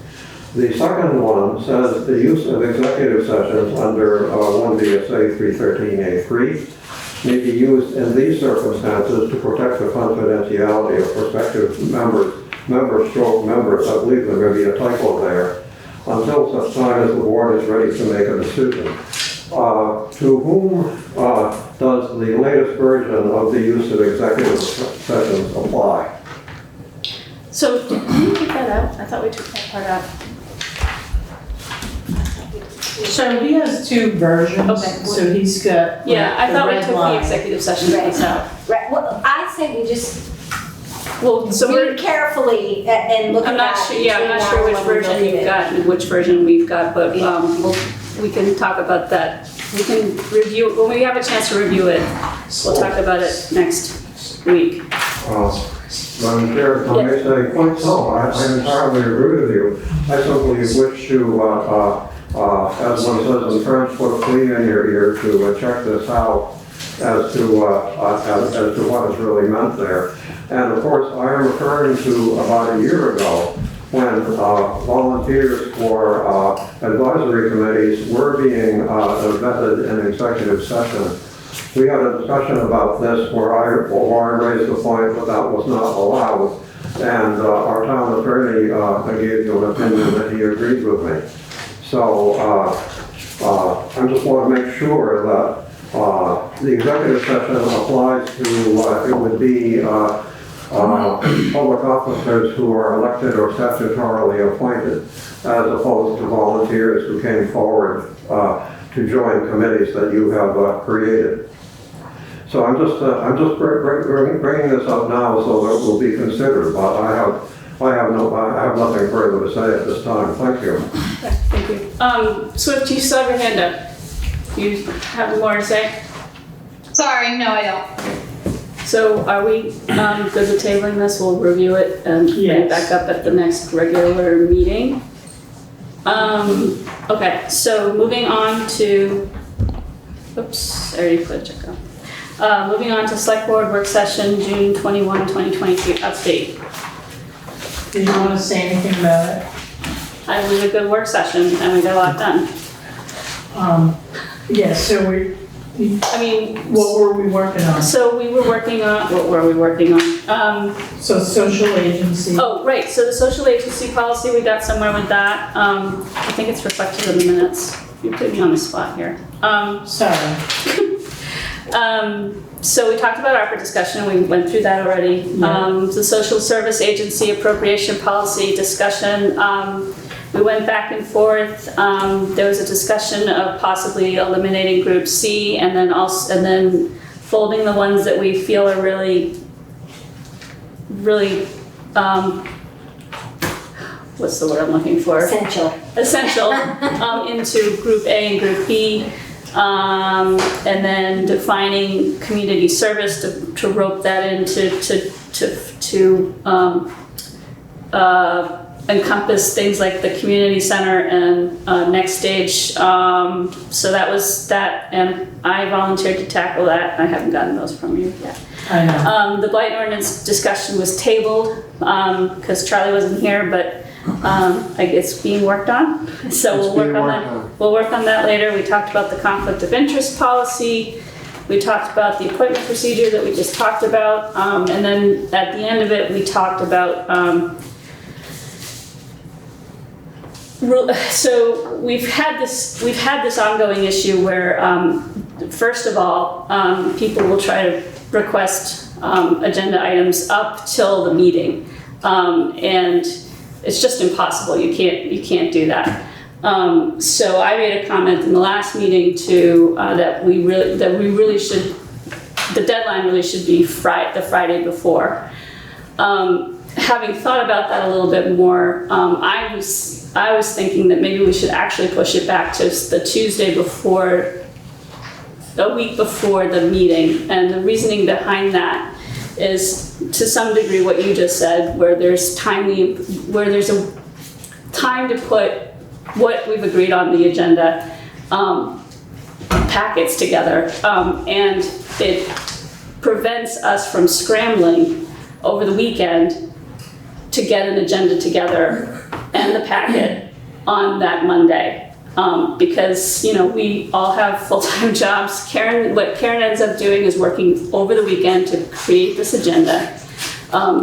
The second one says the use of executive sessions under 1 VSA 313A3 may be used in these circumstances to protect the confidentiality of prospective members, members, I believe there may be a typo there, until such time as the board is ready to make a decision. To whom does the latest version of the use of executive sessions apply? So, did we take that out? I thought we took that part out. So he has two versions, Okay. so he's got. Yeah, I the thought we red took the line. executive session piece out. Right, well, I say we just Well, so we're, read carefully and look I'm at not that. sure, yeah, I'm not between sure now which and when we version look at you've it. got and which version we've got, but, we can talk about that. We can review, when we have a chance to review it, we'll talk about it next week. Madam Chair, if I may say, quite so, I entirely agree with you. I simply wish to, as one says in French, put a flea in your ear to check this out as to what is really meant there. And of course, I am referring to about a year ago when volunteers for advisory committees were being vetted in executive session. We had a discussion about this where I raised the point that was not allowed, and our town attorney gave you an opinion that he agreed with me. So I just want to make sure that the executive session applies to, it would be public officers who are elected or statutorily appointed, as opposed to volunteers who came forward to join committees that you have created. So I'm just bringing this up now so that it will be considered, but I have nothing further to say at this time. Thank you. Okay, thank you. Swift, you still have your hand up. Do you have more to say? Sorry, no, I don't. So are we good with tabling this? We'll review it and bring it back up at the next regular meeting. Okay, so moving on to, oops, I already put a check on. Moving on to Select Board Work Session, June 21, 2023 update. Did you want to say anything about it? I was a good work session and we got a lot done. Yeah, so what were we working on? So we were working on, what were we working on? So social agency. Oh, right, so the social agency policy, we got somewhere with that. I think it's reflected in the minutes. You put me on the spot here. Sorry. So we talked about ARPA discussion, we went through that already. The social service agency appropriation policy discussion, we went back and forth. There was a discussion of possibly eliminating group C and then folding the ones that we feel are really, what's the word I'm looking for? Essential. Into group A and group B. And then defining community service to rope that into to encompass things like the community center and next stage. So that was that, and I volunteered to tackle that. I haven't gotten those from you yet. I know. The blight ordinance discussion was tabled because Charlie wasn't here, but it's being worked on. So we'll work on that. We'll work on that later. We talked about the conflict of interest policy. We talked about the appointment procedure that we just talked about. And then at the end of it, we talked about, so we've had this ongoing issue where, first of all, people will try to request agenda items up till the meeting. And it's just impossible. You can't do that. So I made a comment in the last meeting that we really should, the deadline really should be the Friday before. Having thought about that a little bit more, I was thinking that maybe we should actually push it back to the Tuesday before, a week before the meeting. And the reasoning behind that is to some degree what you just said, where there's a time to put what we've agreed on the agenda packets together, and it prevents us from scrambling over the weekend to get an agenda together and the packet on that Monday. Because, you know, we all have full-time jobs. What Karen ends up doing is working over the weekend to create this agenda.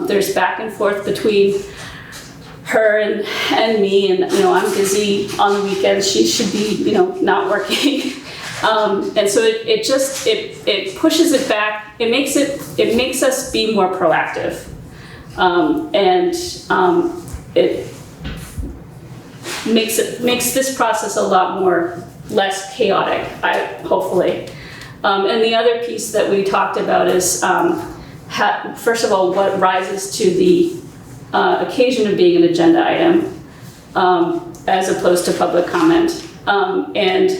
There's back and forth between her and me, and, you know, I'm busy on the weekends. She should be, you know, not working. And so it pushes it back. It makes us be more proactive. It makes this process a lot less chaotic, hopefully. And the other piece that we talked about is, first of all, what rises to the occasion of being an agenda item, as opposed to public comment, and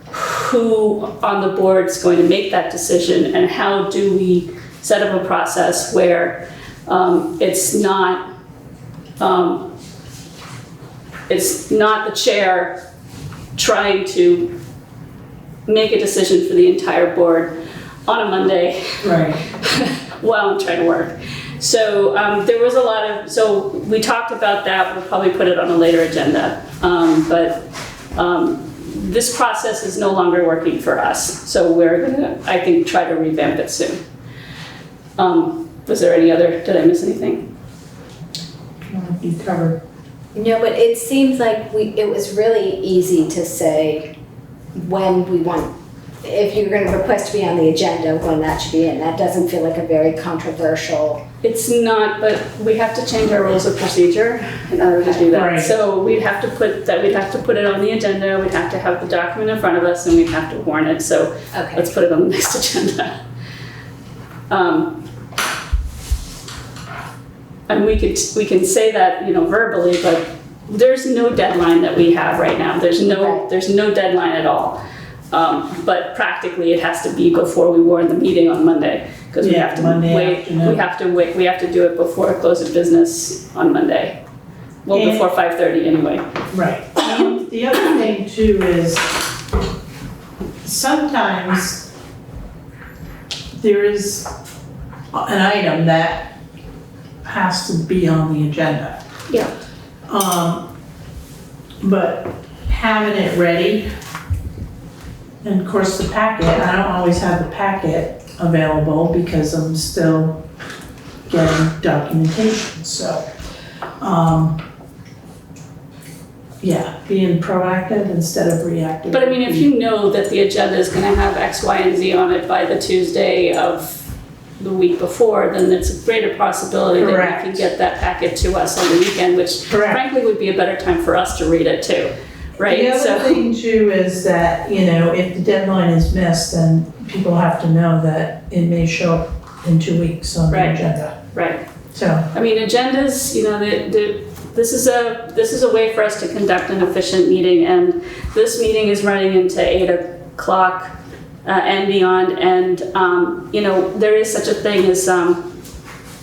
who on the board is going to make that decision, and how do we set up a process where it's not the chair trying to make a decision for the entire board on a Monday, right? While I'm trying to work. So there was a lot of, so we talked about that. We'll probably put it on a later agenda. But this process is no longer working for us. So we're gonna, I think, try to revamp it soon. Was there any other, did I miss anything? You covered. No, but it seems like it was really easy to say when we want, if you're going to request to be on the agenda, when that should be in. That doesn't feel like a very controversial. It's not, but we have to change our rules of procedure in order to do that. Right. So we'd have to put it on the agenda, we'd have to have the document in front of us, and we'd have to warn it. So let's put it on the next agenda. And we can say that, you know, verbally, but there's no deadline that we have right now. There's no deadline at all. But practically, it has to be before we warn the meeting on Monday, because we have to wait. We have to wait. We have to do it before close of business on Monday. Well, before 5:30 anyway. Right. And the other thing too is sometimes there is an item that has to be on the agenda. Yeah. But having it ready, and of course the packet, I don't always have the packet available because I'm still getting documentation, so, yeah, being proactive instead of reactive. But I mean, if you know that the agenda is gonna have X, Y, and Z on it by the Tuesday of the week before, then it's a greater possibility that you can get that packet to us on the weekend, which frankly would be a better time for us to read it too, right? The other thing too is that, you know, if the deadline is missed, then people have to know that it may show up in 2 weeks on the agenda. Right. So, I mean, agendas, you know, this is a way for us to conduct an efficient meeting, and this meeting is running into 8 o'clock. And beyond, and you know, there is such a thing as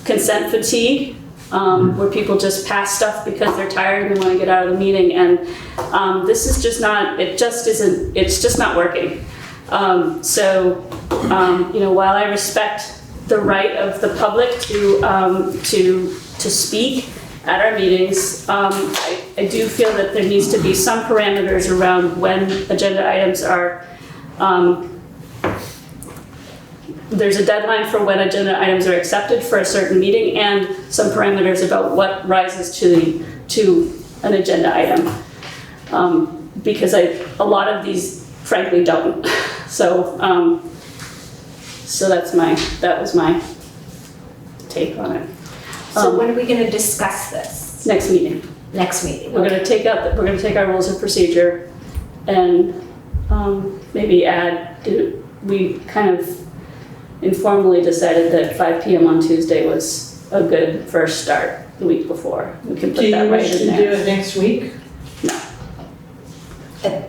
consent fatigue, where people just pass stuff because they're tired and want to get out of the meeting, and this is just not, it's just not working. So, you know, while I respect the right of the public to speak at our meetings, I do feel that there needs to be some parameters around when agenda items are, there's a deadline for when agenda items are accepted for a certain meeting, and some parameters about what rises to an agenda item. Because a lot of these frankly don't. So that was my take on it. So when are we going to discuss this? Next meeting. Next meeting. We're going to take our rules of procedure and maybe add. We kind of informally decided that 5 p.m. on Tuesday was a good first start the week before. We can put that right in there. Do you wish to do it next week? No.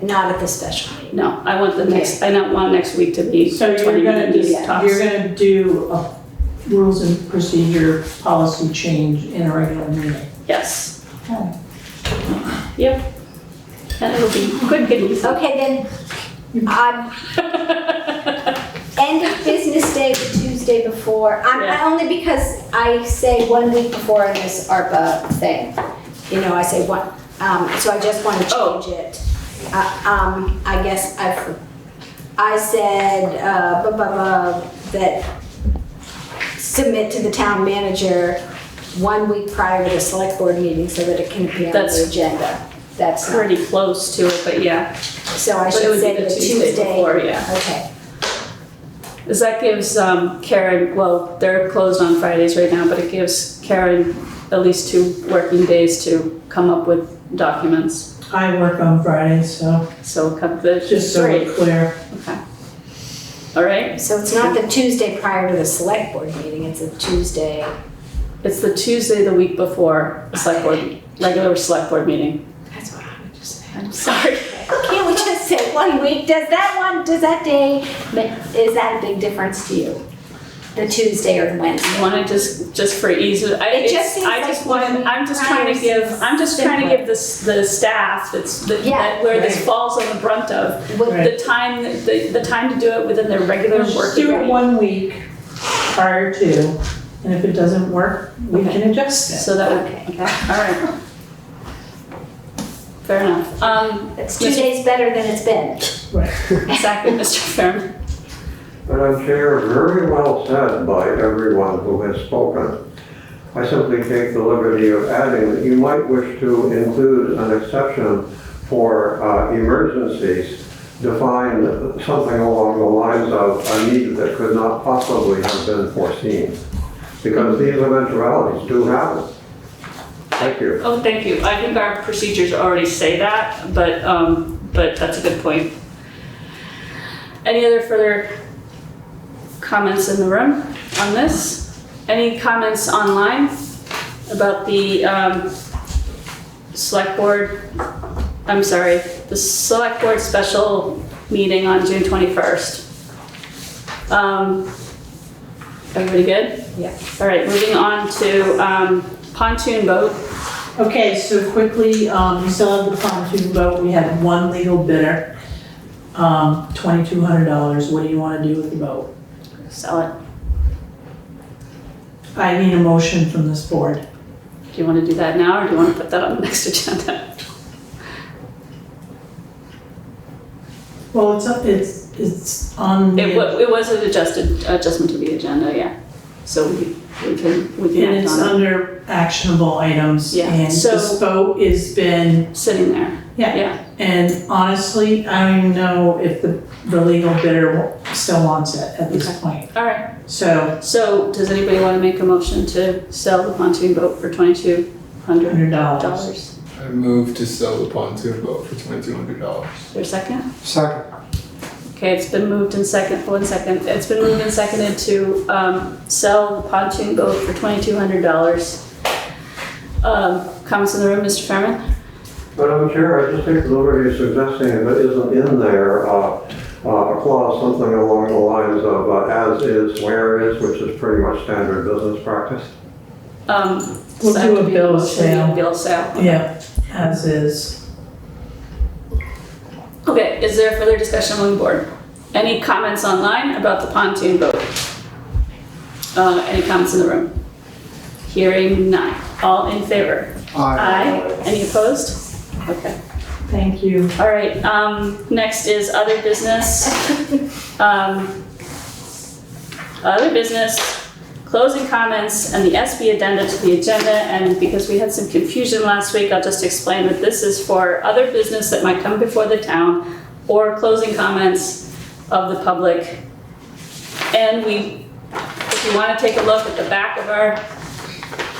Not at the special meeting? No, I want I don't want next week to be So 20-minute meeting tops. you're gonna do a rules and procedure policy change in a regular meeting? Yes. Oh. Yep. And it'll be quick and easy. Okay, then, end of business day, the Tuesday before. Only because I say 1 week before in this ARPA thing. You know, I say one. So I just want to change it. I guess I said, that submit to the town manager 1 week prior to the select board meeting so that it can appear on That's the agenda. That's not, Pretty close to it, but yeah. so I But it should would say be the the Tuesday before, yeah. Okay, Because that gives Karen, well, they're closed on Fridays right now, but it gives Karen at least 2 working days to come up with documents. I work on Fridays, so So just just so great. we're clear. Okay. All right. so it's not the Tuesday prior to the select board meeting, it's a Tuesday. It's the Tuesday the week before the select board, regular select board meeting. That's what I would just say. I'm sorry. Can't we just say 1 week? Does that day, is that a big difference to you? The Tuesday or the Wednesday? I want to just for ease, It just seems like I'm just trying to give the staff where this falls on the brunt of the time to do it within their regular Let's working do it week. 1 week prior to, and if it doesn't work, we can adjust it. So that would, Okay. all right. Fair enough. It's 2 days better than it's been. Right. Exactly, Mr. Fairman. Madam Chair, very well said by everyone who has spoken. I simply take the liberty of adding that you might wish to include an exception for emergencies, define something along the lines of a need that could not possibly have been foreseen. Because these eventualities do happen. Thank you. Oh, thank you. I think our procedures already say that, but that's a good point. Any other further comments in the room on this? Any comments online about the select board special meeting on June 21st? Everybody good? Yeah. All right, moving on to pontoon boat. Okay, so quickly, we still have the pontoon boat. We had 1 legal bidder, $2,200. What do you want to do with the boat? Sell it. I need a motion from this board. Do you want to do that now, or do you want to put that on the next agenda? Well, it's on. It was an adjustment to the agenda, yeah. So we can And act it's on under actionable items. Yeah, And so- this boat has been, it. Sitting there, yeah. yeah. And honestly, I don't even know if the legal bidder still wants it at this Okay. point. All right. So, So does anybody want to make a motion to sell the pontoon boat for $2,200? $100. I move to sell the pontoon boat for $2,200. Is there a second? Second. Okay, it's been moved and second, 1 second. It's been moved and seconded to sell the pontoon boat for $2,200. Comments in the room, Mr. Fairman? Madam Chair, I just take the liberty of suggesting if it isn't in there, a clause, something along the lines of as is, where is, which is pretty much standard business practice. We'll do a bill of sale. Bill of sale. Yeah, as is. Okay, is there further discussion on the board? Any comments online about the pontoon boat? Any comments in the room? Hearing none. All in favor? Aye. Any opposed? Okay. Thank you. All right, next is other business. Other business, closing comments, and the SB addenda to the agenda. And because we had some confusion last week, I'll just explain that this is for other business that might come before the town or closing comments of the public. And if you want to take a look at the back of our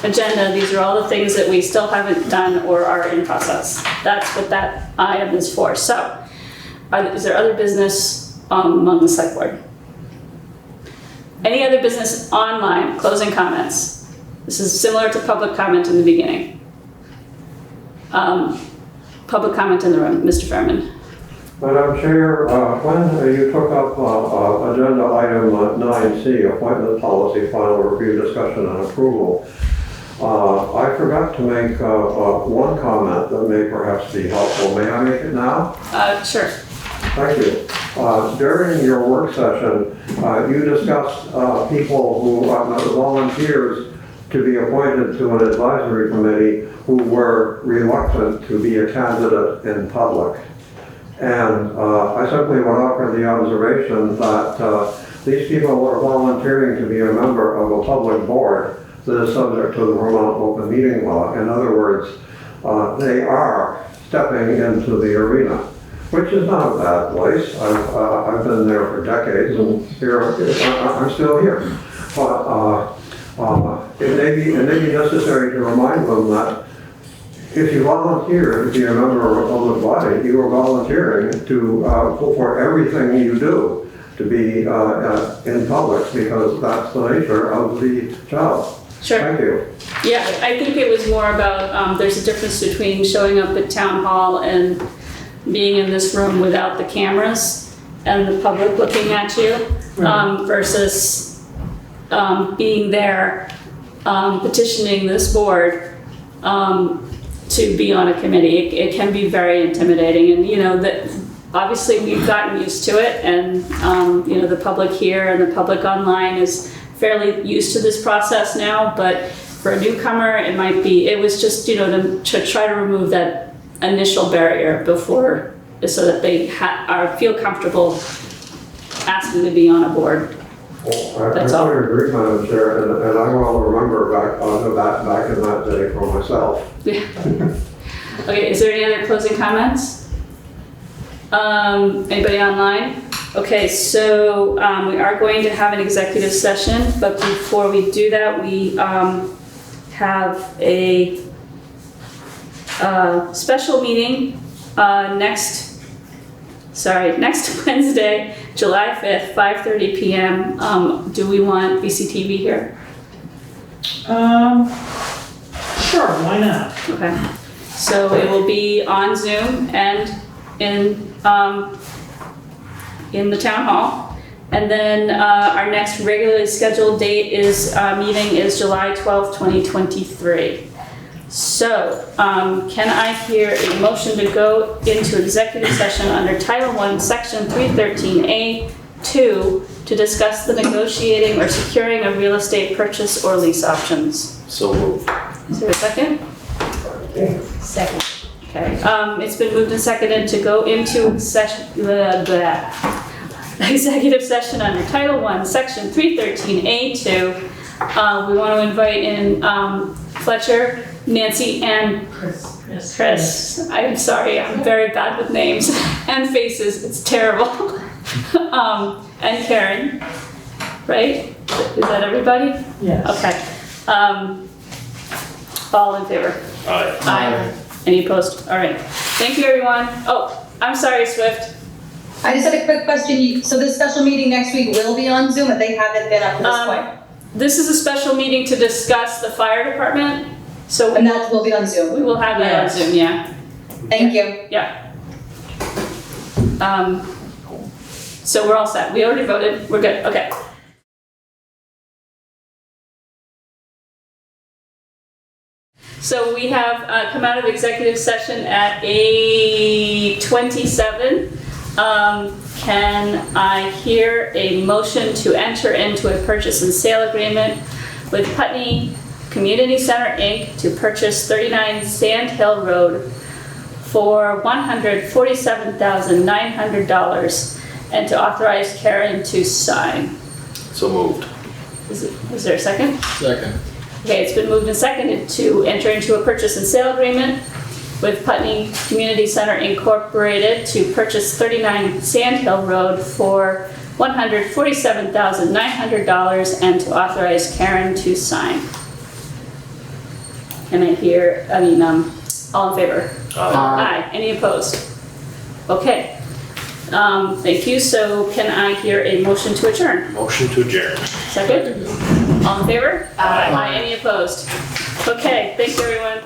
agenda, these are all the things that we still haven't done or are in process. That's what that item is for. So, is there other business among the select board? Any other business online, closing comments? This is similar to public comment in the beginning. Public comment in the room, Mr. Fairman. Madam Chair, when you took up agenda item 9C, appointment policy, final review, discussion, and approval, I forgot to make one comment that may perhaps be helpful. May I make it now? Sure. Thank you. During your work session, you discussed people who volunteers to be appointed to an advisory committee who were reluctant to be a candidate in public. And I simply would offer the observation that these people are volunteering to be a member of a public board that is subject to the Vermont Open Meeting Law. In other words, they are stepping into the arena, which is not a bad place. I've been there for decades, and here I'm still here. But it may be necessary to remind them that if you volunteer to be a member of a public body, you are volunteering to for everything you do to be in public, because that's the nature of the job. Sure. Thank you. Yeah, I think it was more about, there's a difference between showing up at town hall and being in this room without the cameras and the public looking at you, versus being there, petitioning this board to be on a committee. It can be very intimidating, and you know that obviously we've gotten used to it, and you know the public here and the public online is fairly used to this process now, but for a newcomer, it was just, you know, to try to remove that initial barrier before, so that they feel comfortable asking to be on a board. Well, That's I all. totally agree, Madam Chair, and I will remember back in that day for myself. Yeah. Okay, is there any other closing comments? Anybody online? Okay, so we are going to have an executive session, but before we do that, we have a special meeting next Wednesday, July 5th, 5:30 p.m. Do we want VCTV here? Sure, why not? Okay, so it will be on Zoom and in the town hall. And then our next regularly scheduled meeting is July 12th, 2023. So, can I hear a motion to go into executive session under Title I, Section 313A2 to discuss the negotiating or securing of real estate purchase or lease options? So moved. Is there a second? Second. Okay, it's been moved and seconded to go into executive session under Title I, Section 313A2. We want to invite in Fletcher, Nancy, and Chris. I'm sorry, I'm very bad with names and faces, it's terrible. And Karen, right? Is that everybody? Yes. Okay. All in favor? Aye. Aye. Any opposed? All right. Thank you, everyone. Oh, I'm sorry, Swift. I just had a quick question. So this special meeting next week will be on Zoom, but they haven't been up to this point? This is a special meeting to discuss the fire department, so And that will be on Zoom? we will have that on Yes. Zoom, yeah. Thank you. Yeah. So we're all set. We already voted. We're good. Okay. So we have come out of executive session at 8:27. Can I hear a motion to enter into a purchase and sale agreement with Putney Community Center, Inc. to purchase 39 Sand Hill Road for $147,900 and to authorize Karen to sign? So moved. Is there a second? Second. Okay, it's been moved and seconded to enter into a purchase and sale agreement with Putney Community Center Incorporated to purchase 39 Sand Hill Road for $147,900 and to authorize Karen to sign. Can I hear, all in favor? Aye. Any opposed? Okay. Thank you. So can I hear a motion to adjourn? Motion to adjourn. Second? All in favor? Aye. Any opposed? Okay, thank you, everyone.